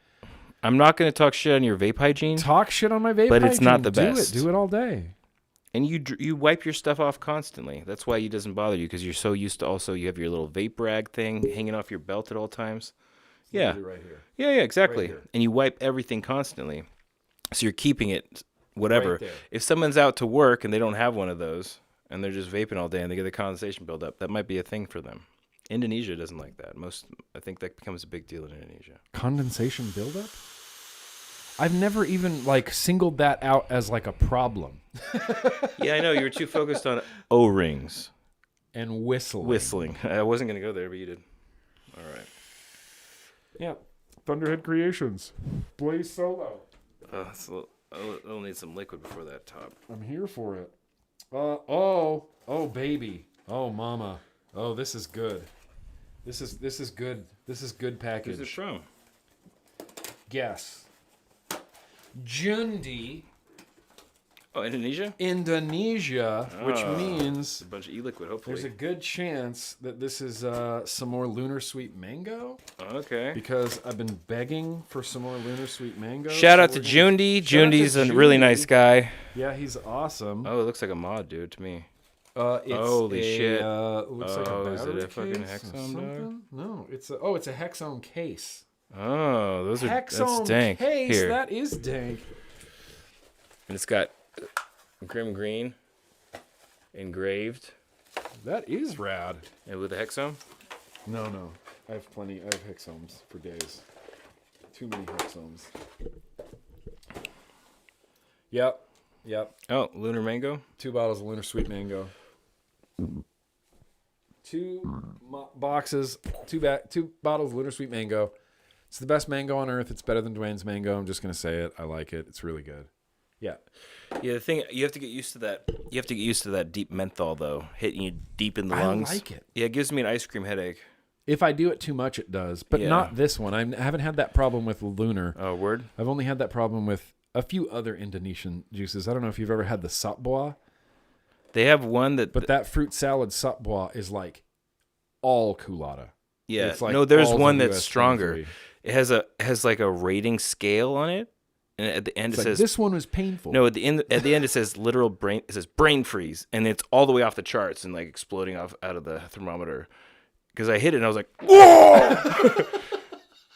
I'm not going to talk shit on your vape hygiene, talk shit on my vape. But it's hygiene. not the best. Do it all day. and you wipe your stuff off constantly. That's why it doesn't bother you, because you're so used to also you have your little vape rag thing hanging off your belt at all times. Yeah, Right here. yeah, exactly. Right here. And you wipe everything constantly, so you're keeping it whatever. Right there. If someone's out to work and they don't have one of those and they're just vaping all day and they get the condensation buildup, that might be a thing for them. Indonesia doesn't like that. I think that becomes a big deal in Indonesia. Condensation buildup? I've never even singled that out as a problem. Yeah, I know. You were too focused on O-rings. And whistling. Whistling. I wasn't going to go there, but you did. All right. Yeah. Thunderhead Creations. Blaze Solo. I'll need some liquid before that top. I'm here for it. Oh baby. Oh mama. Oh, this is good. This is good. This is good package. Who's it from? Guess. Jundi, Oh, Indonesia? Indonesia, which It's means a bunch of e-liquid, hopefully. there's a good chance that this is some more Lunar Sweet Mango. Okay. Because I've been begging for some more Lunar Sweet Mango. Shout out to Jundi. Jundi's a really nice guy. Yeah, he's awesome. Oh, it looks like a mod, dude, to me. It's Holy shit. Looks like a is it a battery fucking case or Hexone, dog? something? No, it's a Hexone case. Oh, those are that's Hexone dank. case. Here. That is dank. And it's got GrimmGreen engraved. That is rad. And with a Hexone? No. I have plenty. I have Hexomes for days. Too many Hexomes. Yep. Oh, Lunar Mango? 2 bottles of Lunar Sweet Mango. 2 boxes, 2 bottles of Lunar Sweet Mango. It's the best mango on earth. It's better than Dwayne's mango. I'm just gonna say it. I like it. It's really good. Yeah. Yeah, the thing you have to get used to that. You have to get used to that deep menthol though, hitting you deep in the lungs. I like it. Yeah, it gives me an ice cream headache. If I do it too much, it does. But Yeah. not this one. I haven't had that problem with Lunar. Oh, word? I've only had that problem with a few other Indonesian juices. I don't know if you've ever had the Sapboa, They have one that but that fruit salad Sapboa is like all Coolada. yeah. It's like No, there's all one that's WS-23. stronger. It has like a rating scale on it. And at the end It's it like, says this one was painful. no. At the end it says literal brain. It says brain freeze, and it's all the way off the charts and like exploding off out of the thermometer. Because I hit it and I was like, whoa!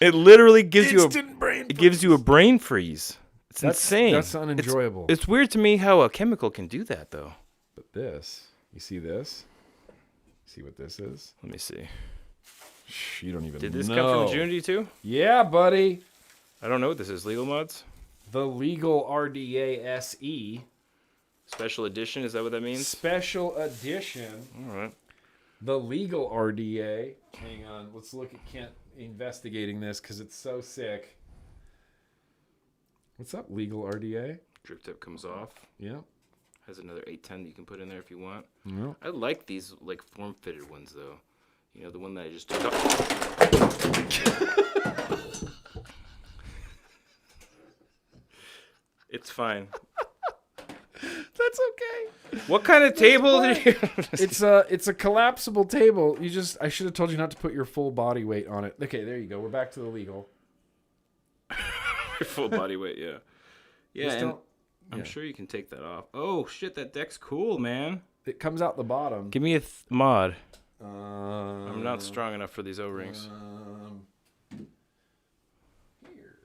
It literally gives you a brain freeze. It's insane. That's unenjoyable. It's weird to me how a chemical can do that though. But this, you see this? See what this is? Let me see. Shh, you don't even know. Did this come from Jundi too? Yeah, buddy. I don't know what this is. Legal mods? The Legal RDA SE. Special edition? Is that what that means? Special edition. All right. The Legal RDA. Hang on. Let's look at Kent investigating this because it's so sick. What's up, Legal RDA? Drip tip comes off. Yeah. Has another 810 that you can put in there if you want. Yeah. I like these like form-fitted ones though. You know, the one that I just took off. It's fine. That's okay. What kind of table did you... It's a collapsible table. I should have told you not to put your full body weight on it. Okay, there you go. We're back to the Legal. Full body weight, yeah. Yeah, Just and don't- I'm yeah. sure you can take that off. Oh, shit, that deck's cool, man. It comes out the bottom. Give me a mod. I'm I'm not strong enough for these O-rings. Weird.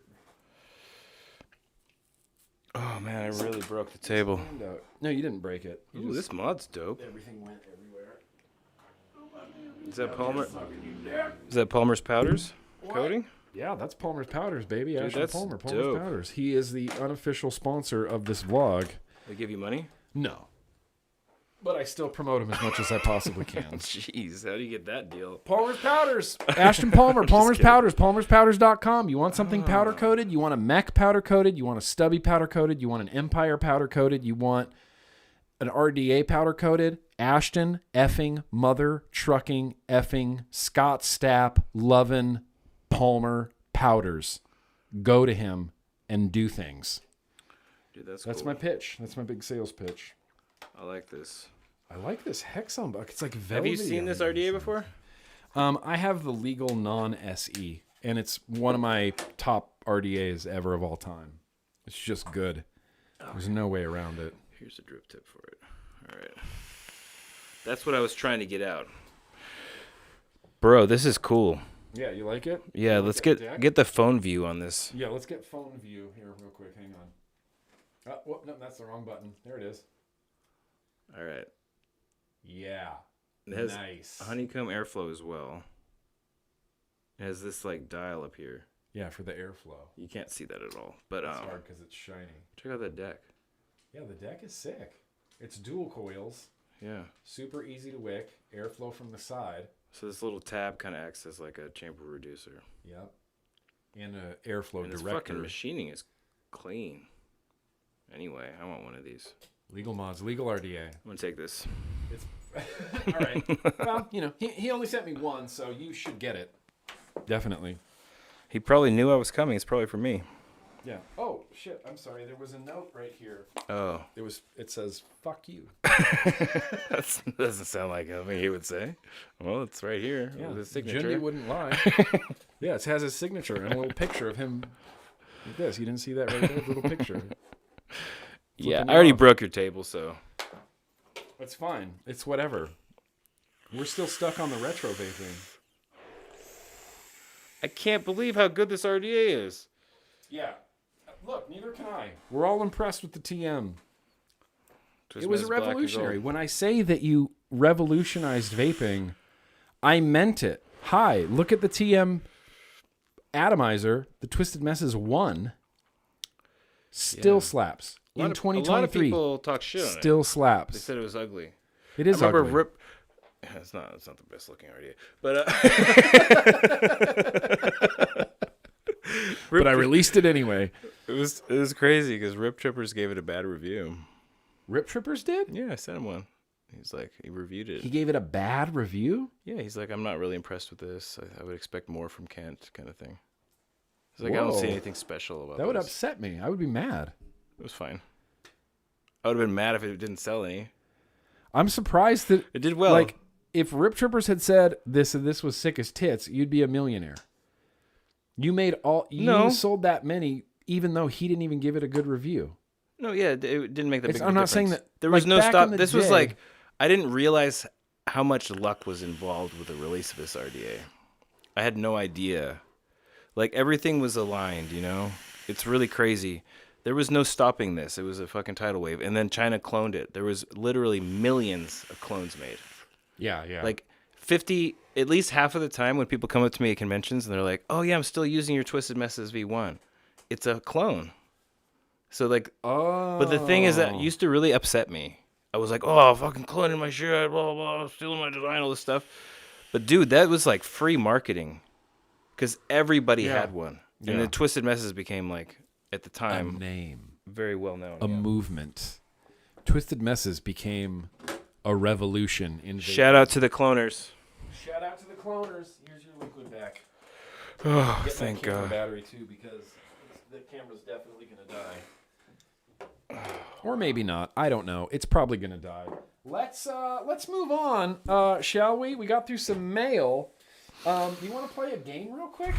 Oh, man, I really broke the table. No, you didn't break it. You Ooh, just- this mod's dope. Everything went everywhere. Is that Palmer? Is that Palmer's powders coating? Yeah, that's Palmer's Powders, baby. Dude, Ashton that's Palmer's dope. Powders. He is the unofficial sponsor of this vlog. They give you money? No. But I still promote him as much as I possibly can. Jeez, how do you get that deal? Palmer's Powders. Ashton Palmer, Palmer's kidding. Powders, palmerspowders.com. You want something powder coated? You want a mech powder coated? You want a stubby powder coated? You want an Empire powder coated? You want an RDA powder coated? Ashton effing mother trucking effing Scott Stapp lovin' Palmer Powders. Go to him and do things. Dude, that's That's cool. my pitch. That's my big sales pitch. I like this. I like this Hexon buck. It's like Have velvety you seen this on RDA the before? inside. I have the Legal non-SE, and it's one of my top RDAs ever of all time. It's just good. There's no way around it. Here's a drip tip for it. All right. That's what I was trying to get out. Bro, this is cool. Yeah, you like it? Yeah, You let's like that deck? get the phone view on this. Yeah, let's get phone view here real quick. Hang on. Whoop, no, that's the wrong button. There it is. All right. Yeah. It has Nice. honeycomb airflow as well. It has this like dial up here. Yeah, for the airflow. You can't see that at all. But It's hard because it's shiny. check out that deck. Yeah, the deck is sick. It's dual coils. Yeah. Super easy to wick. Airflow from the side. So this little tab kind of acts as like a chamber reducer. Yep. And a airflow And this director. fucking machining is clean. Anyway, I want one of these. Legal mods, legal RDA. I'm gonna take this. It's all right. Well, you know, he only sent me one, so you should get it. Definitely. He probably knew I was coming. It's probably for me. Yeah. Oh, shit. I'm sorry. There was a note right here. Oh. It says, fuck you. That doesn't sound like something he would say. Well, it's right here with his signature. Jimmy wouldn't lie. Yeah, it has his signature and a little picture of him like this. You didn't see that right there? Little picture. Yeah, I already broke your table, so. It's fine. It's whatever. We're still stuck on the retro vaping. I can't believe how good this RDA is. Yeah. Look, neither can I. We're all impressed with the TM. Twist It was Mess Black is revolutionary. old. When I say that you revolutionized vaping, I meant it. Hi, look at the TM Atomizer. The Twisted Messes 1 still slaps. In A lot 2023, of people talk shit on it. still slaps. They said it was ugly. It is I remember ugly. Rip. It's not the best looking RDA, but But I released it anyway. it was crazy because Rip Trippers gave it a bad review. Rip Trippers did? Yeah, I sent him one. He's like, he reviewed it. He gave it a bad review? Yeah, he's like, I'm not really impressed with this. I would expect more from Kent, kind of thing. He's like, I don't see Whoa. anything special about That would this. upset me. I would be mad. It was fine. I would have been mad if it didn't sell any. I'm surprised that It did well. Like, if Rip Trippers had said this and this was sick as tits, you'd be a millionaire. You sold that many, even though he didn't even give it a good review. No, yeah, it didn't make the big difference. I'm not saying that there was like, no back stop. in the This was day- like, I didn't realize how much luck was involved with the release of this RDA. I had no idea. Like, everything was aligned, you know? It's really crazy. There was no stopping this. It was a fucking tidal wave. And then China cloned it. There was literally millions of clones made. Yeah, yeah. Like 50, at least half of the time when people come up to me at conventions and they're like, oh yeah, I'm still using your Twisted Messes V1. It's a clone. So like, but the thing is that used to really upset me. I was like, oh, fucking cloning my shit, blah, blah, blah, stealing my design, all this stuff. But dude, that was like free marketing because everybody had one. And the Twisted Messes became like, at the time, a name, very well known. a movement. Twisted Messes became a revolution in vaping. Shout out to the cloners. Shout out to the cloners. Here's your liquid back. Oh, Get thank that camera God. battery too, because the camera's definitely gonna die. Or maybe not. I don't know. It's probably gonna die. Let's move on. Shall we? We got through some mail. You want to play a game real quick?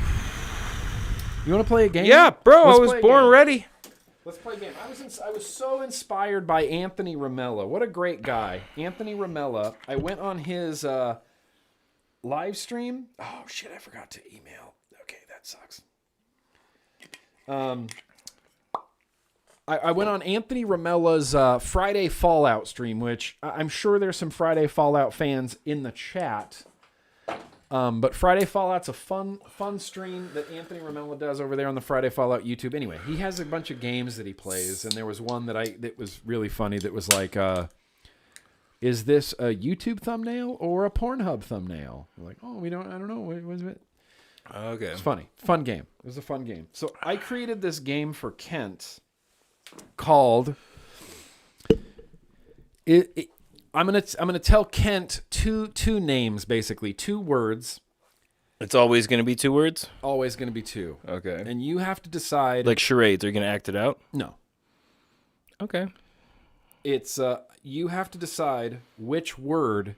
You want to play a game? Yeah, bro, Let's I was play a born game. ready. Let's play a game. I was so inspired by Anthony Ramella. What a great guy. Anthony Ramella. I went on his live stream. Oh, shit, I forgot to email. Okay, that sucks. I went on Anthony Ramella's Friday Fallout stream, which I'm sure there's some Friday Fallout fans in the chat. But Friday Fallout's a fun stream that Anthony Ramella does over there on the Friday Fallout YouTube. Anyway, he has a bunch of games that he plays, and there was one that was really funny that was like, is this a YouTube thumbnail or a Pornhub thumbnail? We're like, oh, I don't know. What was it? Okay. It's funny. Fun game. It was a fun game. So I created this game for Kent called I'm gonna tell Kent two names, basically 2 words. It's always going to be 2 words? Always gonna be 2. Okay. And you have to decide. Like charades, are you going to act it out? No. Okay. It's you have to decide which word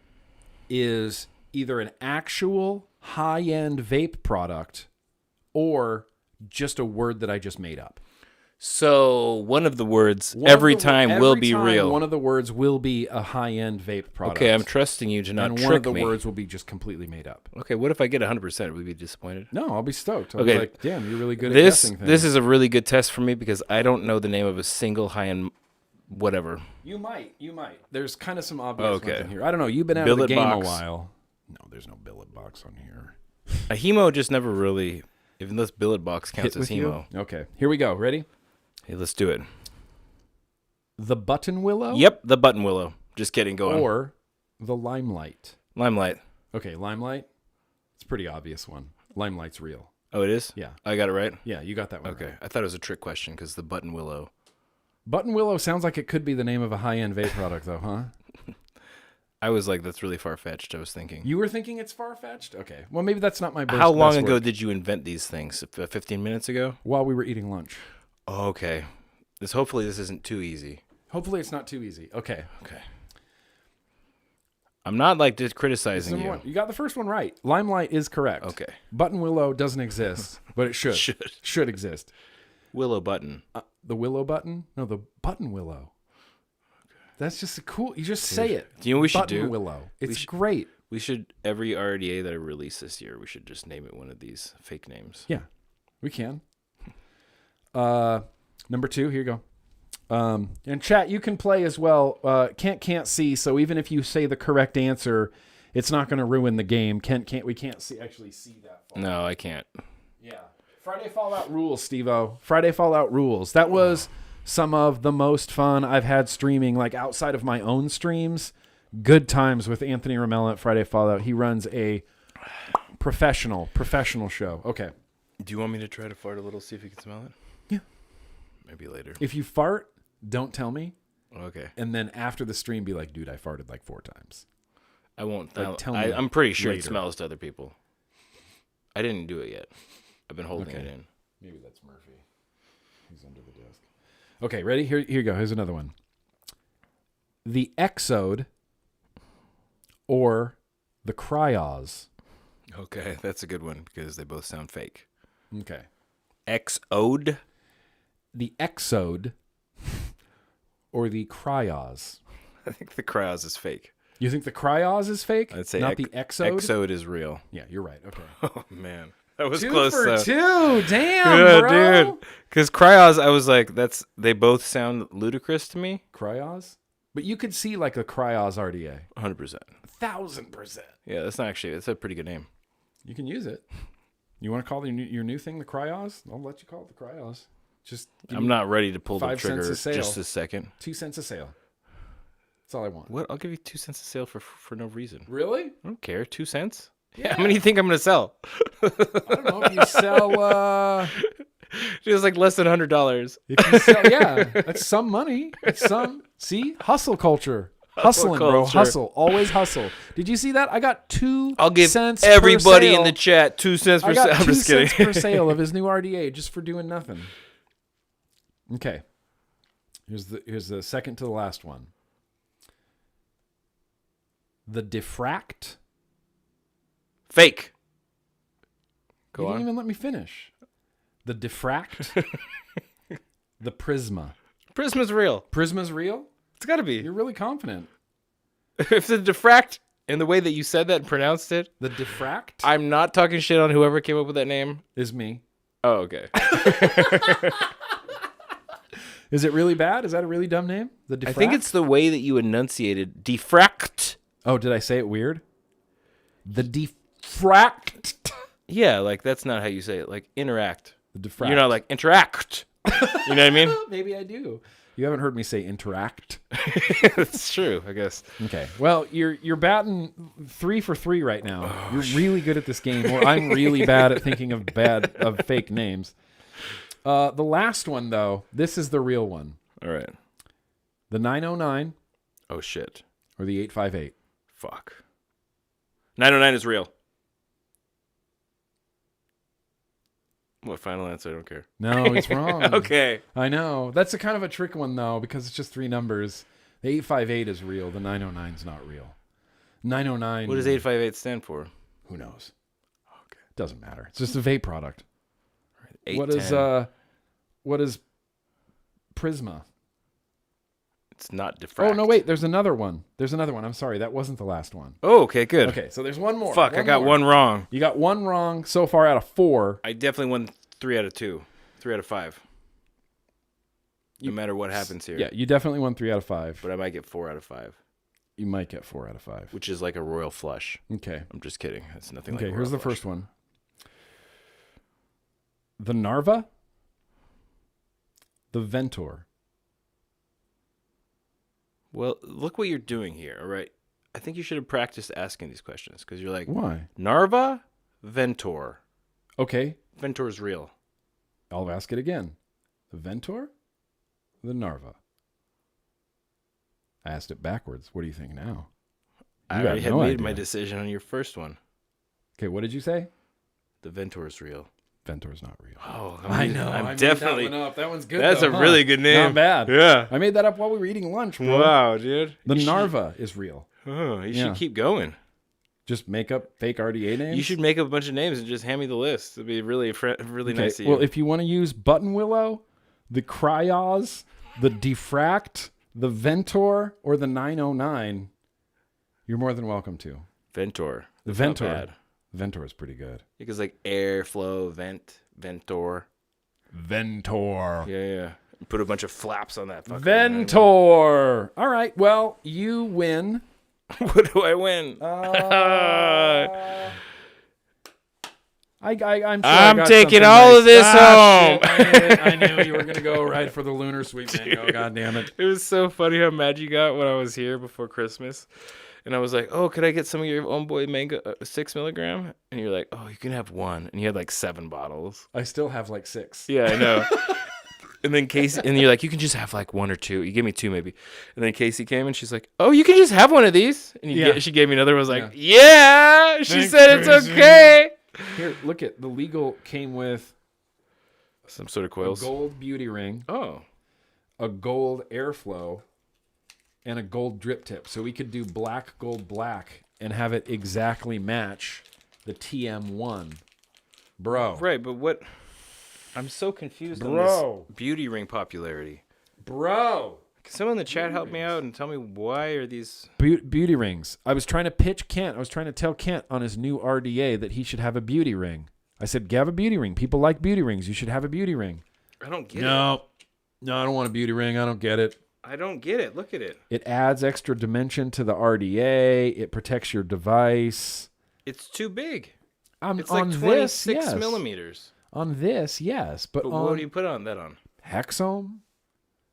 is either an actual high-end vape product or just a word that I just made up. So one of the words every time will be real. One of the words will be a high-end vape product. Okay, I'm trusting you to not and trick one of the me. words will be just completely made up. Okay, what if I get 100%? Would you be disappointed? No, I'll be stoked. I'll Okay. be like, damn, you're really good at guessing things. This is a really good test for me because I don't know the name of a single high-end whatever. You might. There's kind of some obvious ones Okay. in here. I don't know. You've been out of the Billet game box. a while. No, there's no billet box on here. A hemo just never really, even this billet box counts Hit as with you? hemo. Okay, here we go. Ready? Hey, let's do it. The button willow? Yep, the button willow. Just kidding, go on. Or the limelight? Limelight. Okay, limelight. It's a pretty obvious one. Limelight's real. Oh, it is? Yeah. I got it right? Yeah, you got that one. Okay. right. I thought it was a trick question because the button willow. Button willow sounds like it could be the name of a high-end vape product, though, huh? I was like, that's really far-fetched, I was thinking. You were thinking it's far-fetched? Okay. Well, maybe that's not my best How long best ago work. did you invent these things? 15 minutes ago? While we were eating lunch. Oh, okay. Hopefully this isn't too easy. Hopefully it's not too easy. Okay. Okay. I'm not like just criticizing you. You got the first one right. Limelight is correct. Okay. Button willow doesn't exist, but it should. Should exist. Willow button. The willow button? No, the button willow. That's just a cool. You just say it. Do you know what we should Button do? willow. It's great. We should, every RDA that I release this year, we should just name it one of these fake names. Yeah, we can. Number 2, here you go. And chat, you can play as well. Can't see, so even if you say the correct answer, it's not going to ruin the game. We can't actually see that far. No, I can't. Yeah. Friday Fallout rules, Steve-O. Friday Fallout rules. That was some of the most fun I've had streaming, like outside of my own streams. Good times with Anthony Ramella at Friday Fallout. He runs a professional show. Okay. Do you want me to try to fart a little, see if you can smell it? Yeah. Maybe later. If you fart, don't tell me. Okay. And then after the stream, be like, dude, I farted like 4 times. I won't. Like, tell me I'm pretty sure later. it smells to other people. I didn't do it yet. I've been holding it in. Maybe that's Murphy. He's under the desk. Okay, ready? Here you go. Here's another one. The Exode or the Cryos. Okay, that's a good one because they both sound fake. Okay. Exode? The Exode or the Cryos. I think the Cryos is fake. You think the Cryos is fake? I'd say not the Exode? Exode is real. Yeah, you're right. Okay. Oh, man. That was 2 close, for though. 2. Damn, Yeah, bro. dude. Because Cryos, I was like, they both sound ludicrous to me. Cryos? But you could see like a Cryos RDA. 100%. 1,000%. Yeah, that's a pretty good name. You can use it. You want to call your new thing the Cryos? I'll let you call it the Cryos. Just I'm not ready to pull the 5 cents trigger a sale. just a second. 2 cents a sale. That's all I want. What? I'll give you 2 cents a sale for no reason. Really? I don't care. 2 cents? Yeah. How many do you think I'm going to sell? I don't know if you sell. It was like less than $100. If you sell, yeah, that's some money. It's some. See, hustle culture. Hustling, bro. culture. Hustle. Always hustle. Did you see that? I got 2 I'll give cents everybody per sale. in the chat 2 cents per I sale. got I'm 2 just kidding. cents per sale of his new RDA just for doing nothing. Okay. Here's the second to the last one. The Diffract. Fake. You didn't even let me finish. The Diffract. The Prisma. Prisma's real. Prisma's real? It's got to be. You're really confident. If the diffract and the way that you said that and pronounced it, The Diffract I'm not talking shit on whoever came up with that name. is me. Oh, okay. Is it really bad? Is that a really dumb name? The Diffract? I think it's the way that you enunciated diffract. Oh, did I say it weird? The Diffract. Yeah, like that's not how you say it. Like interact. The Diffract. You're not like interact. You know what I mean? Maybe I do. You haven't heard me say interact. That's true, I guess. Okay. Well, you're batting 3 for 3 right now. You're really good at this game, or I'm really bad at thinking of fake names. The last one though, this is the real one. All right. The 909 Oh shit. or the 858. Fuck. 909 is real. What final answer? I don't care. No, it's wrong. Okay. I know. That's a kind of a trick one though, because it's just 3 numbers. The 858 is real. The 909 is not real. 909. What does 858 stand for? Who knows? Okay. Doesn't matter. It's just a vape product. 810. What is Prisma? It's not diffract. Oh no, wait. There's another one. I'm sorry. That wasn't the last one. Oh, okay, good. Okay, so there's one more. Fuck, I got one wrong. You got one wrong so far out of 4. I definitely won 3 out of 2. 3 out of 5. No matter what happens here. Yeah, you definitely won 3 out of 5. But I might get 4 out of 5. You might get 4 out of 5. Which is like a royal flush. Okay. I'm just kidding. It's nothing like Okay, a here's royal the flush. first one. The Narva. The Ventor. Well, look what you're doing here, all right? I think you should have practiced asking these questions because you're like, Why? Narva, Ventor. Okay, Ventor's real. I'll ask it again. The Ventor? The Narva? I asked it backwards. What do you think now? I You already have had no made my idea. decision on your first one. Okay, what did you say? The Ventor's real. Ventor's not real. Oh, I know. I'm definitely. made that one up. That one's good. That's though, a really good name. Not bad. Yeah. I made that up while we were eating lunch, bro. Wow, dude. The Narva is real. Oh, you Yeah. should keep going. Just make up fake RDA names. You should make up a bunch of names and just hand me the list. It'd be really nice of you. Well, if you want to use Button Willow, the Cryos, the Diffract, the Ventor, or the 909, you're more than welcome to. Ventor. The That's not Ventor. bad. Ventor is pretty good. Because like airflow, Ventor. Ventor. Yeah. Put a bunch of flaps on that fucker. Ventor. All right. Well, you win. What do I win? I'm sure I'm taking all nice. of this home. Shit. I knew you were going to go right for the Lunar Sweet Mango. God damn it. It was so funny how mad you got when I was here before Christmas. And I was like, oh, could I get some of your own boy mango 6 milligram? And you're like, oh, you can have one. And you had like 7 bottles. I still have like 6. Yeah, I know. And then Casey, and you're like, you can just have like 1 or 2. You give me 2 maybe. And then Casey came and she's like, oh, you can just have one of these. And she gave me another one. I was like, yeah. She Thanks, said it's Casey. okay. Here, look at the legal came with Some sort of a coils. gold beauty ring, Oh. a gold airflow, and a gold drip tip. So we could do black, gold, black, and have it exactly match the TM1. Bro. Right, but what? I'm so confused on Bro. this beauty ring popularity. Bro. Can someone in the chat help me out and tell me why are these? Beauty rings. I was trying to pitch Kent. I was trying to tell Kent on his new RDA that he should have a beauty ring. I said, have a beauty ring. People like beauty rings. You should have a beauty ring. I don't get it. No, I don't want a beauty ring. I don't get it. I don't get it. Look at it. It adds extra dimension to the RDA. It protects your device. It's too big. On It's like on 26 this, yes. millimeters. On this, yes. But But on what do you put on that on? Hexohm,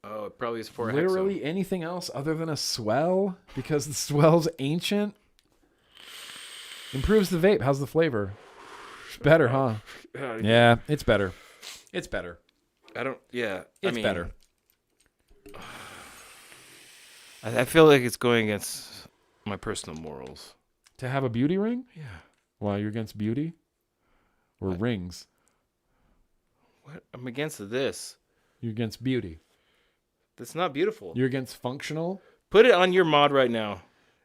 Oh, it probably is for literally anything else other than a swell, because the swell's ancient. Improves the vape. How's the flavor? It's better, huh? Hexo. Yeah, it's better. It's better. I don't. Yeah, It's better. I feel like it's going against my personal morals. To have a beauty ring? Yeah. Why, you're against beauty? Or rings? What? I'm against this. You're against beauty. That's not beautiful. You're against functional? Put it on your mod right now.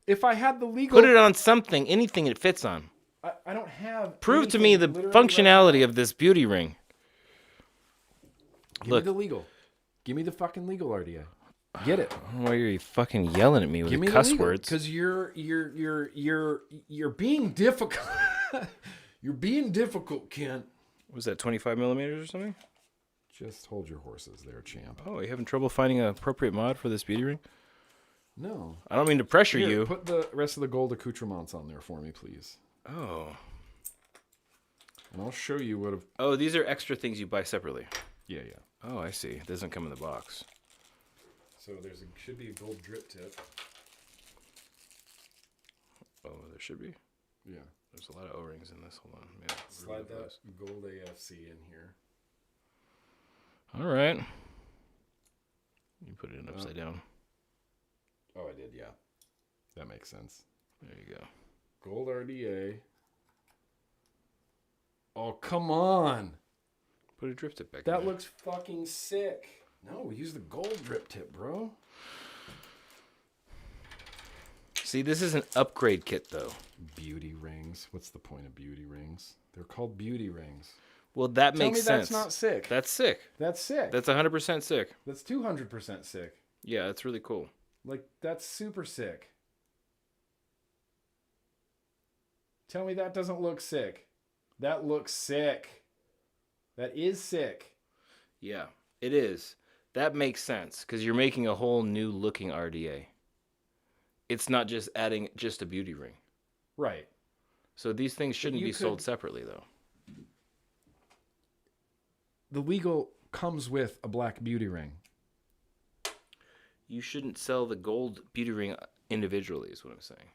If I had the legal... Put it on something, anything it fits on. I don't have... Prove to me the functionality of this beauty ring. Give me the legal. Give me the fucking legal RDA. Get it. Why are you fucking yelling at me with Give me cuss the legal, words? because you're being difficult. You're being difficult, Kent. Was that 25 millimeters or something? Just hold your horses there, champ. Oh, you having trouble finding an appropriate mod for this beauty ring? No. I don't mean to pressure Here, you. put the rest of the gold accoutrements on there for me, please. Oh. And I'll show you what... Oh, these are extra things you buy separately. Yeah. Oh, I see. It doesn't come in the box. So should be a gold drip tip. Oh, there should be. Yeah. There's a lot of O-rings in this. Hold on. Yeah, Slide that gold AFC in here. All right. You put it in upside down. Oh, I did, yeah. That makes sense. There you go. Gold RDA. Oh, come on. Put a drip tip back That in looks fucking sick. No, use the gold drip tip, bro. See, this is an upgrade kit, though. Beauty rings. What's the point of beauty rings? They're called beauty rings. Well, that Tell makes me sense. that's not sick. That's sick. That's sick. That's 100% sick. That's 200% sick. Yeah, that's really cool. Like, that's super sick. Tell me that doesn't look sick. That looks sick. That is sick. Yeah, it is. That makes sense because you're making a whole new looking RDA. It's not just adding just a beauty ring. Right. So these things shouldn't be sold separately, though. The legal comes with a black beauty ring. You shouldn't sell the gold beauty ring individually, is what I'm saying.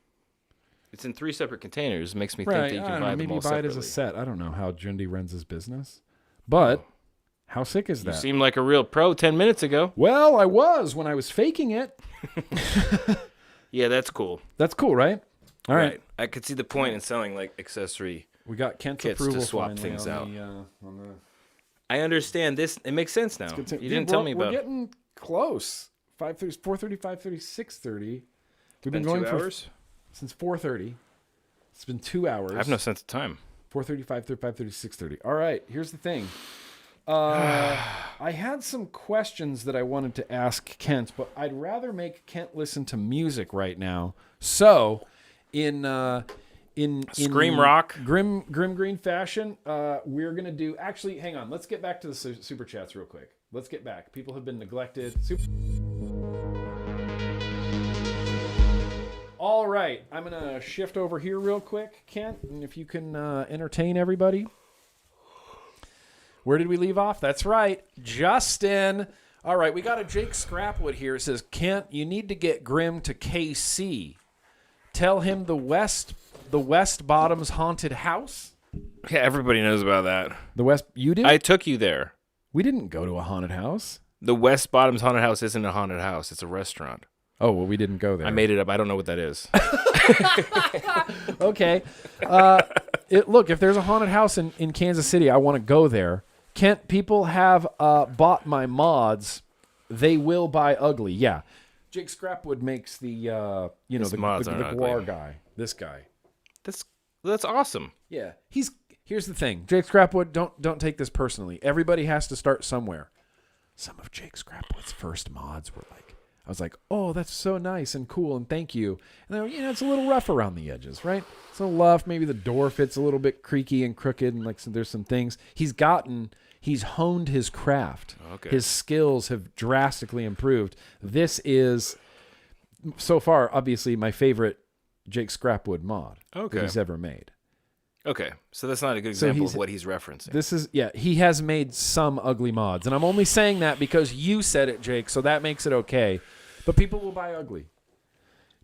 It's in 3 separate containers. It makes me think that you can buy them maybe all buy separately. it as a set. I don't know how Jundi runs his business. But how sick is You that? seemed like a real pro 10 minutes ago. Well, I was when I was faking it. Yeah, that's cool. That's cool, right? All right. I could see the point in selling like accessory We got Kent's kits approval to swap finally things on out. on the I understand this. It makes sense now. You didn't tell me about. We're getting close. 5:30, 4:30, 5:30, 6:30. We've been Been going 2 hours since 4:30. It's been 2 hours. I have no sense of time. 4:30, 5:30, 5:30, 6:30. All right, here's the thing. I had some questions that I wanted to ask Kent, but I'd rather make Kent listen to music right now. So, in Scream rock, GrimmGreen fashion, we're gonna do. Actually, hang on. Let's get back to the super chats real quick. Let's get back. People have been neglected. All right, I'm gonna shift over here real quick, Kent, and if you can entertain everybody. Where did we leave off? That's right, Justin. All right, we got a Jake Scrapwood here. It says, Kent, you need to get Grimm to KC. Tell him the West Bottoms haunted house. Yeah, everybody knows about that. The West, you did? I took you there. We didn't go to a haunted house. The West Bottoms haunted house isn't a haunted house. It's a restaurant. Oh, well, we didn't go there. I made it up. I don't know what that is. Okay. Look, if there's a haunted house in Kansas City, I want to go there. Kent, people have bought my mods. They will buy ugly. Yeah. Jake Scrapwood makes the the guar guy. This guy. That's awesome. Yeah. Here's the thing. Jake Scrapwood, don't take this personally. Everybody has to start somewhere. Some of Jake Scrapwood's first mods were like, I was like, oh, that's so nice and cool and thank you. And then, it's a little rough around the edges, right? It's a little rough. Maybe the door fits a little bit creaky and crooked, and there's some things. He's honed his craft. Okay. His skills have drastically improved. This is, so far, obviously, my favorite Jake Scrapwood mod that he's ever made. Okay, so that's not a good example of what he's referencing. He has made some ugly mods, and I'm only saying that because you said it, Jake, so that makes it okay. But people will buy ugly.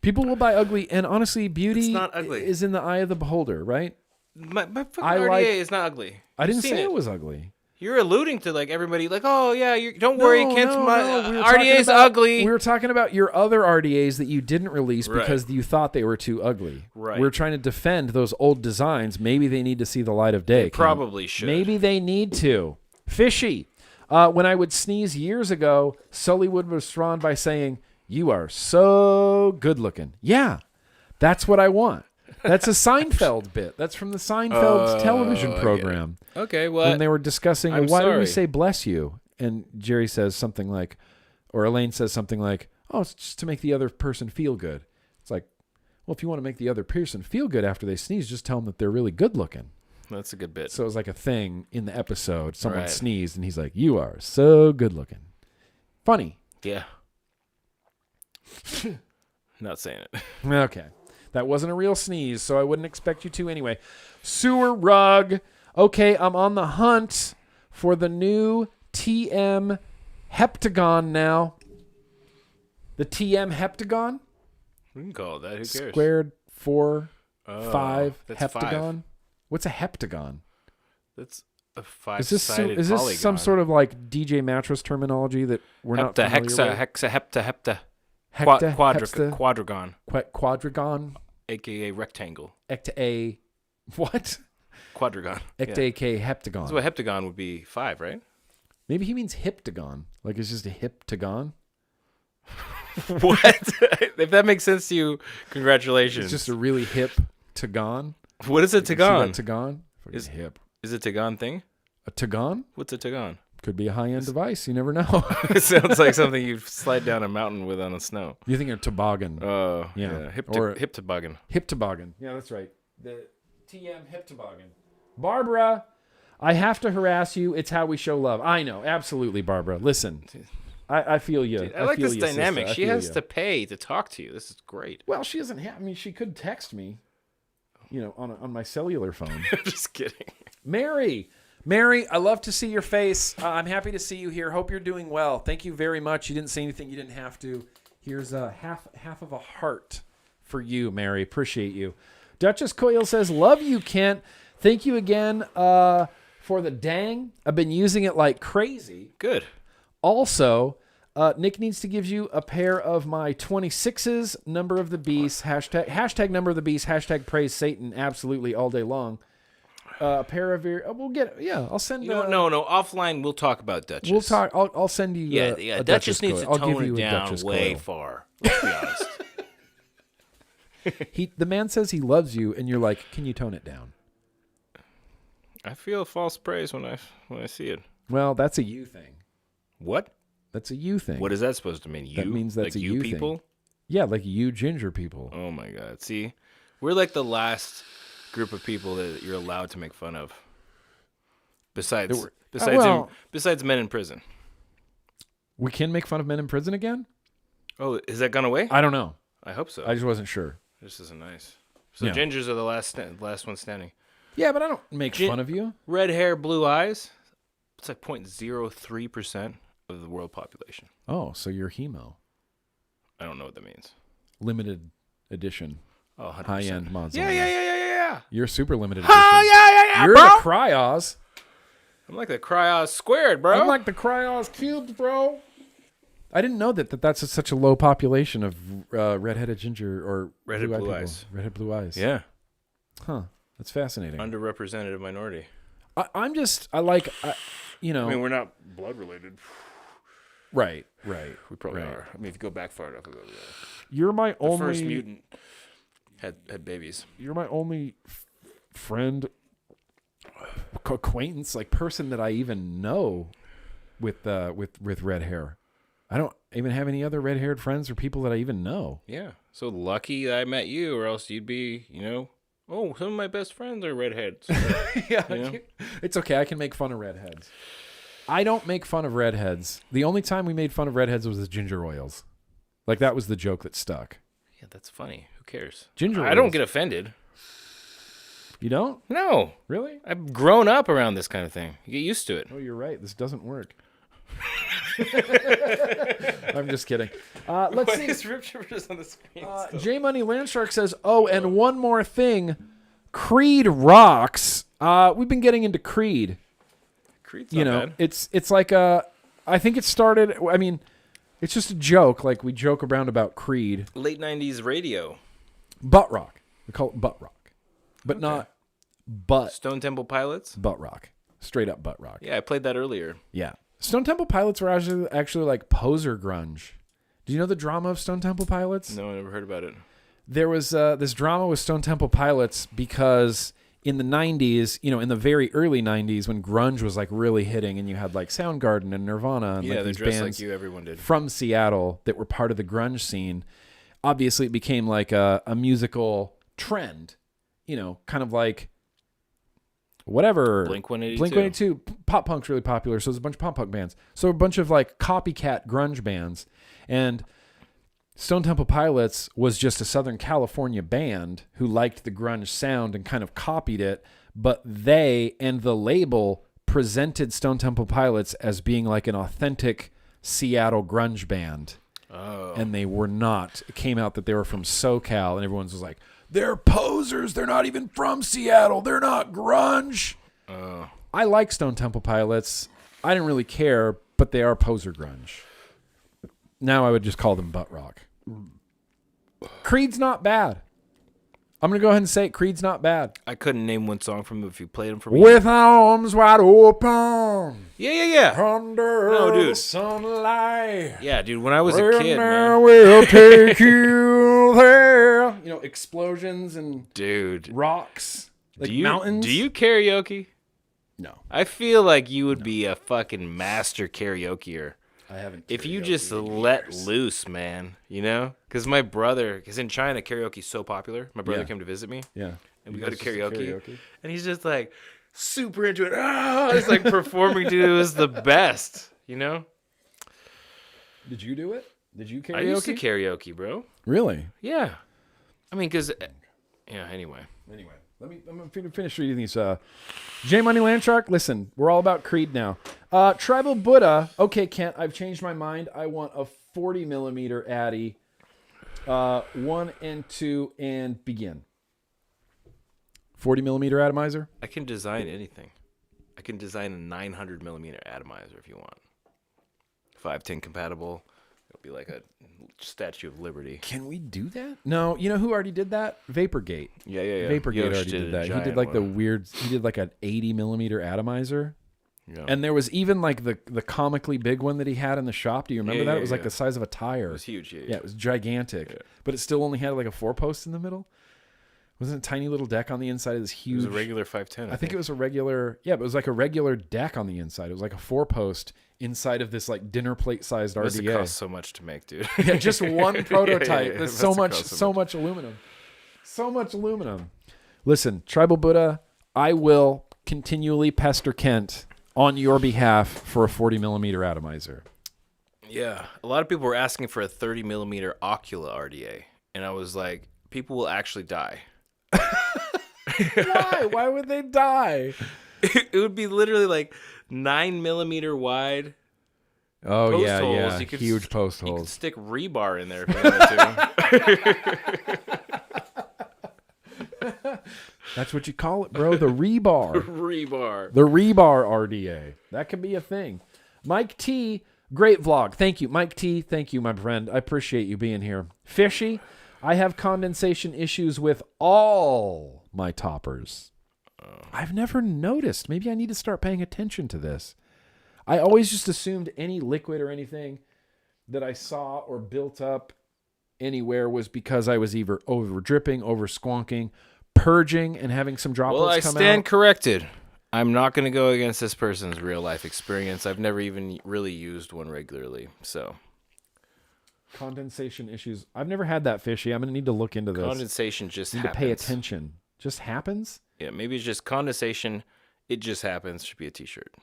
People will buy ugly, and honestly, beauty is in the eye of the beholder, right? My fucking RDA is not ugly. I didn't say it was ugly. You're alluding to everybody oh yeah, don't worry, Kent's no. RDA is ugly. We were talking about your other RDAs that you didn't release because you thought they were too ugly. Right. We're trying to defend those old designs. Maybe they need to see the light of day. They probably should. Maybe they need to. Fishy. When I would sneeze years ago, Sully would respond by saying, "You are so good looking." Yeah, that's what I want. That's a Seinfeld bit. That's from the Seinfeld television program. Okay, well, when they were discussing, why do we say bless you? And Jerry says something like, or Elaine says something like, oh, it's just to make the other person feel good. It's like, well, if you want to make the other person feel good after they sneeze, just tell them that they're really good looking. That's a good bit. So it was like a thing in the episode. Someone sneezed, and he's like, you are so good looking. Funny. Yeah. Not saying it. Okay. That wasn't a real sneeze, so I wouldn't expect you to anyway. Sewer rug. Okay, I'm on the hunt for the new TM heptagon now. The TM heptagon? We can call it that. Who cares? Squared 4, 5 that's heptagon. 5. What's a heptagon? That's a 5-sided polygon. Is this some sort of like DJ mattress terminology that we're not familiar with? Hepta. Quadrigon. Quadrigon? AKA rectangle. Ecta what? Quadrigon. Ecta heptagon. So a heptagon would be 5, right? Maybe he means hiptagon. Like it's just a hiptagon. What? If that makes sense to you, congratulations. It's just a really hip tagon. What is a tagon? Tagon? Is hip. Is a tagon thing? A tagon? What's a tagon? Could be a high-end device. You never know. It sounds like something you slide down a mountain with on the snow. You think of toboggan. Oh, yeah. Hip toboggan. Hip toboggan. Yeah, that's right. The TM hip toboggan. Barbara, I have to harass you. It's how we show love. I know. Absolutely, Barbara. Listen, I feel you. Dude, I like this dynamic. She has to pay to talk to you. This is great. Well, she doesn't have... I mean, she could text me, on my cellular phone. Just kidding. Mary, I love to see your face. I'm happy to see you here. Hope you're doing well. Thank you very much. You didn't say anything you didn't have to. Here's a half of a heart for you, Mary. Appreciate you. Duchess Coyle says, love you, Kent. Thank you again for the dang. I've been using it like crazy. Good. Also, Nick needs to give you a pair of my 26s, number of the beast, hashtag number of the beast, hashtag praise Satan, absolutely all day long. a pair of ear. We'll get. Yeah, I'll send. You know what? No. Offline, we'll talk about Duchess. We'll talk. I'll send you. Yeah. a Duchess needs coil. to I'll give tone you it a down Duchess way coil. far. Let's be honest. The man says he loves you, and you're like, can you tone it down? I feel false praise when I see it. Well, that's a you thing. What? That's a you thing. What is that supposed to mean? You? That means that's like a you you people? thing. Yeah, like you ginger people. Oh my God! See, we're like the last group of people that you're allowed to make fun of. Besides men in prison. We can make fun of men in prison again? Oh, has that gone away? I don't know. I hope so. I just wasn't sure. This isn't nice. So Yeah. gingers are the last one standing. Yeah, but I don't make fun of you. Red hair, blue eyes. It's like 0.03% of the world population. Oh, so you're hemo. I don't know what that means. Limited edition. Oh, 100%. High-end mods. Yeah. You're super limited edition. Oh, yeah, You're bro. the Cryos. I'm like the Cryos squared, bro. I'm like the Cryos cubed, bro. I didn't know that's such a low population of redheaded ginger or Redhead blue people. eyes. Redhead blue eyes. Yeah. Huh. That's fascinating. Underrepresented minority. I mean, we're not blood related. Right. We probably Right. are. I mean, if you go back far enough, You're my the only first mutant had babies. You're my only friend, acquaintance, like person that I even know with red hair. I don't even have any other red-haired friends or people that I even know. Yeah. So lucky I met you, or else you'd be, some of my best friends are redheads. Yeah, it's okay. I can make fun of redheads. I don't make fun of redheads. The only time we made fun of redheads was the ginger oils. Like, that was the joke that stuck. Yeah, that's funny. Who cares? Ginger I don't oils. get offended. You don't? No. Really? I've grown up around this kind of thing. You get used to it. Oh, you're right. This doesn't work. I'm just kidding. Let's see. Is Rip Shivers on the screen still? J Money Landshark says, "Oh, and one more thing, Creed rocks." We've been getting into Creed. Creed's not bad. It's like I think it started. I mean, it's just a joke. Like, we joke around about Creed. Late 90s radio. Butt rock. We call it butt rock, but not butt. Stone Temple Pilots. Butt rock. Straight up butt rock. Yeah, I played that earlier. Yeah. Stone Temple Pilots were actually like poser grunge. Do you know the drama of Stone Temple Pilots? No, I never heard about it. There was this drama with Stone Temple Pilots because in the 90s, in the very early 90s when grunge was like really hitting and you had like Soundgarden and Nirvana and Yeah, like they these dressed bands like you, everyone did. from Seattle that were part of the grunge scene, obviously it became like a musical trend, kind of like whatever. Blink-182. Pop punk's really popular, so there's a bunch of pop punk bands. So a bunch of like copycat grunge bands. And Stone Temple Pilots was just a Southern California band who liked the grunge sound and kind of copied it, but they and the label presented Stone Temple Pilots as being like an authentic Seattle grunge band. Oh. And they were not. It came out that they were from SoCal, and everyone's was like, they're posers. They're not even from Seattle. They're not grunge. Oh. I like Stone Temple Pilots. I didn't really care, but they are poser grunge. Now I would just call them butt rock. Creed's not bad. I'm going to go ahead and say it. Creed's not bad. I couldn't name one song from them if you played them for me. With arms wide open. Yeah. Under No, dude. the sunlight. Yeah, dude, when I was a kid, man. We'll take you there. Explosions and Dude. rocks. Like do you, mountains. Do you karaoke? No. I feel like you would be a fucking master karaokeer. I haven't. If you just let loose, man, Because my brother, because in China, karaoke is so popular. My brother came to visit me. Yeah. And we go to karaoke. And he's just like super into it. It's like performing, dude. It was the best, Did you do it? Did you karaoke? I used to karaoke, bro. Really? Yeah. I mean, because, anyway. Let me finish reading these. J Money Landshark, listen, we're all about Creed now. Tribal Buddha, okay, Kent, I've changed my mind. I want a 40 millimeter Addy. 1 and 2 and begin. 40 millimeter atomizer? I can design anything. I can design a 900 millimeter atomizer if you want. 510 compatible. It'll be like a Statue of Liberty. Can we do that? No. You know who already did that? Vaporgate. Yeah. Vaporgate Yosh already did a that. He giant did like the one. weird. He did like an 80 millimeter atomizer. Yeah. And there was even like the comically big one that he had in the shop. Do you remember that? It was like the size of a tire. It was huge. Yeah, it was gigantic. But it still only had like a 4-post in the middle. Wasn't it a tiny little deck on the inside of this huge? It was a regular 510. I think it was a regular. Yeah, but it was like a regular deck on the inside. It was like a 4-post inside of this like dinner plate sized It must have RDA. cost so much to make, dude. Yeah, just one prototype. It There's must so have much, cost so much aluminum. So much aluminum. Listen, Tribal Buddha, I will continually pester Kent on your behalf for a 40 millimeter atomizer. Yeah, a lot of people were asking for a 30 millimeter Ocula RDA, and I was like, people will actually die. Why? Why would they die? It would be literally like 9 millimeter wide. Oh, Post yeah, holes. yeah. You could Huge post You could holes. stick rebar in there if you wanted to. That's what you call it, bro. The rebar. Rebar. The rebar RDA. That could be a thing. Mike T, great vlog. Thank you. Mike T, thank you, my friend. I appreciate you being here. Fishy, I have condensation issues with all my toppers. I've never noticed. Maybe I need to start paying attention to this. I always just assumed any liquid or anything that I saw or built up anywhere was because I was either over dripping, over squonking, purging, and having some droplets Well, I come stand out. corrected. I'm not going to go against this person's real life experience. I've never even really used one regularly. So Condensation issues. I've never had that, Fishy. I'm going to need to look into this. condensation just Need happens. to pay attention. Just happens? Yeah, maybe it's just condensation. It just happens. Should be a t-shirt.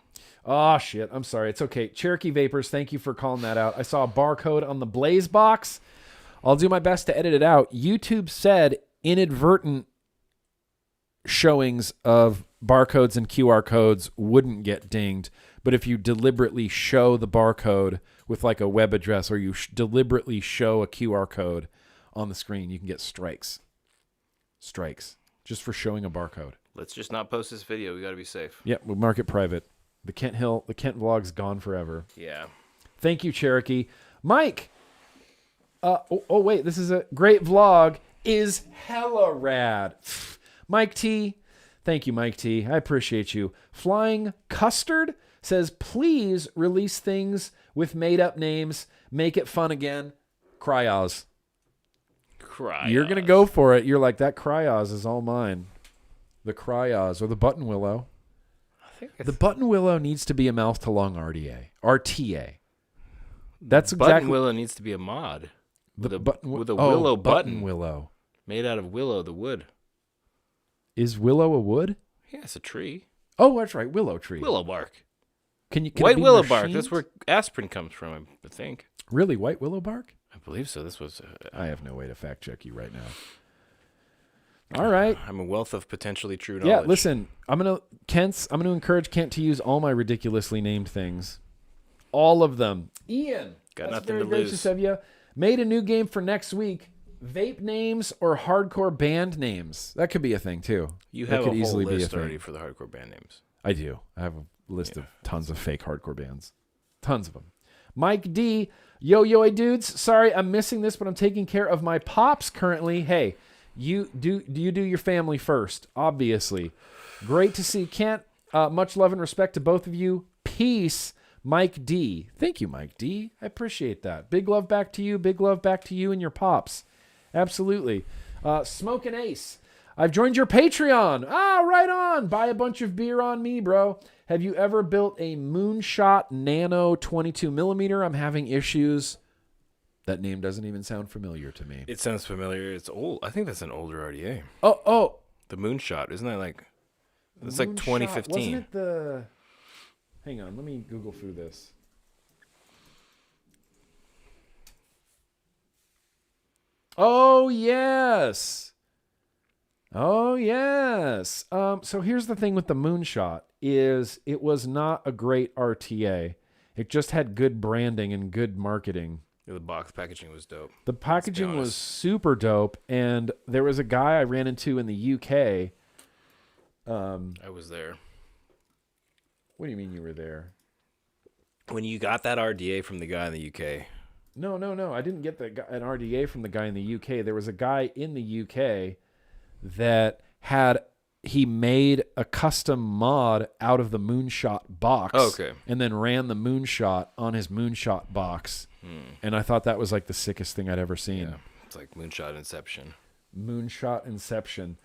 Oh, shit. I'm sorry. It's okay. Cherokee Vapors, thank you for calling that out. I saw a barcode on the Blaze box. I'll do my best to edit it out. YouTube said inadvertent showings of barcodes and QR codes wouldn't get dinged. But if you deliberately show the barcode with like a web address or you deliberately show a QR code on the screen, you can get strikes. Strikes. Just for showing a barcode. Let's just not post this video. We got to be safe. Yep, we'll mark it private. The Kent vlog's gone forever. Yeah. Thank you, Cherokee. Mike. Wait, this is a great vlog. Is hella rad. Mike T. Thank you, Mike T. I appreciate you. Flying Custard says, please release things with made-up names. Make it fun again. Cryos. You're going to go for it. You're like, that Cryos is all mine. The Cryos or the Button Willow. The Button Willow needs to be a mouth-to-lung RTA. That's Button exactly... Willow needs to be a mod. With a Button willow button. Willow. Made out of willow, the wood. Is willow a wood? Yeah, it's a tree. Oh, that's right. Willow tree. Willow bark. Can it White be willow bark. machined? That's where aspirin comes from, I think. Really? White willow bark? I believe so. This was... I have no way to fact check you right now. All right. I'm a wealth of potentially true knowledge. Yeah, listen. I'm gonna encourage Kent to use all my ridiculously named things. All of them. Ian. Got that's nothing very to gracious lose. of you. Made a new game for next week. Vape names or hardcore band names. That could be a thing too. You That have could a whole easily be a list thing. already for the hardcore band names. I do. I have a list of tons of fake hardcore bands. Tons of them. Mike D. Yo, dudes. Sorry, I'm missing this, but I'm taking care of my pops currently. Hey, you do your family first, obviously. Great to see Kent. Much love and respect to both of you. Peace, Mike D. Thank you, Mike D. I appreciate that. Big love back to you. Big love back to you and your pops. Absolutely. Smoke and Ace. I've joined your Patreon. Right on. Buy a bunch of beer on me, bro. Have you ever built a Moonshot Nano 22 millimeter? I'm having issues. That name doesn't even sound familiar to me. It sounds familiar. It's old. I think that's an older RDA. Oh. The Moonshot. Isn't that like... It's like Moonshot. 2015. Wasn't it the... Hang on. Let me Google through this. Oh, yes. So here's the thing with the Moonshot is it was not a great RTA. It just had good branding and good marketing. Yeah, the box packaging was dope. The packaging was super dope, and there was a guy I ran into in the UK. I was there. What do you mean you were there? When you got that RDA from the guy in the UK, No. I didn't get an RDA from the guy in the UK. There was a guy in the UK that he made a custom mod out of the Moonshot box. Oh, okay. And then ran the Moonshot on his Moonshot box. And I thought that was like the sickest thing I'd ever seen. Yeah, it's like Moonshot Inception. Moonshot Inception.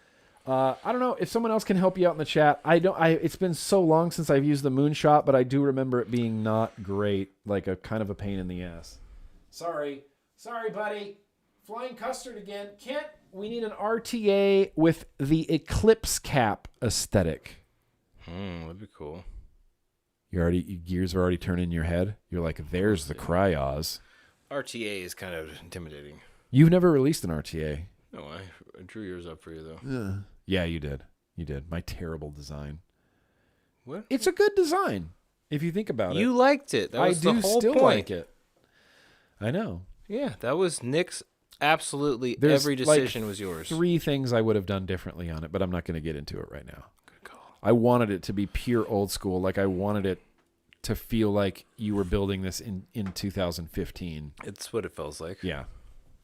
I don't know if someone else can help you out in the chat. It's been so long since I've used the Moonshot, but I do remember it being not great, like a kind of a pain in the ass. Sorry, buddy. Flying custard again. We need an RTA with the Eclipse cap aesthetic. That'd be cool. Your gears are already turning in your head. You're like, there's the Cryos. RTA is kind of intimidating. You've never released an RTA. No, I drew yours up for you, though. Yeah, you did. My terrible design. What? It's a good design, if you think about it. You liked it. That was the whole still point. like it. I know. Yeah, that was Nick's. Absolutely, There's every decision was yours. 3 things I would have done differently on it, but I'm not going to get into it right now. Good call. I wanted it to be pure old school. Like I wanted it to feel like you were building this in 2015. It's what it feels like. Yeah.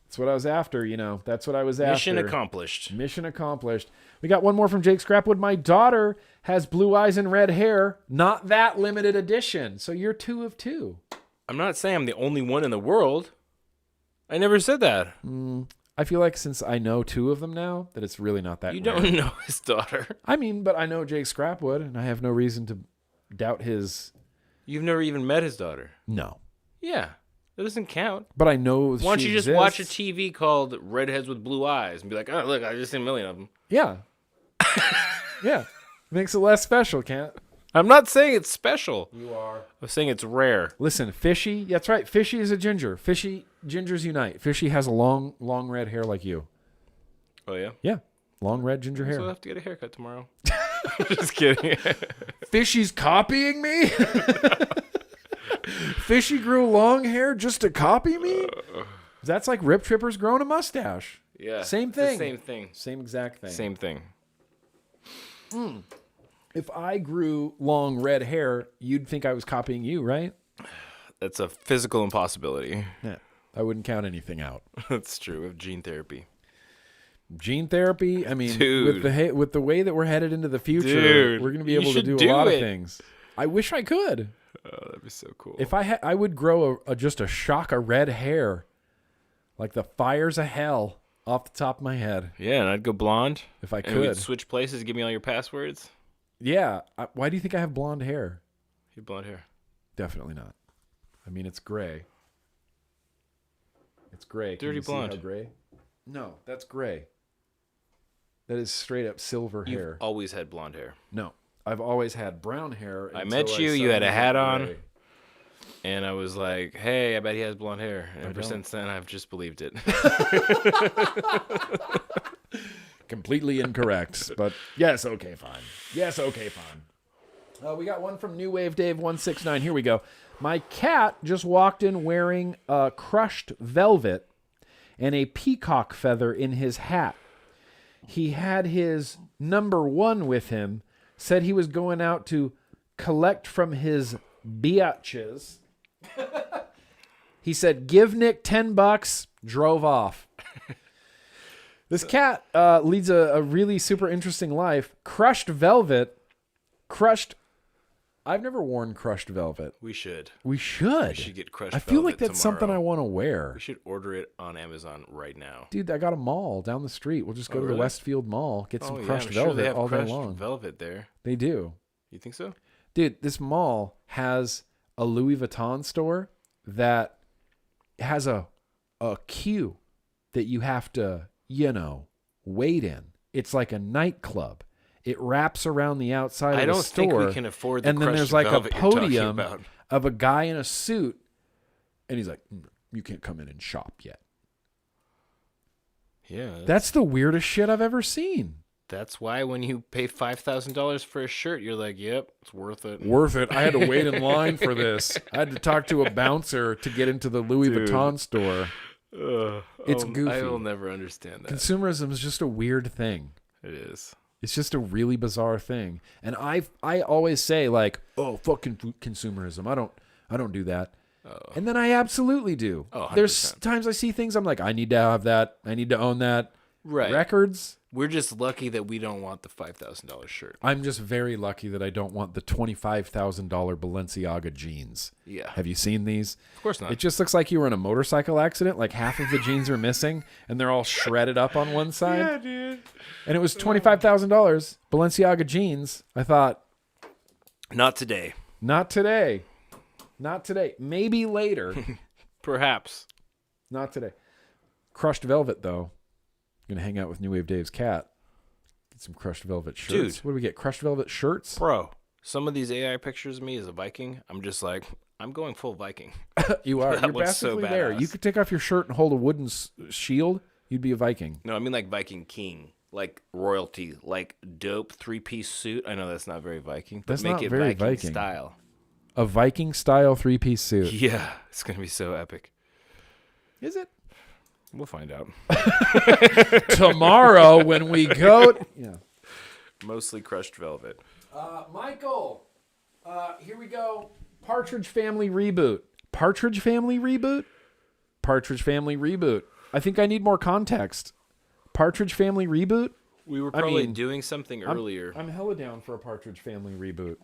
That's what I was after, That's what I was after. Mission accomplished. Mission accomplished. We got one more from Jake Scrapwood. My daughter has blue eyes and red hair. Not that limited edition. So you're 2 of 2. I'm not saying I'm the only one in the world. I never said that. I feel like since I know 2 of them now, that it's really not that You rare. don't know his daughter. I mean, but I know Jake Scrapwood, and I have no reason to doubt his... You've never even met his daughter. No. Yeah, that doesn't count. But I know Why don't she you just exists. watch a TV called Redheads with Blue Eyes and be like, oh, look, I just seen a million of them. Yeah. Yeah. Makes it less special, can't? I'm not saying it's special. You are. I'm saying it's rare. Listen, Fishy, that's right. Fishy is a ginger. Gingers unite. Fishy has a long red hair like you. Oh, yeah? Yeah. Long red ginger hair. So I'll have to get a haircut tomorrow. Just kidding. Fishy's copying me? Fishy grew long hair just to copy me? That's like Rip Tripper's growing a mustache. Yeah. Same it's the thing. same thing. Same exact thing. Same thing. If I grew long red hair, you'd think I was copying you, right? That's a physical impossibility. Yeah. I wouldn't count anything out. That's true. With gene therapy. Gene therapy, I mean, Dude. with the way that we're headed into the future, Dude, we're going to be you able to should do a do lot it. of things. I wish I could. Oh, that'd be so cool. If I would grow just a shock of red hair, like the fires of hell, off the top of my head. Yeah, and I'd go blonde. If I And we'd could. switch places, give me all your passwords. Yeah. Why do you think I have blonde hair? You have blonde hair. Definitely not. I mean, it's gray. It's gray. Can Dirty you see blonde. how gray? No, that's gray. That is straight up silver hair. You've always had blonde hair. No, I've always had brown hair. I until met you, you had a suddenly hat went on. gray. And I was like, hey, I bet he has blonde hair. And ever don't. since then, I've just believed it. Completely incorrect, but yes, okay, fine. Yes, okay, fine. We got one from New Wave Dave 169. Here we go. My cat just walked in wearing crushed velvet and a peacock feather in his hat. He had his number 1 with him, said he was going out to collect from his biatches. He said, give Nick $10, drove off. This cat leads a really super interesting life. Crushed velvet. I've never worn crushed velvet. We should. We should. We should get crushed I feel like velvet that's something I tomorrow. want to wear. We should order it on Amazon right now. Dude, I got a mall down the street. We'll just go to the really? Westfield Mall, get some crushed I'm velvet sure they have all day crushed long. velvet there. They do. You think so? Dude, this mall has a Louis Vuitton store that has a queue that you have to, wait in. It's like a nightclub. It wraps around the outside I of the don't store. think we can afford the and then crushed there's like a velvet you're talking podium about. of a guy in a suit, and he's like, you can't come in and shop yet. Yeah. That's the weirdest shit I've ever seen. That's why when you pay $5,000 for a shirt, you're like, yep, it's worth it. Worth it. I had to wait in line for this. I had to talk to a bouncer to get into the Louis Dude. Vuitton store. It's goofy. I will never understand that. Consumerism is just a weird thing. It is. It's just a really bizarre thing. And I always say like, oh, fucking consumerism. I don't do that. And then I absolutely do. Oh, 100%. There's times I see things I'm like, I need to have that. I need to own that. Right. Records. We're just lucky that we don't want the $5,000 shirt. I'm just very lucky that I don't want the $25,000 Balenciaga jeans. Yeah. Have you seen these? Of course not. It just looks like you were in a motorcycle accident. Like half of the jeans are missing, and they're all shredded up on one side. Yeah, dude. And it was $25,000 Balenciaga jeans. I thought, Not today. not today. Not today. Maybe later. Perhaps. Not today. Crushed velvet, though. Gonna hang out with New Wave Dave's cat. Get some crushed velvet shirts. Dude. What do we get? Crushed velvet shirts? Bro, some of these AI pictures of me as a Viking, I'm just like, I'm going full Viking. You are. That You're looks so basically there. badass. You could take off your shirt and hold a wooden shield. You'd be a Viking. No, I mean like Viking King. Like royalty. Like dope 3-piece suit. I know that's not very Viking. But That's make not it very Viking Viking. style. A Viking-style 3-piece suit. Yeah. It's going to be so epic. Is it? We'll find out. Tomorrow when we go... Yeah. Mostly crushed velvet. Michael, here we go. Partridge Family reboot. Partridge Family reboot? Partridge Family reboot. I think I need more context. Partridge Family reboot? We were I probably mean, doing something earlier. I'm hella down for a Partridge Family reboot.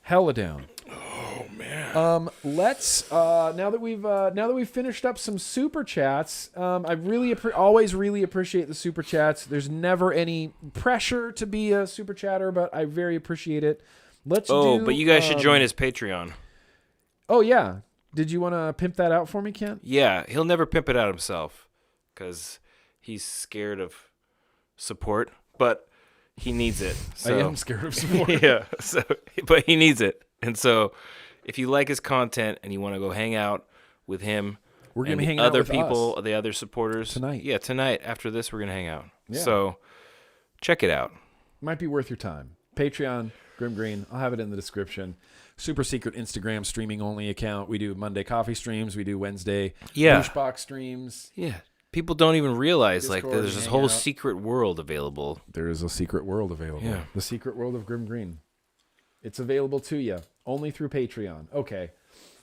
Hella down. Oh man. Let's now that we've finished up some super chats. I really always really appreciate the super chats. There's never any pressure to be a super chatter, but I very appreciate it. Let's. But you guys should join his Patreon. Oh yeah. Did you want to pimp that out for me, Kent? Yeah, he'll never pimp it out himself because he's scared of support, but he needs it. So. I am scared of support. Yeah. So, but he needs it, and so if you like his content and you want to go hang out with him, We're gonna and hang the out other with people, us. the other supporters Tonight. Yeah, tonight after this, we're gonna hang out. Yeah. So check it out. Might be worth your time. Patreon, GrimmGreen. I'll have it in the description. Super secret Instagram streaming only account. We do Monday coffee streams. We do Wednesday Bushbox streams. Yeah. People don't even realize Discord, like there's this hang whole out. secret world available. There is a secret world available. Yeah. The secret world of GrimmGreen. It's available to you only through Patreon. Okay.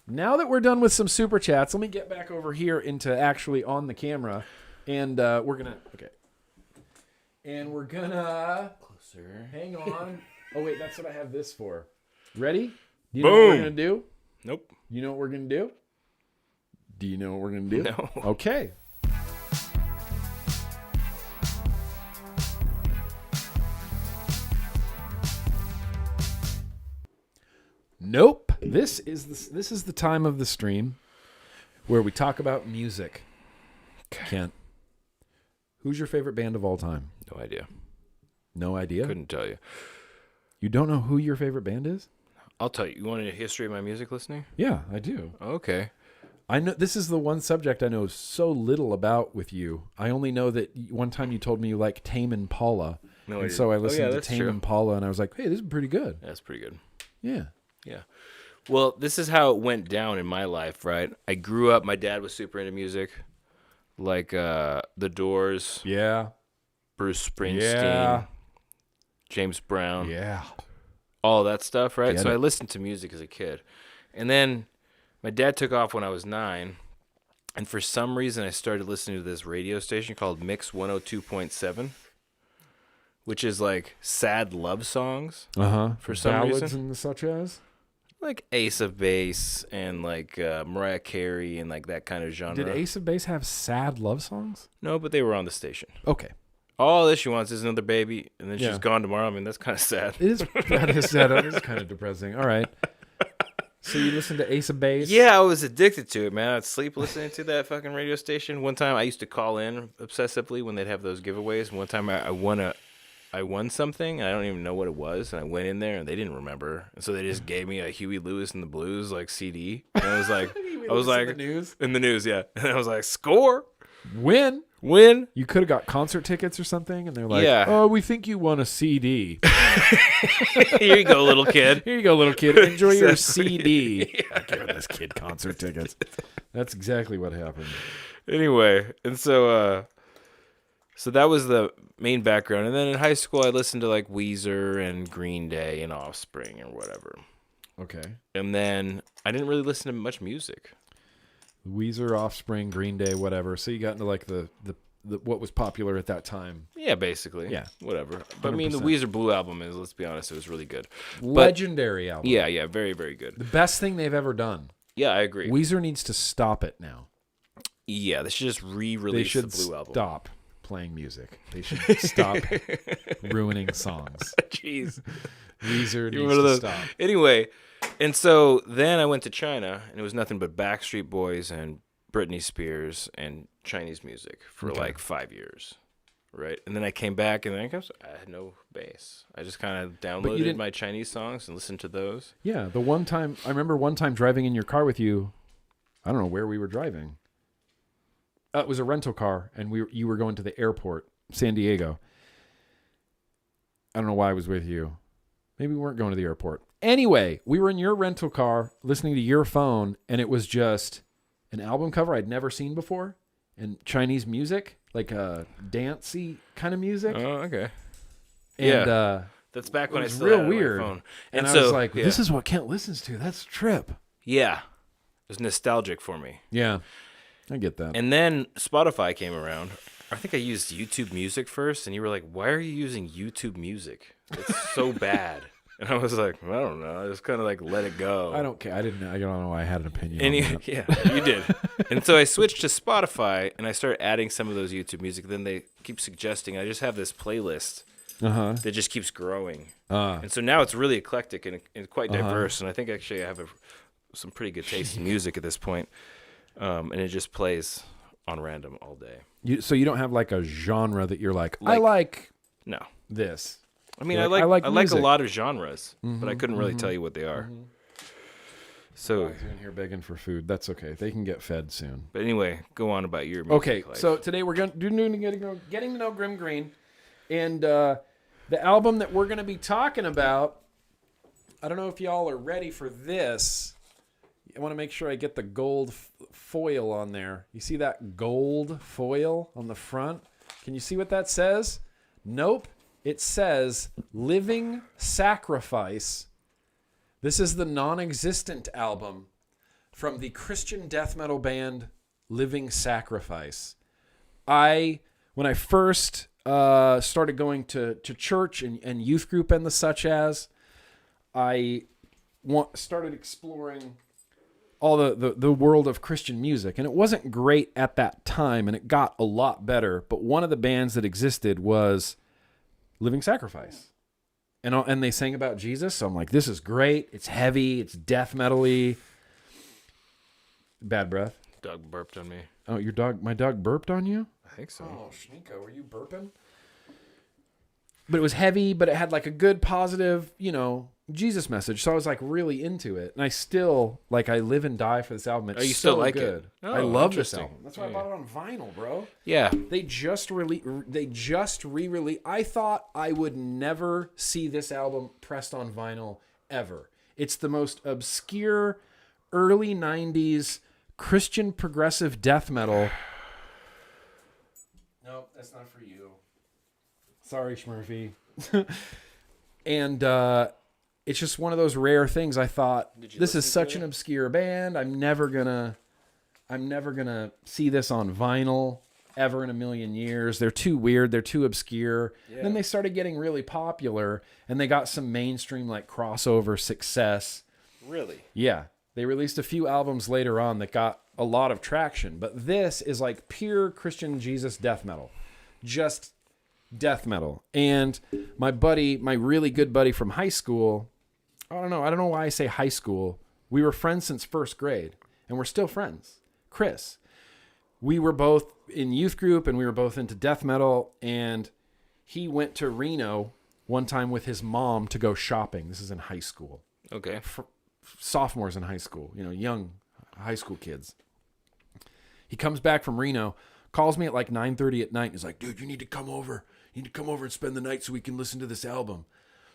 Now that we're done with some super chats, let me get back over here into actually on the camera, and we're gonna closer. Hang on. Oh wait, that's what I have this for. Ready? Do you know what we're gonna do? Nope. You know what we're gonna do? Do you know what we're gonna do? No. Okay. Nope. This is the time of the stream where we talk about music. Kent, who's your favorite band of all time? No idea. No idea? Couldn't tell you. You don't know who your favorite band is? I'll tell you. You want a history of my music listening? Yeah, I do. Okay. I know this is the one subject I know so little about with you. I only know that one time you told me you like Tame Impala. No, and so I listened to that's Tame true. Impala and I was like, hey, this is pretty good. That's pretty good. Yeah. Yeah. Well, this is how it went down in my life, right? I grew up, my dad was super into music, like The Doors, Yeah. Bruce Springsteen, Yeah. James Brown, Yeah. all that stuff, right? Get So it. I listened to music as a kid. And then my dad took off when I was 9, and for some reason I started listening to this radio station called Mix 102.7, which is like sad love songs. Uh-huh. For some Ballads reason. and such as? Like Ace of Base and like Mariah Carey and like that kind of genre. Did Ace of Base have sad love songs? No, but they were on the station. Okay. All this she wants is another baby, and then Yeah. she's gone tomorrow. I mean, that's kind of sad. It is that is sad. That is kind of depressing. All right. So you listen to Ace of Base? Yeah, I was addicted to it, man. I'd sleep listening to that fucking radio station. One time I used to call in obsessively when they'd have those giveaways. And one time I won something, and I don't even know what it was. And I went in there, and they didn't remember. And so they just gave me a Huey Lewis and the Blues like CD. And I was like, in the news? in the news, yeah. And I was like, score, Win. win. You could have got concert tickets or something, and they're like, Yeah. "Oh, we think you won a CD. Here you go, little kid. Here you go, little kid. Enjoy your Exactly. CD." I'm giving this kid concert tickets. That's exactly what happened. Anyway, and so that was the main background. And then in high school, I listened to like Weezer and Green Day and Offspring or whatever. Okay. And then I didn't really listen to much music. Weezer, Offspring, Green Day, whatever. So you got into like the what was popular at that time. Yeah, basically. Yeah. Whatever. But I mean, the 100%. Weezer Blue album is, let's be honest, it was really good. Legendary album. Yeah, very, very good. The best thing they've ever done. Yeah, I agree. Weezer needs to stop it now. Yeah, they should just They re-release should the Blue album. stop playing music. They should stop ruining songs. Jeez. Weezer You're needs one of to those. stop. Anyway, and so then I went to China, and it was nothing but Backstreet Boys and Britney Spears and Chinese music for like 5 years, right? And then I came back, and then I had no bass. I just kind of downloaded my Chinese songs and listened to those. Yeah, the one time I remember one time driving in your car with you. I don't know where we were driving. It was a rental car, and you were going to the airport, San Diego. I don't know why I was with you. Maybe we weren't going to the airport. Anyway, we were in your rental car listening to your phone, and it was just an album cover I'd never seen before, and Chinese music, like a dancey kind of music. Oh, okay. And That's back when I was still real had it on my weird. phone. And I so, was like, yeah. this is what Kent listens to. That's a trip. Yeah. It was nostalgic for me. Yeah, I get that. And then Spotify came around. I think I used YouTube Music first, and you were like, why are you using YouTube Music? It's so bad. And I was like, I don't know. I just kind of like let it go. I don't care. I don't know why I had an opinion. And on that. yeah, you did. And so I switched to Spotify, and I started adding some of those YouTube Music. Then they keep suggesting. I just have this playlist that just keeps growing. And so now it's really eclectic and quite diverse. And I think actually I have some pretty good taste in music at this point. And it just plays on random all day. So you don't have like a genre that you're like I like No. this. I mean, You're I like a music. lot of genres, but I couldn't really tell you what they are. So, Dogs are in here begging for food. That's okay. They can get fed soon. but anyway, go on about your music Okay, life. so today we're getting to know GrimmGreen, and the album that we're going to be talking about. I don't know if y'all are ready for this. I want to make sure I get the gold foil on there. You see that gold foil on the front? Can you see what that says? Nope. It says Living Sacrifice. This is the non-existent album from the Christian death metal band Living Sacrifice. When I first started going to church and youth group and the such as, I started exploring all the world of Christian music. And it wasn't great at that time, and it got a lot better. But one of the bands that existed was Living Sacrifice. And they sang about Jesus, so I'm like, this is great. It's heavy. It's death metal-y. Bad breath. Doug burped on me. Oh, my dog burped on you? I think so. Oh, Shnika, were you burping? But it was heavy, but it had like a good, positive, Jesus message. So I was like really into it. And I still, I live and die for this album. It's you still so like good. it? Oh, I love this interesting. album. That's why I bought it on vinyl, bro. Yeah. They just re-released. I thought I would never see this album pressed on vinyl ever. It's the most obscure early 90s Christian progressive death metal. Nope, that's not for you. Sorry, Schmurphy. And it's just one of those rare things. I thought, this is such an obscure band. I'm never gonna see this on vinyl ever in a million years. They're too weird. They're too obscure. Yeah. Then they started getting really popular, and they got some mainstream crossover success. Really? Yeah. They released a few albums later on that got a lot of traction, but this is pure Christian Jesus death metal. Just death metal. And my really good buddy from high school, I don't know why I say high school. We were friends since first grade, and we're still friends. Chris. We were both in youth group, and we were both into death metal, and he went to Reno one time with his mom to go shopping. This is in high school. Okay. Sophomores in high school, young high school kids. He comes back from Reno, calls me at 9:30 at night. And he's like, dude, you need to come over. You need to come over and spend the night so we can listen to this album.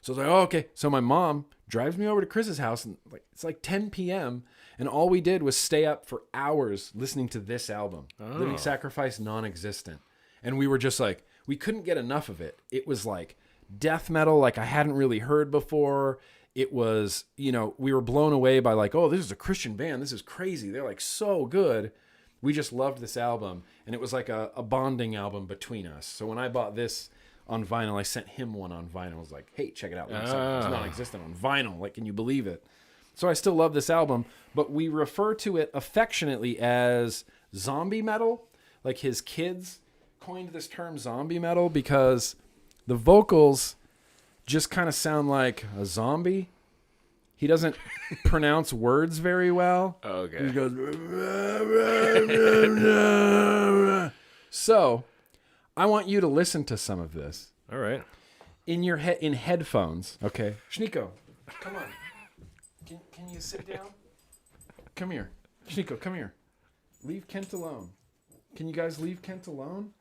So I was like, oh, okay. So my mom drives me over to Chris's house, and it's 10 p.m. And all we did was stay up for hours listening to this album, Living Sacrifice, Non-Existent. And we were just we couldn't get enough of it. It was death metal I hadn't really heard before. it was, we were blown away by like, oh, this is a Christian band. This is crazy. They're like so good. We just loved this album. And it was like a bonding album between us. So when I bought this on vinyl, I sent him one on vinyl. I was like, hey, check it out. It's non-existent on vinyl. Like, can you believe it? So I still love this album, but we refer to it affectionately as zombie metal. Like his kids coined this term zombie metal because the vocals just kind of sound like a zombie. He doesn't pronounce words very well. Oh, okay. He goes. So, I want you to listen to some of this. All right. In your in headphones. Okay. Shniko, come on. Can you sit down? Come here. Shniko, come here. Leave Kent alone. Can you guys leave Kent alone?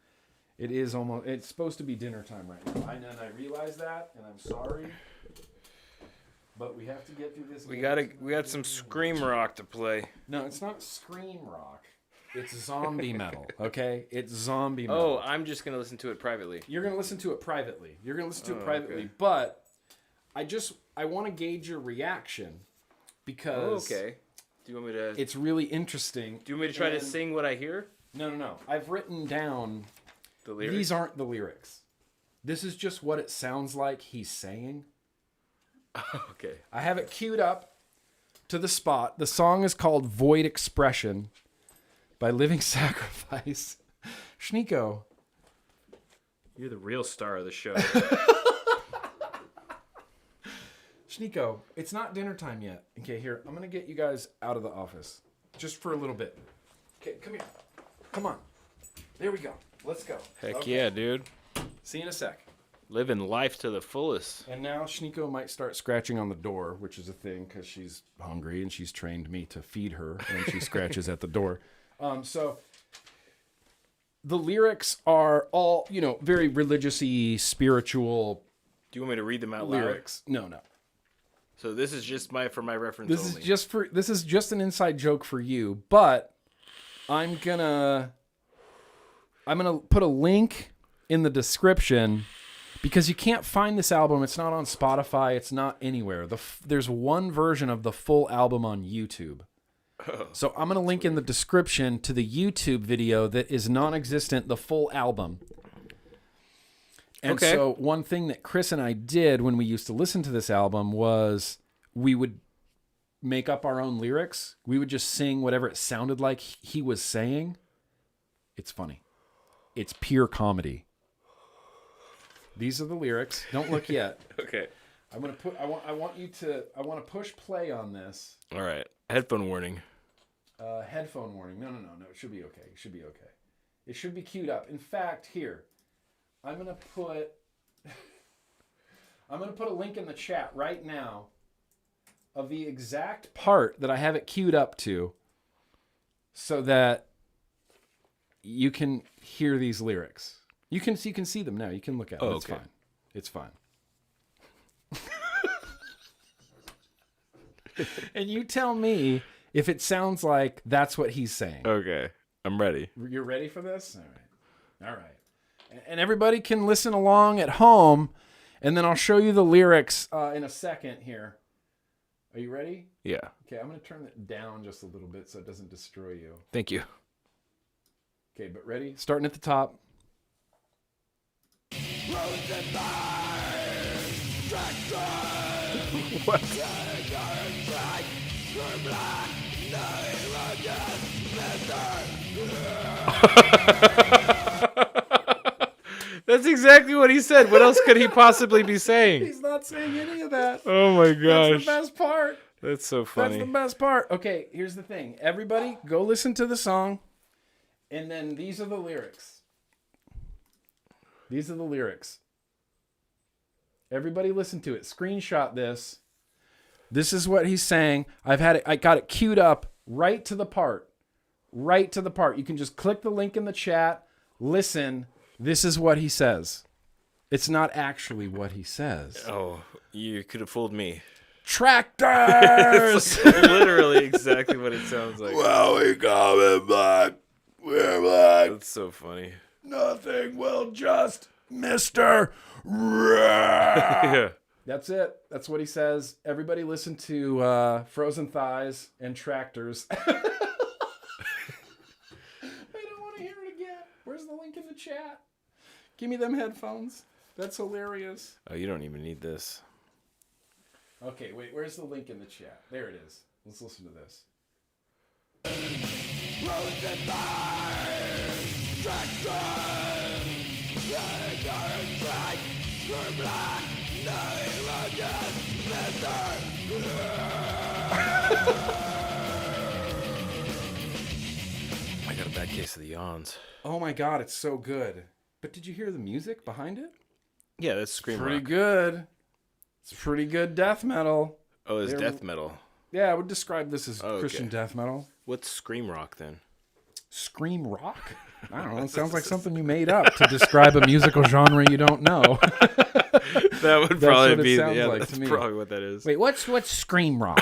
It's supposed to be dinner time right now. And I realize that, and I'm sorry. But we have to get through this. We got some scream rock to play. No, it's not scream rock. It's zombie metal, okay? It's zombie metal. Oh, I'm just going to listen to it privately. You're going to listen to it privately. Okay. But I want to gauge your reaction because okay. Do you want me to... It's really interesting. Do you want me to try to sing what I hear? No. I've written down... The lyrics? These aren't the lyrics. This is just what it sounds like he's saying. Okay. I have it queued up to the spot. The song is called Void Expression by Living Sacrifice. Shniko. You're the real star of the show. Shniko, it's not dinner time yet. Okay, here. I'm going to get you guys out of the office. Just for a little bit. Okay, come here. Come on. There we go. Let's go. Heck yeah, dude. See you in a sec. Living life to the fullest. And now Shniko might start scratching on the door, which is a thing because she's hungry and she's trained me to feed her when she scratches at the door. So the lyrics are all, very religious-y, spiritual. Do you want me to read them out lyrics? loud? No. So this is just for my reference This only. This is just an inside joke for you, but I'm gonna put a link in the description because you can't find this album. It's not on Spotify. It's not anywhere. There's one version of the full album on YouTube. Oh, so I'm going to link in the description to the YouTube video that is non-existent, the full album. And okay. So one thing that Chris and I did when we used to listen to this album was we would make up our own lyrics. We would just sing whatever it sounded like he was saying. It's funny. It's pure comedy. These are the lyrics. Don't look yet. Okay. I want to push play on this. All right. Headphone warning. Headphone warning. No. It should be okay. It should be queued up. In fact, here, I'm going to put a link in the chat right now of the exact part that I have it queued up to so that you can hear these lyrics. You can see them now. You can look at them. Oh, it's okay. fine. It's fine. And you tell me if it sounds like that's what he's saying. Okay. I'm ready. You're ready for this? All right. And everybody can listen along at home, and then I'll show you the lyrics in a second here. Are you ready? Yeah. Okay, I'm going to turn it down just a little bit so it doesn't destroy you. Thank you. Okay, but ready? Starting at the top. What? That's exactly what he said. What else could he possibly be saying? He's not saying any of that. Oh my gosh. That's the best part. That's so funny. That's the best part. Okay, here's the thing. Everybody, go listen to the song, and then these are the lyrics. These are the lyrics. Everybody listen to it. Screenshot this. This is what he's saying. I got it queued up right to the part. Right to the part. You can just click the link in the chat. Listen. This is what he says. It's not actually what he says. Oh, you could have fooled me. Tractors! It's like literally exactly what it sounds like. Well, we coming back. We're back. That's so funny. Nothing will just Mr. Yeah. That's it. That's what he says. Everybody listen to Frozen Thighs and Tractors. I don't want to hear it again. Where's the link in the chat? Give me them headphones. That's hilarious. Oh, you don't even need this. Okay, wait. Where's the link in the chat? There it is. Let's listen to this. I got a bad case of the yawns. Oh my god, it's so good. But did you hear the music behind it? Yeah, that's scream Pretty rock. good. It's pretty good death metal. Oh, it's death metal. Yeah, I would describe this as okay. Christian death metal. What's scream rock then? Scream rock? I don't know. It sounds like something you made up to describe a musical genre you don't know. That would That's probably what it be. sounds Yeah, like that's to me. probably what that is. Wait, what's scream rock?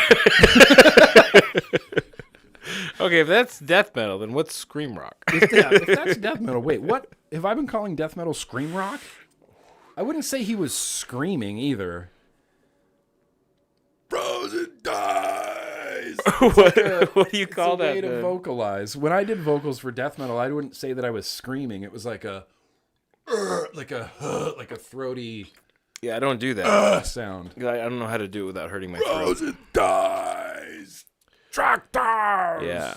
Okay, if that's death metal, then what's scream rock? If that's death metal, wait, what? Have I been calling death metal scream rock? I wouldn't say he was screaming either. Frozen dies. what do you call It's a way that? to then? vocalize. When I did vocals for death metal, I wouldn't say that I was screaming. It was like a throaty Yeah, I don't do that. sound. I don't know how to do it without hurting my throat. Frozen dies. Tractors. Yeah,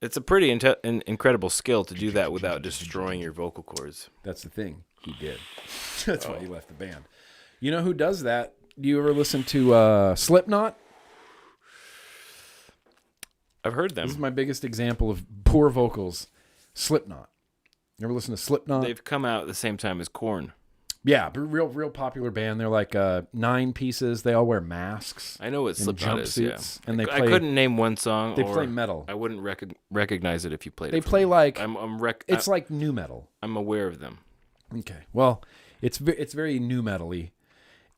it's a pretty incredible skill to do that without destroying your vocal cords. That's the thing. He did. That's why he left the band. You know who does that? Do you ever listen to Slipknot? I've heard them. This is my biggest example of poor vocals. Slipknot. You ever listen to Slipknot? They've come out at the same time as Korn. Yeah, real popular band. They're like 9 pieces. They all wear masks. I know what and Slipknot is. Yeah, jumpsuits, and I couldn't name one song. They or play metal. I wouldn't recognize it if you played it. They for play me. like It's like new metal. I'm aware of them. Okay, well, it's very new metal-y.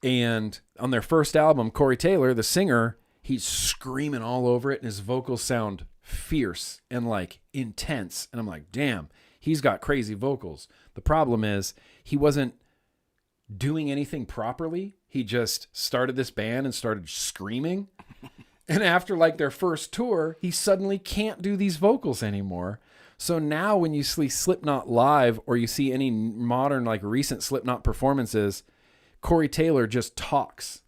And on their first album, Corey Taylor, the singer, he's screaming all over it, and his vocals sound fierce and like intense. And I'm like, damn, he's got crazy vocals. The problem is he wasn't doing anything properly. He just started this band and started screaming. And after like their first tour, he suddenly can't do these vocals anymore. So now when you see Slipknot live or you see any modern, like recent Slipknot performances, Corey Taylor just talks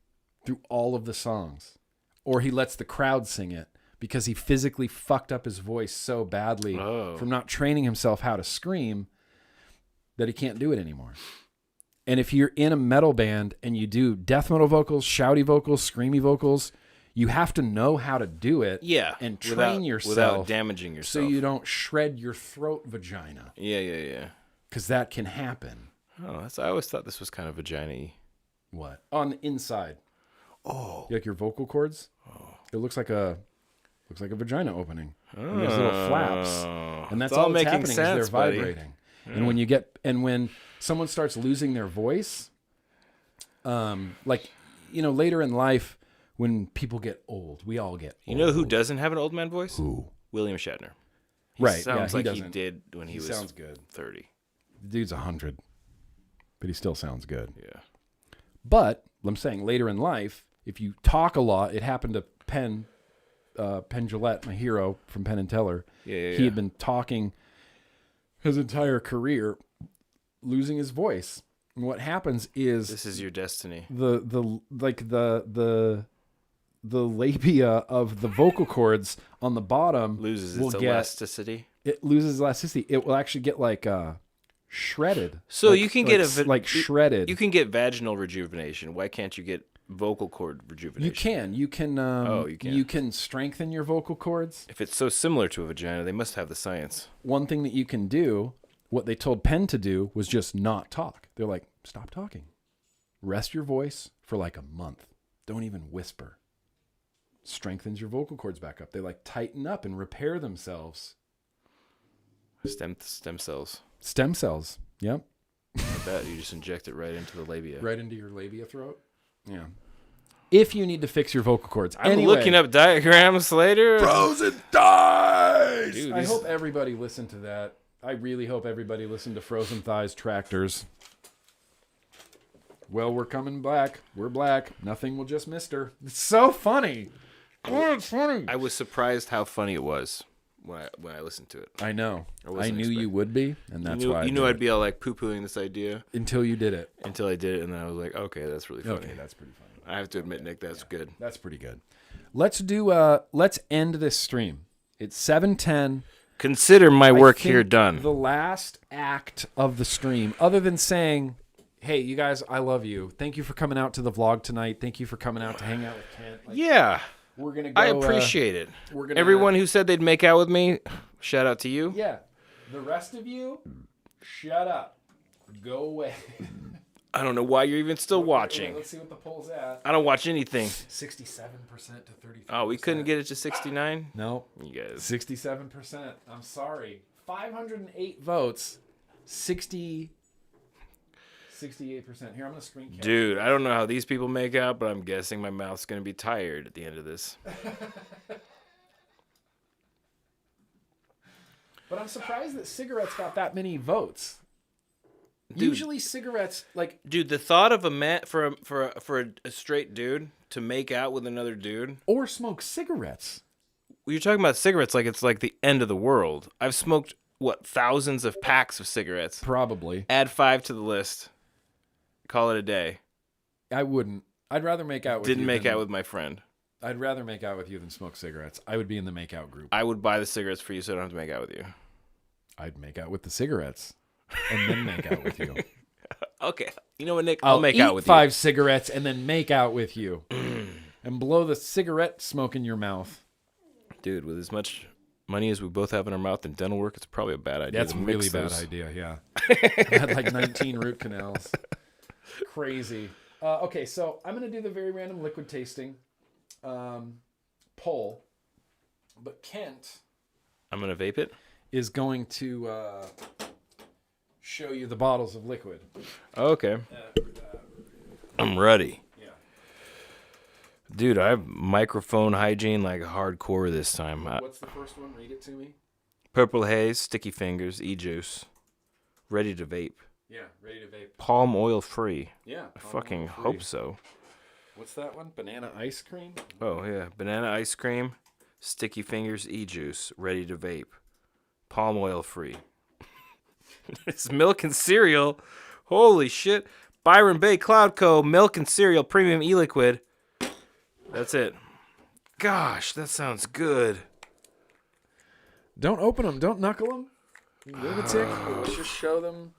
through all of the songs, or he lets the crowd sing it because he physically fucked up his voice so badly from not training himself how to scream that he can't do it anymore. And if you're in a metal band and you do death metal vocals, shouty vocals, screamy vocals, you have to know how to do it and train yourself without damaging yourself. so you don't shred your throat vagina. Yeah. Because that can happen. Oh, I always thought this was kind of vagina-y. What? On the inside. Oh. Like your vocal cords? Oh. It looks like a vagina opening. And there's little flaps. And that's all that's making happening sense, is they're vibrating. Yeah. And when someone starts losing their voice, later in life, when people get old, we all get old. You know who doesn't have an old man voice? Who? William Shatner. Right. Sounds like he doesn't. did when he was sounds good. 30. The dude's 100, but he still sounds good. Yeah. But I'm saying later in life, if you talk a lot, it happened to Penn Jillette, my hero from Penn and Teller. He had been talking his entire career, losing his voice. And what happens is This is your destiny. the labia of the vocal cords on the bottom Loses will its get, elasticity. It loses elasticity. It will actually get like shredded. So like, you can like shredded. You can get vaginal rejuvenation. Why can't you get vocal cord rejuvenation? You can. you can. You can strengthen your vocal cords. If it's so similar to a vagina, they must have the science. One thing that you can do, what they told Penn to do, was just not talk. They're like, stop talking. Rest your voice for like a month. Don't even whisper. Strengthens your vocal cords back up. They like tighten up and repair themselves. Stem cells. Stem cells. Yep. I bet you just inject it right into the labia. Right into your labia throat. Yeah. If you need to fix your vocal cords. I'm looking up diagrams later. Frozen Thighs. Dude, I hope everybody listened to that. I really hope everybody listened to Frozen Thighs Tractors. Well, we're coming back. We're black. Nothing will just mister. It's so funny. Oh, it's funny. I was surprised how funny it was when I listened to it. I know. I wasn't knew you would be, and that's why. You knew I'd be all like poo-pooing this idea until you did it. Until I did it, and then I was like, okay, that's really funny. Okay, that's pretty funny. I have to admit, Nick, that's good. That's pretty good. Let's end this stream. It's 7:10. Consider my work here done. The last act of the stream, other than saying, hey, you guys, I love you. Thank you for coming out to the vlog tonight. Thank you for coming out to hang out with Kent. Yeah. We're gonna go, I appreciate it. We're gonna, Everyone who said they'd make out with me, shout out to you. Yeah. The rest of you, shut up. Go away. I don't know why you're even still watching. Let's see what the poll's at. I don't watch anything. 67% to 33%. Oh, we couldn't get it to 69? No. You guys. 67%. I'm sorry. 508 votes. 68%. Here, I'm going to screen cap. Dude, I don't know how these people make out, but I'm guessing my mouth's going to be tired at the end of this. But I'm surprised that cigarettes got that many votes. Dude, usually cigarettes, like... Dude, the thought of a man, for a straight dude to make out with another dude... Or smoke cigarettes. You're talking about cigarettes like it's like the end of the world. I've smoked, what, thousands of packs of cigarettes. Probably. Add 5 to the list. Call it a day. I wouldn't. I'd rather make out with you. Didn't make out with my friend. I'd rather make out with you than smoke cigarettes. I would be in the make out group. I would buy the cigarettes for you so I don't have to make out with you. I'd make out with the cigarettes. And then make out with you. Okay. You know what, Nick? I'll make eat out with 5 you. cigarettes and then make out with you. And blow the cigarette smoke in your mouth. Dude, with as much money as we both have in our mouth in dental work, it's probably a bad idea. That's a really bad idea, yeah. I had like 19 root canals. Crazy. Okay, so I'm going to do the very random liquid tasting poll. But Kent... I'm going to vape it? ...is going to... show you the bottles of liquid. Okay. I'm ready. Yeah. Dude, I have microphone hygiene like hardcore this time. What's the first one? Read it to me. Purple Haze, Sticky Fingers, E-Juice. Ready to vape. Yeah, ready to vape. Palm oil free. Yeah. I fucking hope so. What's that one? Banana ice cream? Oh, yeah. Banana ice cream, Sticky Fingers, E-Juice. Ready to vape. Palm oil free. It's milk and cereal. Holy shit. Byron Bay Cloud Co. Milk and cereal premium e-liquid. That's it. Gosh, that sounds good. Don't open them. Don't knuckle them. Lunatic. Let's just show them.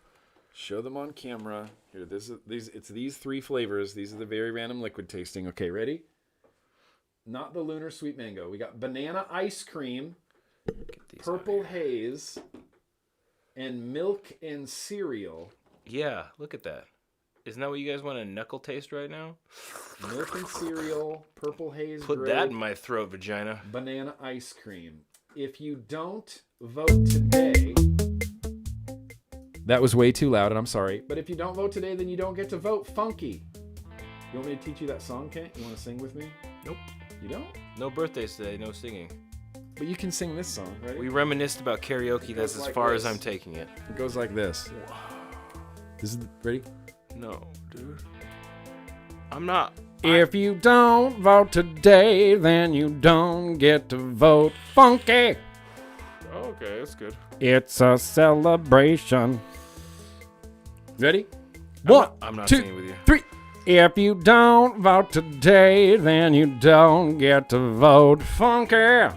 Show them on camera. Here, it's these 3 flavors. These are the very random liquid tasting. Okay, ready? Not the lunar sweet mango. We got banana ice cream, purple haze, and milk and cereal. Yeah, look at that. Isn't that what you guys want to knuckle taste right now? Milk and cereal, purple haze. Put that in my throat, vagina. Banana ice cream. If you don't vote today... That was way too loud, and I'm sorry. But if you don't vote today, then you don't get to vote. Funky. You want me to teach you that song, Kent? You want to sing with me? Nope. You don't? No birthdays today, no singing. But you can sing this song, right? We reminisced about karaoke. That's as far as I'm taking it. It goes like this. This is ready? No, dude. I'm not. If you don't vote today, then you don't get to vote. Funky. Okay, that's good. It's a celebration. Ready? I'm not 2, singing with you. 3. If you don't vote today, then you don't get to vote. Funky.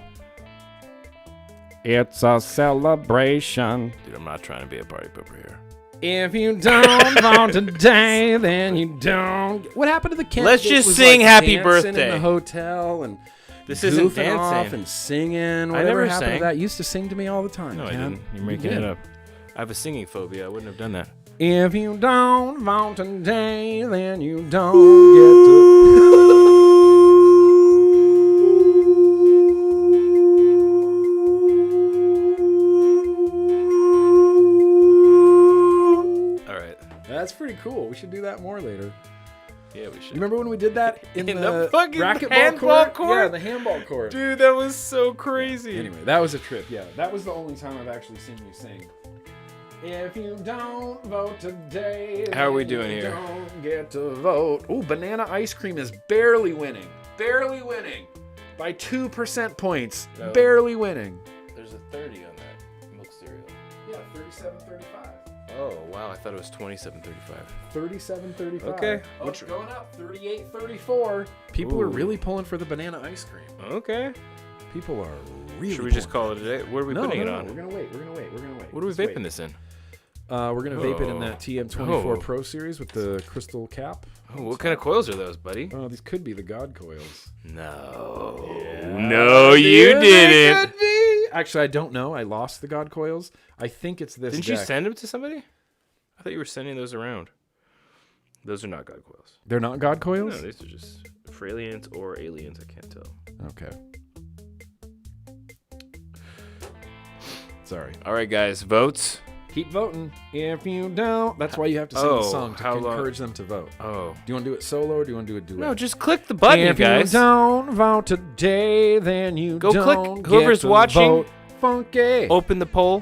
It's a celebration. Dude, I'm not trying to be a party pooper here. If you don't vote today, then you don't. What happened to the Kent? Let's that just was, sing like, Happy dancing Birthday. in the hotel and This isn't goofing off dancing. and singing. Whatever never happened sang. to that? You used to sing to me all the time. No, I Kent. didn't. You're making did. it up. I have a singing phobia. I wouldn't have done that. If you don't vote today, then you don't get to. All right. That's pretty cool. We should do that more later. Yeah, we should. You remember when we did that in the fucking racquetball handball court? Yeah, the handball court. Dude, that was so crazy. Anyway, that was a trip. Yeah, that was the only time I've actually seen you sing. If you don't vote today, How are we then doing you here? Don't get to vote. Ooh, banana ice cream is barely winning. Barely winning by 2% points. No. Barely winning. There's a 30 on that milk cereal. Yeah, 37.35. Oh, wow. I thought it was 27.35. 37.35. Okay. Oh, it's going up. 38.34. People are Ooh. really pulling for the banana ice cream. Okay. People are really. Should we just pulling call it a day? What are we for putting it no, on? We're gonna wait. We're gonna wait. What are we Just vaping wait. this in? We're gonna vape it in Oh. that TM24 Oh. Pro series with the crystal cap. Oh, what kind of coils are those, buddy? Oh, these could be the God coils. No. No, you Dude, they didn't. could be. Actually, I don't know. I lost the God coils. I think it's this. Didn't you deck. send them to somebody? I thought you were sending those around. Those are not God coils. They're not God No, coils. these are just for aliens or aliens. I can't tell. Okay. Sorry. All right, guys. Votes. Keep voting. If you don't, that's why you have to sing the song to how long- encourage them to vote. Oh. Do you want to do it solo or do you want to do a duet? No, just click the button, if guys. you don't vote today, then you Go click. don't get Whoever's to watching, vote. Funky. Open the poll.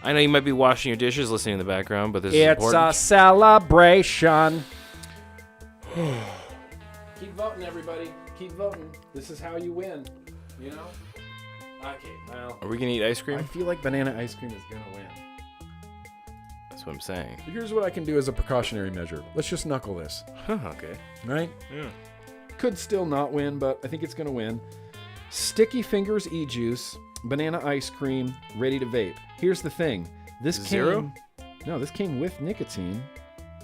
I know you might be washing your dishes, listening in the background, but this is It's important. a celebration. Keep voting, everybody. Keep voting. This is how you win. You know? Okay, well, Are we gonna eat ice I cream? feel like banana ice cream is going to win. That's what I'm saying. Here's what I can do as a precautionary measure. Let's just knuckle this, Okay. right? Yeah. Could still not win, but I think it's going to win. Sticky Fingers e-juice, banana ice cream, ready to vape. Here's the thing. This Zero? came... No, this came with nicotine.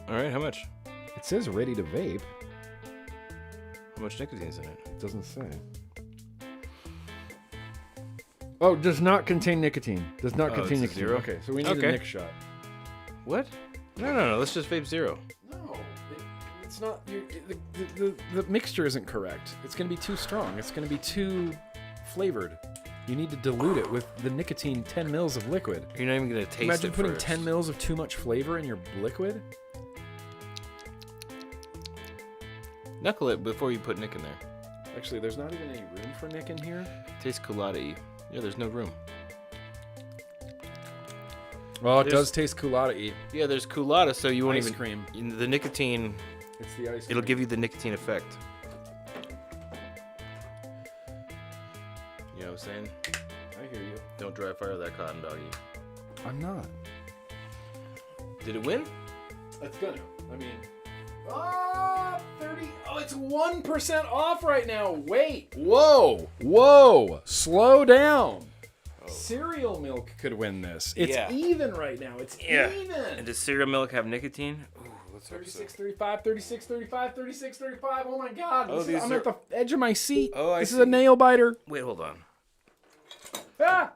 All right. How much? It says ready to vape. How much nicotine's in it? It doesn't say. Oh, does not contain nicotine. Does not Oh, contain it's a nicotine. zero? Okay, so we need Okay. a Nick shot. What? No. Let's just vape zero. No, it's not. The mixture isn't correct. It's going to be too strong. It's going to be too flavored. You need to dilute it with the nicotine 10 mils of liquid. You're not even gonna taste Imagine it putting first. 10 mils of too much flavor in your liquid. Knuckle it before you put Nick in there. Actually, there's not even any room for Nick in here. Tastes colada-y. Yeah, there's no room. Well, it There's- does taste culotta-y. Yeah, there's colada, so you won't Ice even. cream. The nicotine. It's the ice cream. It'll give you the nicotine effect. You know what I'm saying? I hear you. Don't dry fire that cotton doggy. I'm not. Did it win? It's gonna. I mean, 30. Oh, it's 1% off right now. Wait. Whoa. Slow down. Cereal milk could win this. It's Yeah. even right now. It's And even. does cereal milk have nicotine? Ooh, let's 36.35, 36.35, 36.35. Oh my God. Oh, these I'm are- at the edge of my seat. Oh, I this is see. a nail biter. Wait, hold on. Ah.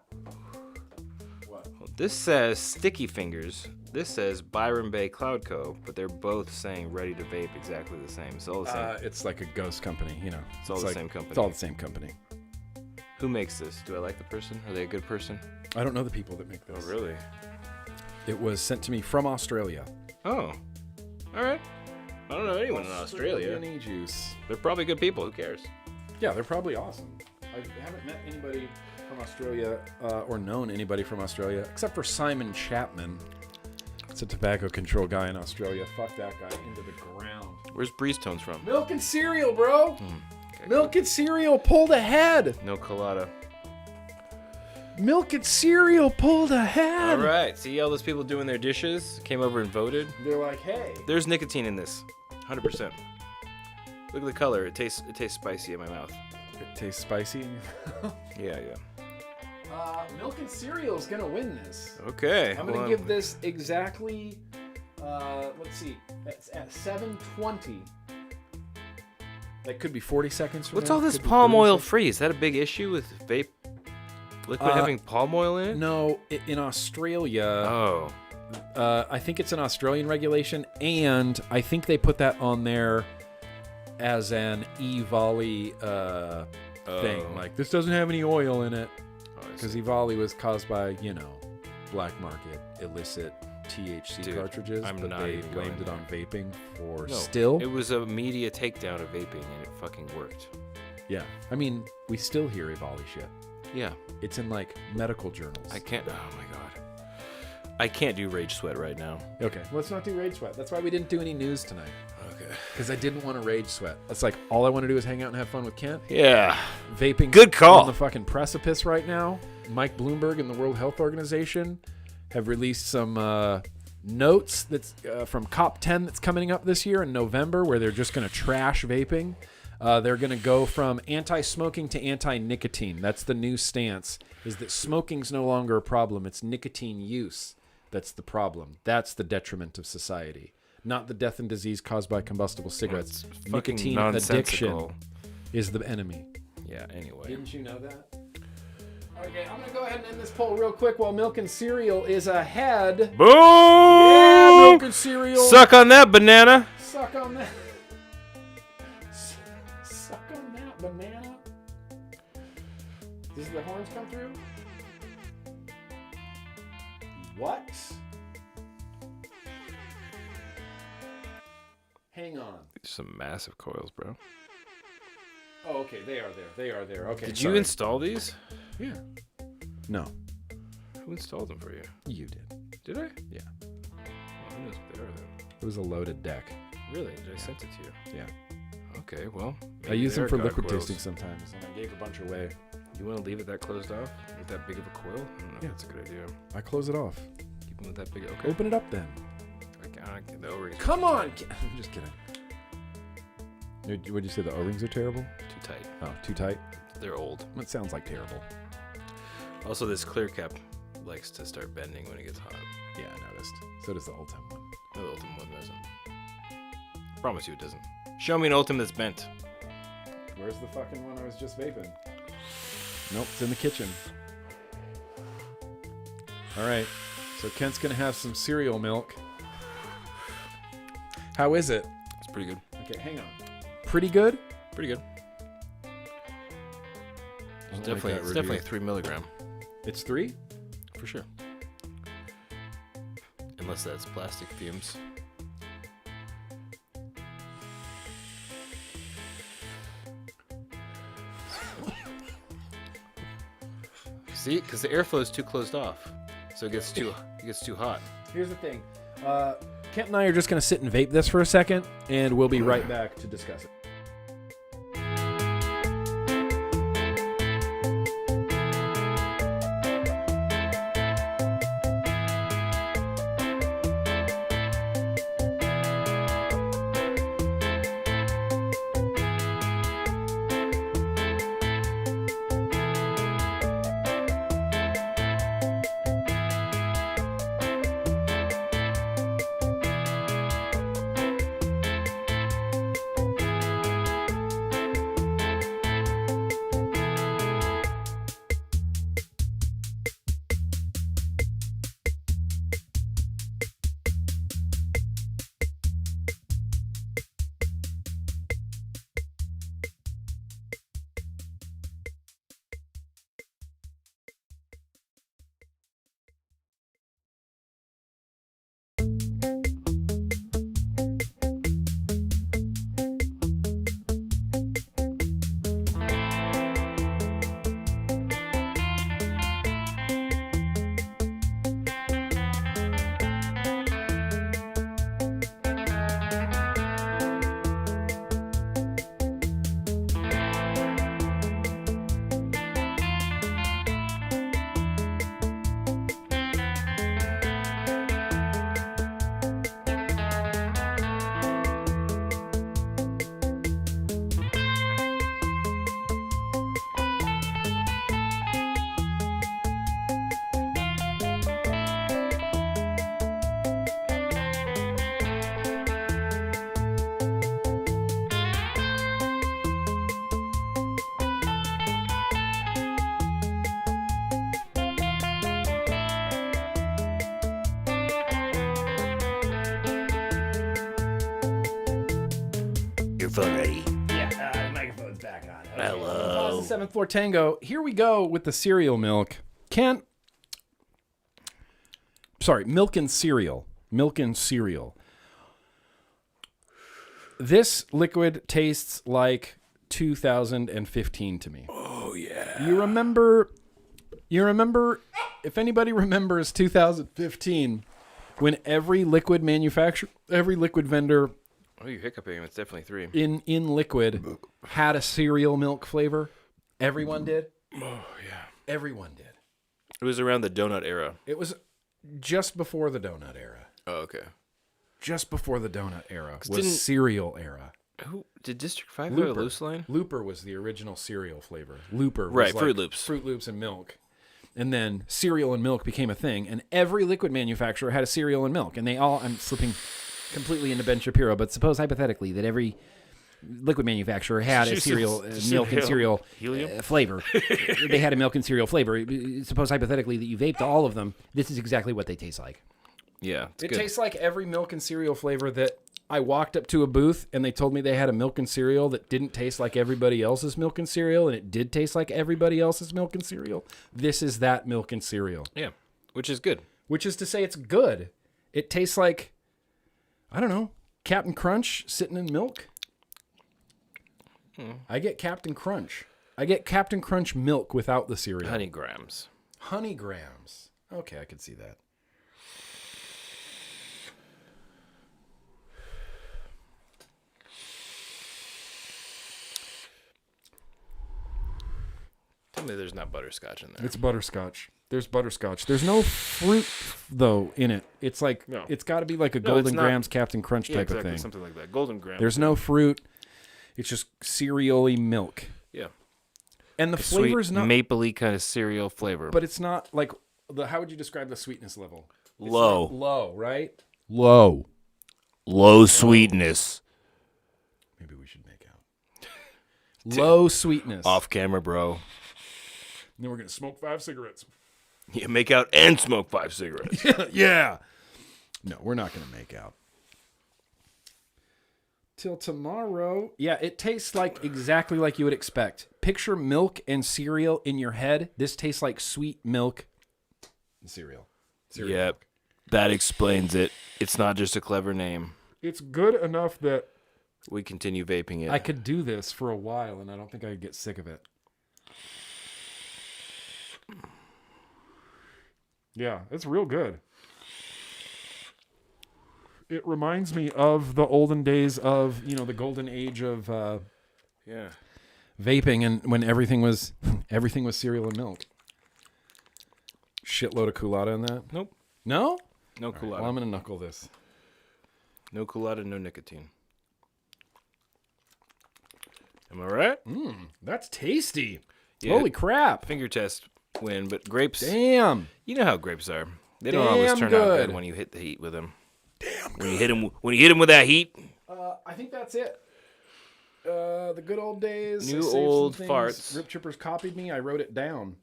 This says Sticky Fingers. This says Byron Bay Cloud Co. But they're both saying ready to vape exactly the same. It's all the same. It's like a ghost company, you know. It's all the same company. It's all the same company. Who makes this? Do I like the person? Are they a good person? I don't know the people that make Oh, this. really? It was sent to me from Australia. Oh. All right. I don't know anyone in Australia. Australian juice. They're probably good people. Who cares? Yeah, they're probably awesome. I haven't met anybody from Australia or known anybody from Australia except for Simon Chapman. It's a tobacco control guy in Australia. Fuck that guy into the ground. Where's Breeze Tones from? Milk and cereal, bro. Okay, Milk and cereal pulled ahead. No colada. Milk and cereal pulled ahead. All right. See all those people doing their dishes? Came over and voted. They're like, hey. There's nicotine in this. 100%. Look at the color. It tastes spicy in my mouth. It tastes spicy. In your Yeah. milk and cereal is gonna win this. Okay. I'm gonna give this exactly. Let's see. It's at 7:20. That could be 40 seconds from What's now. all this Could be palm 30 oil seconds. free? Is that a big issue with vape liquid having palm oil in it? No, in Australia, Oh. I think it's an Australian regulation, and I think they put that on there as an e-volley thing. Like, this doesn't have any oil in it. Because e-volley was caused by, black market, illicit THC Dude, cartridges, I'm but not they even blamed going it on vaping for No, still. It was a media takedown of vaping, and it fucking worked. Yeah. I mean, we still hear e-volley shit. Yeah. It's in, like, medical journals. I can't. Oh my god. I can't do rage sweat right now. Okay, let's not do rage sweat. That's why we didn't do any news tonight. Okay. Because I didn't want to rage sweat. That's like all I want to do is hang out and have fun with Kent. Yeah. Vaping. Good call. On the fucking precipice right now. Mike Bloomberg and the World Health Organization have released some notes that's from COP10 that's coming up this year in November, where they're just going to trash vaping. They're going to go from anti-smoking to anti-nicotine. That's the new stance, is that smoking's no longer a problem. It's nicotine use that's the problem. That's the detriment of society, not the death and disease caused by combustible cigarettes. Nicotine addiction is the enemy. Yeah, anyway. Didn't you know that? Okay, I'm going to go ahead and end this poll real quick while Milk and Cereal is ahead. Boom! Yeah, Milk and Cereal. Suck on that banana. Suck on that. Suck on that banana. Does the horns come through? What? Hang on. Some massive coils, bro. Oh, okay. They are there. They are there. Okay. Did you install these? Yeah. No. Who installed them for you? You did. Did I? Yeah. Well, who knows what they are then? It was a loaded deck. Really? Did I send it to you? Yeah. Okay, well. I use them for they're liquid coils. tasting sometimes, and I gave a bunch away. You want to leave it that closed off with that big of a coil? I don't know if that's a good idea. I close it off. Keep them with that big. Okay. Open it up then. I can't, the O-rings. Come on! I'm just kidding. What did you say? The O-rings are terrible? Too tight. Oh, too tight? They're old. That sounds like terrible. Also, this clear cap likes to start bending when it gets hot. Yeah, I noticed. So does the Ultim one. No, the Ultim one doesn't. Promise you it doesn't. Show me an Ultim that's bent. Where's the fucking one I was just vaping? Nope, it's in the kitchen. All right, so Kent's gonna have some cereal milk. How is it? It's pretty good. Okay, hang on. Pretty good? Pretty good. I It's don't like that definitely review. 3 milligram. It's 3? For sure. Unless that's plastic fumes. See, because the airflow is too closed off, so it gets too hot. Here's the thing. Kent and I are just gonna sit and vape this for a second, and we'll be right back to discuss it. Phone ready. Yeah, the microphone's back on. Okay. Hello. 7-4 Tango. Here we go with the cereal milk. Kent. Sorry, milk and cereal. Milk and cereal. This liquid tastes like 2015 to me. Oh yeah. You remember if anybody remembers 2015, when every liquid vendor Oh, you're hiccuping. It's definitely 3. in liquid had a cereal milk flavor. Everyone did. Oh, yeah. Everyone did. It was around the donut era. It was just before the donut era. Oh, okay. Just before the donut era didn't- was cereal era. Who did District 5 have a Looper. loose line? Looper was the original cereal flavor. Looper was Right, like Fruit Loops. Fruit Loops and milk. And then cereal and milk became a thing, and every liquid manufacturer had a cereal and milk. And they all, I'm slipping completely into Ben Shapiro, but suppose hypothetically that every liquid manufacturer had a cereal, milk and cereal flavor. They had a milk and cereal flavor. Suppose hypothetically that you vaped all of them. This is exactly what they taste like. Yeah, It tastes like every milk and cereal flavor that I walked up to a booth and they told me they had a milk and cereal that didn't taste like everybody else's milk and cereal, and it did taste like everybody else's milk and cereal. This is that milk and cereal. Yeah, which is good. Which is to say it's good. It tastes like, I don't know, Captain Crunch sitting in milk. I get Captain Crunch. I get Captain Crunch milk without the cereal. Honey grams. Honey grams. Okay, I could see that. Tell me there's not butterscotch in there. It's butterscotch. There's butterscotch. There's no fruit though in it. It's like it's got to be like a Golden Grams Captain Crunch type of thing. Something like that. Golden Grams. There's no fruit. It's just cereal-y milk. Yeah. And the flavor's sweet, not mapley kind of cereal flavor. but it's not like how would you describe the sweetness level? It's Low. not low, right? Low. Low sweetness. Maybe we should make out. Low sweetness. Off camera, bro. And then we're going to smoke 5 cigarettes. Yeah, make out and smoke 5 cigarettes. Yeah. No, we're not going to make out. Till tomorrow. Yeah, it tastes like exactly like you would expect. Picture milk and cereal in your head. This tastes like sweet milk and cereal. Yep. That explains it. It's not just a clever name. It's good enough that We continue vaping it. I could do this for a while, and I don't think I'd get sick of it. Yeah, it's real good. It reminds me of the olden days of, the golden age of Yeah. vaping, and when everything was cereal and milk. Shitload of culotta in that. Nope. No? No All right, culotta. well, I'm going to knuckle this. No culotta, no nicotine. Am I right? That's tasty. Yeah. Holy crap. Finger test win, but grapes. Damn. You know how grapes are. They don't always Damn turn out good. good when you hit the heat with them. Damn. When you hit them with that heat. I think that's it. The good old days. New I saved some old things. farts. Rip Chippers copied me. I wrote it down.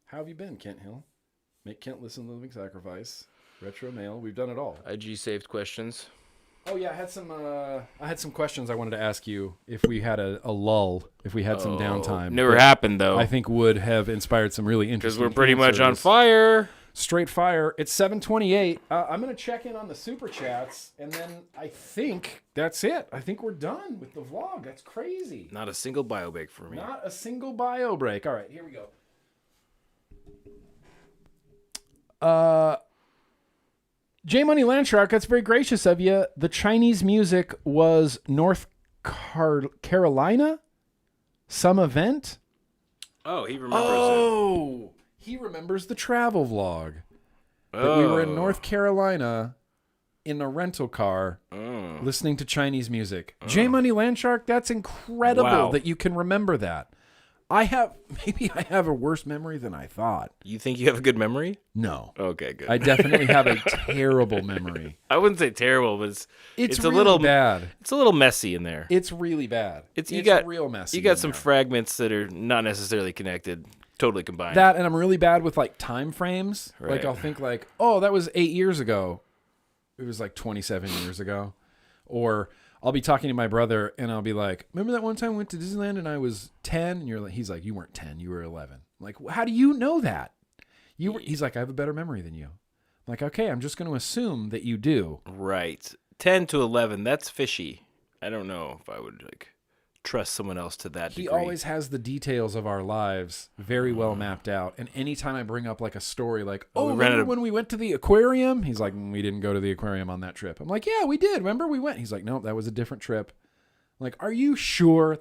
How have you been, Kent Hill? Make Kent listen to Living Sacrifice. Retro Mail. We've done it all. IG saved questions. Oh yeah, I had some questions I wanted to ask you if we had a lull, if we had some downtime. Never But happened though. I think would have inspired some really Because interesting. we're pretty much on answers. fire. Straight fire. It's 7:28. I'm going to check in on the super chats, and then I think that's it. I think we're done with the vlog. That's crazy. Not a single bio bake for me. Not a single bio break. All right, here we go. J Money Landshark, that's very gracious of you. The Chinese music was North Carolina? Some event? Oh, he remembers Oh, he remembers the travel vlog. That we were in North Carolina in a rental car listening to Chinese music. J Money Landshark, that's incredible Wow. that you can remember that. Maybe I have a worse memory than I thought. You think you have a good memory? No. Okay, good. I definitely have a terrible memory. I wouldn't say terrible, but It's a really little bad. It's a little messy in there. It's really bad. It's real messy. You got in some there. fragments that are not necessarily connected, totally combined. That, and I'm really bad with like time frames. Right. Like I'll think like, oh, that was 8 years ago. It was like 27 years ago. Or I'll be talking to my brother and I'll be like, remember that one time we went to Disneyland and I was 10? And he's like, you weren't 10, you were 11. I'm like, how do you know that? He's like, I have a better memory than you. I'm like, okay, I'm just going to assume that you do. Right. 10 to 11, that's fishy. I don't know if I would trust someone else to that He degree. always has the details of our lives very well mapped out. And anytime I bring up like a story like, remember when we went to the aquarium? He's like, we didn't go to the aquarium on that trip. I'm like, yeah, we did. Remember we went? He's like, no, that was a different trip. I'm like, are you sure?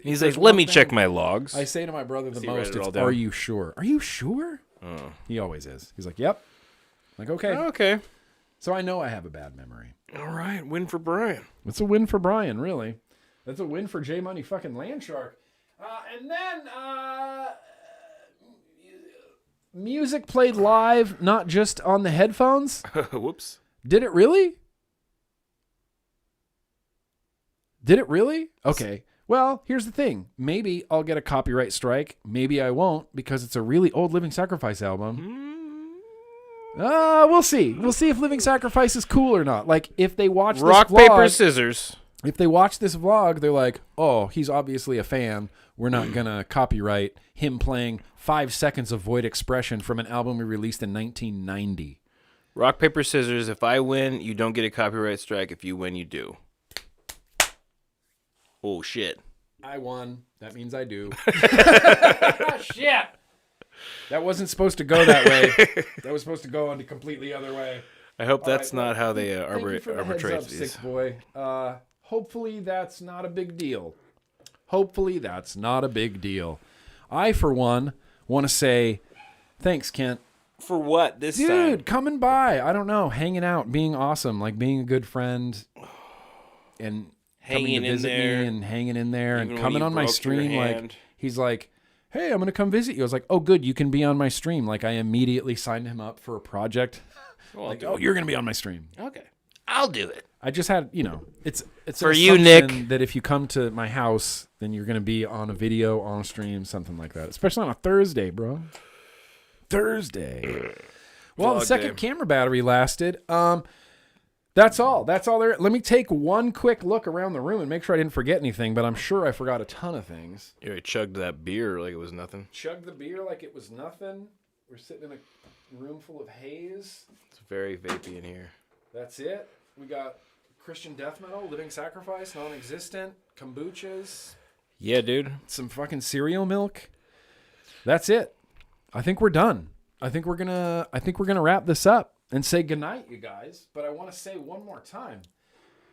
He's like, let me check my logs. I say to my brother the he most, write it all it's, down? are you sure? Are you sure? Oh. He always is. He's like, yep. I'm like, okay. Okay. So I know I have a bad memory. All right. Win for Brian. It's a win for Brian, really. That's a win for J Money fucking Landshark. And then music played live, not just on the headphones. Whoops. Did it really? Did it really? Okay. Well, here's the thing. Maybe I'll get a copyright strike. Maybe I won't because it's a really old Living Sacrifice album. We'll see. We'll see if Living Sacrifice is cool or not. Like, if they watch Rock, this vlog, paper, scissors. if they watch this vlog, they're like, oh, he's obviously a fan. We're not going to copyright him playing 5 seconds of Void Expression from an album we released in 1990. Rock, paper, scissors. If I win, you don't get a copyright strike. If you win, you do. Oh, shit. I won. That means I do. Shit. That wasn't supposed to go that way. That was supposed to go on the completely other way. I hope All that's right, not how they Thank you for the heads arbitrate up, these. sick boy. Hopefully that's not a big deal. Hopefully that's not a big deal. I, for one, want to say thanks, Kent. For what this time? Dude, coming by. I don't know. Hanging out, being awesome, like being a good friend and coming Hanging to in visit there. me and hanging in there Even and when coming you on my broke your stream. Like, hand. he's like, hey, I'm going to come visit you. I was like, oh, good. You can be on my stream. Like, I immediately signed him up for a project. Well, Like, oh, you're going to be on my stream. okay. I'll do it. I just had, it's For an you, assumption Nick. that if you come to my house, then you're going to be on a video, on a stream, something like that. Especially on a Thursday, bro. Thursday. Well, the Vlog second day. camera battery lasted. That's all. That's all there. Let me take one quick look around the room and make sure I didn't forget anything, but I'm sure I forgot a ton of things. You already chugged that beer like it was nothing. Chugged the beer like it was nothing. We're sitting in a room full of haze. It's very vapey in here. That's it. We got Christian death metal, Living Sacrifice, non-existent, kombuchas, Yeah, dude. some fucking cereal milk. That's it. I think we're done. I think we're gonna wrap this up and say goodnight, you guys. But I want to say one more time.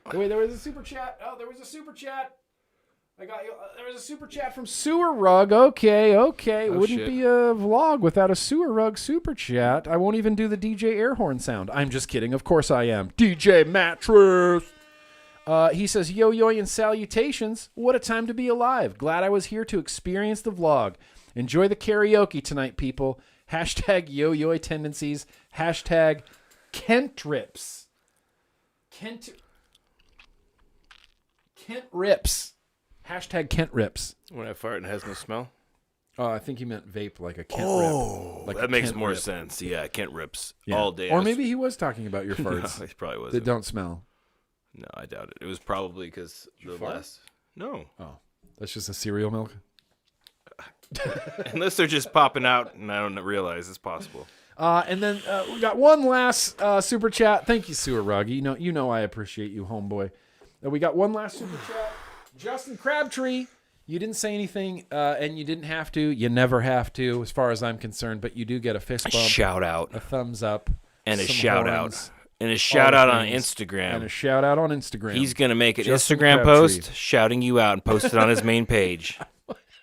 Oh, wait, there was a super chat. Oh, there was a super chat. There was a super chat from Sewer Rug. Okay. Wouldn't shit. be a vlog without a Sewer Rug super chat. I won't even do the DJ air horn sound. I'm just kidding. Of course I am. DJ Mattress. He says, yo-yoy and salutations. What a time to be alive. Glad I was here to experience the vlog. Enjoy the karaoke tonight, people. Hashtag yo-yoy tendencies. Hashtag Kentrips. Kent Rips. Hashtag Kent Rips. When I fart and it has no smell. Oh, I think he meant vape like a Kent rip. Like that a makes Kent more rip. sense. Yeah, Kent rips Yeah. all day. Or maybe he was talking about your No, farts he probably was. that don't smell. No, I doubt it. It was probably because the fart? last. No, Oh, that's just a cereal milk. unless they're just popping out and I don't realize it's possible. And then we got one last super chat. Thank you, Sewer Rug. You know I appreciate you, homeboy. We got one last super chat. Justin Crabtree. You didn't say anything, and you didn't have to. You never have to, as far as I'm concerned. But you do get a fist bump, Shout out a thumbs up, and a some shout horns, out and a all shout the out on things. Instagram. and a shout out on Instagram. He's gonna make an Justin Instagram Crabtree. post shouting you out and post it on his main page.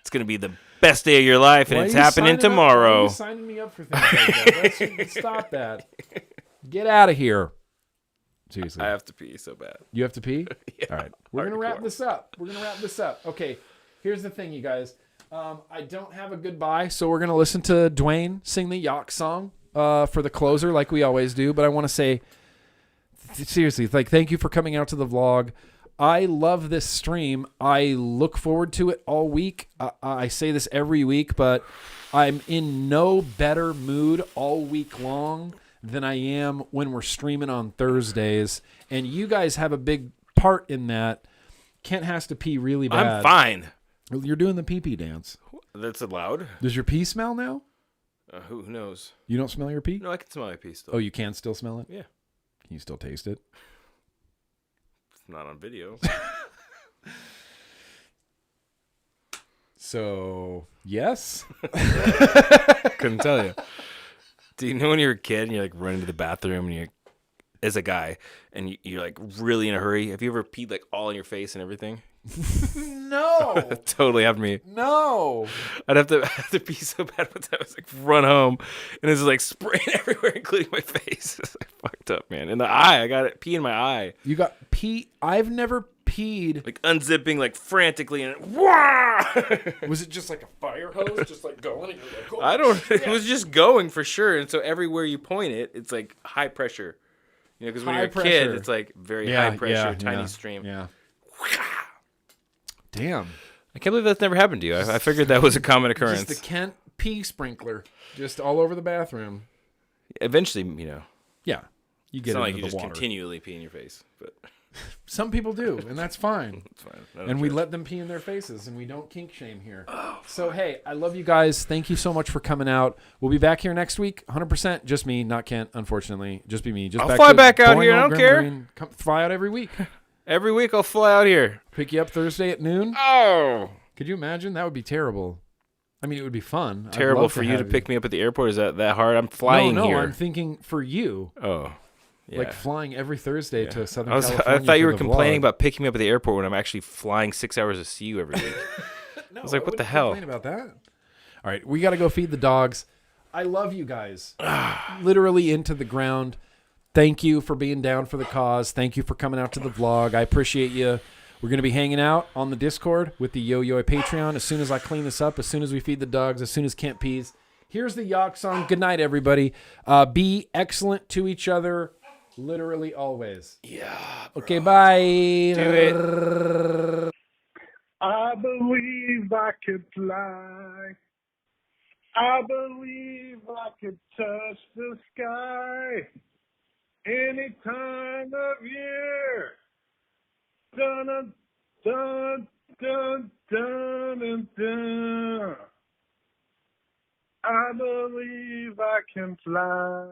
It's gonna be the best day of your life, and Why it's are you happening signing up- why are tomorrow. you signing me up for things like that? Stop that. Get out of here. Seriously. I have to pee so bad. You have to pee? Yeah, All right. We're going to wrap hardcore. this up. Okay. Here's the thing, you guys. I don't have a goodbye, so we're going to listen to Dwayne sing the Yacht song for the closer like we always do. But I want to say, seriously, thank you for coming out to the vlog. I love this stream. I look forward to it all week. I say this every week, but I'm in no better mood all week long than I am when we're streaming on Thursdays. And you guys have a big part in that. Kent has to pee really bad. I'm fine. You're doing the pee-pee dance. That's allowed. Does your pee smell now? Who knows? You don't smell your pee? No, I can smell my pee still. Oh, you can still smell it? Yeah. Can you still taste it? It's not on video. So, yes. Couldn't tell you. Do you know when you're a kid and you're like running to the bathroom and you're as a guy and you're like really in a hurry? Have you ever peed like all in your face and everything? No. That totally happened to me. No. I'd have to pee so bad one time. I was like run home and it's like spraying everywhere, including my face. It's like fucked up, man. In the eye, I got it pee in my eye. You got pee? I've never peed. Like unzipping like frantically and wah! Was it just like a fire hose, just like going? And you're like, oh, I don't. shit. It was just going for sure, and so everywhere you point it, it's like high pressure. You know, because when High you're a pressure. kid, it's like very high pressure, tiny stream. Yeah. Damn. I can't believe that's never happened to you. I figured that was a common occurrence. Just the Kent pee sprinkler, just all over the bathroom. Eventually, you know, Yeah. You get it's not into like you the just water. continually pee in your face, but Some people do, and that's fine. it's fine. I don't And we care. let them pee in their faces, and we don't kink shame here. So, hey, I love you guys. Thank you so much for coming out. We'll be back here next week. 100%. Just me, not Kent, unfortunately. Just be me. Just I'll fly to back out boring here. I old don't care. GrimmGreen. Come fly out every week. Every week I'll fly out here. Pick you up Thursday at noon. Oh, Could you imagine? That would be terrible. I mean, it would be fun. I'd terrible love for you to have pick me up at the airport. Is that hard? I'm flying no, here. I'm thinking for you. Oh, yeah. Like flying every Thursday to Southern I California. thought you for were the complaining vlog. about picking me up at the airport when I'm actually flying 6 hours to see you every week. No, I was like, what the wouldn't hell? complain about that. All right, we got to go feed the dogs. I love you guys. Literally into the ground. Thank you for being down for the cause. Thank you for coming out to the vlog. I appreciate you. We're going to be hanging out on the Discord with the Yo-Yo Patreon as soon as I clean this up, as soon as we feed the dogs, as soon as Kent pees. Here's the Yak song. Good night, everybody. Be excellent to each other. Literally always. Yeah. Okay, bye. Do it. I believe I could fly. I believe I could touch the sky any time of year. Dun dun dun dun dun dun. I believe I can fly.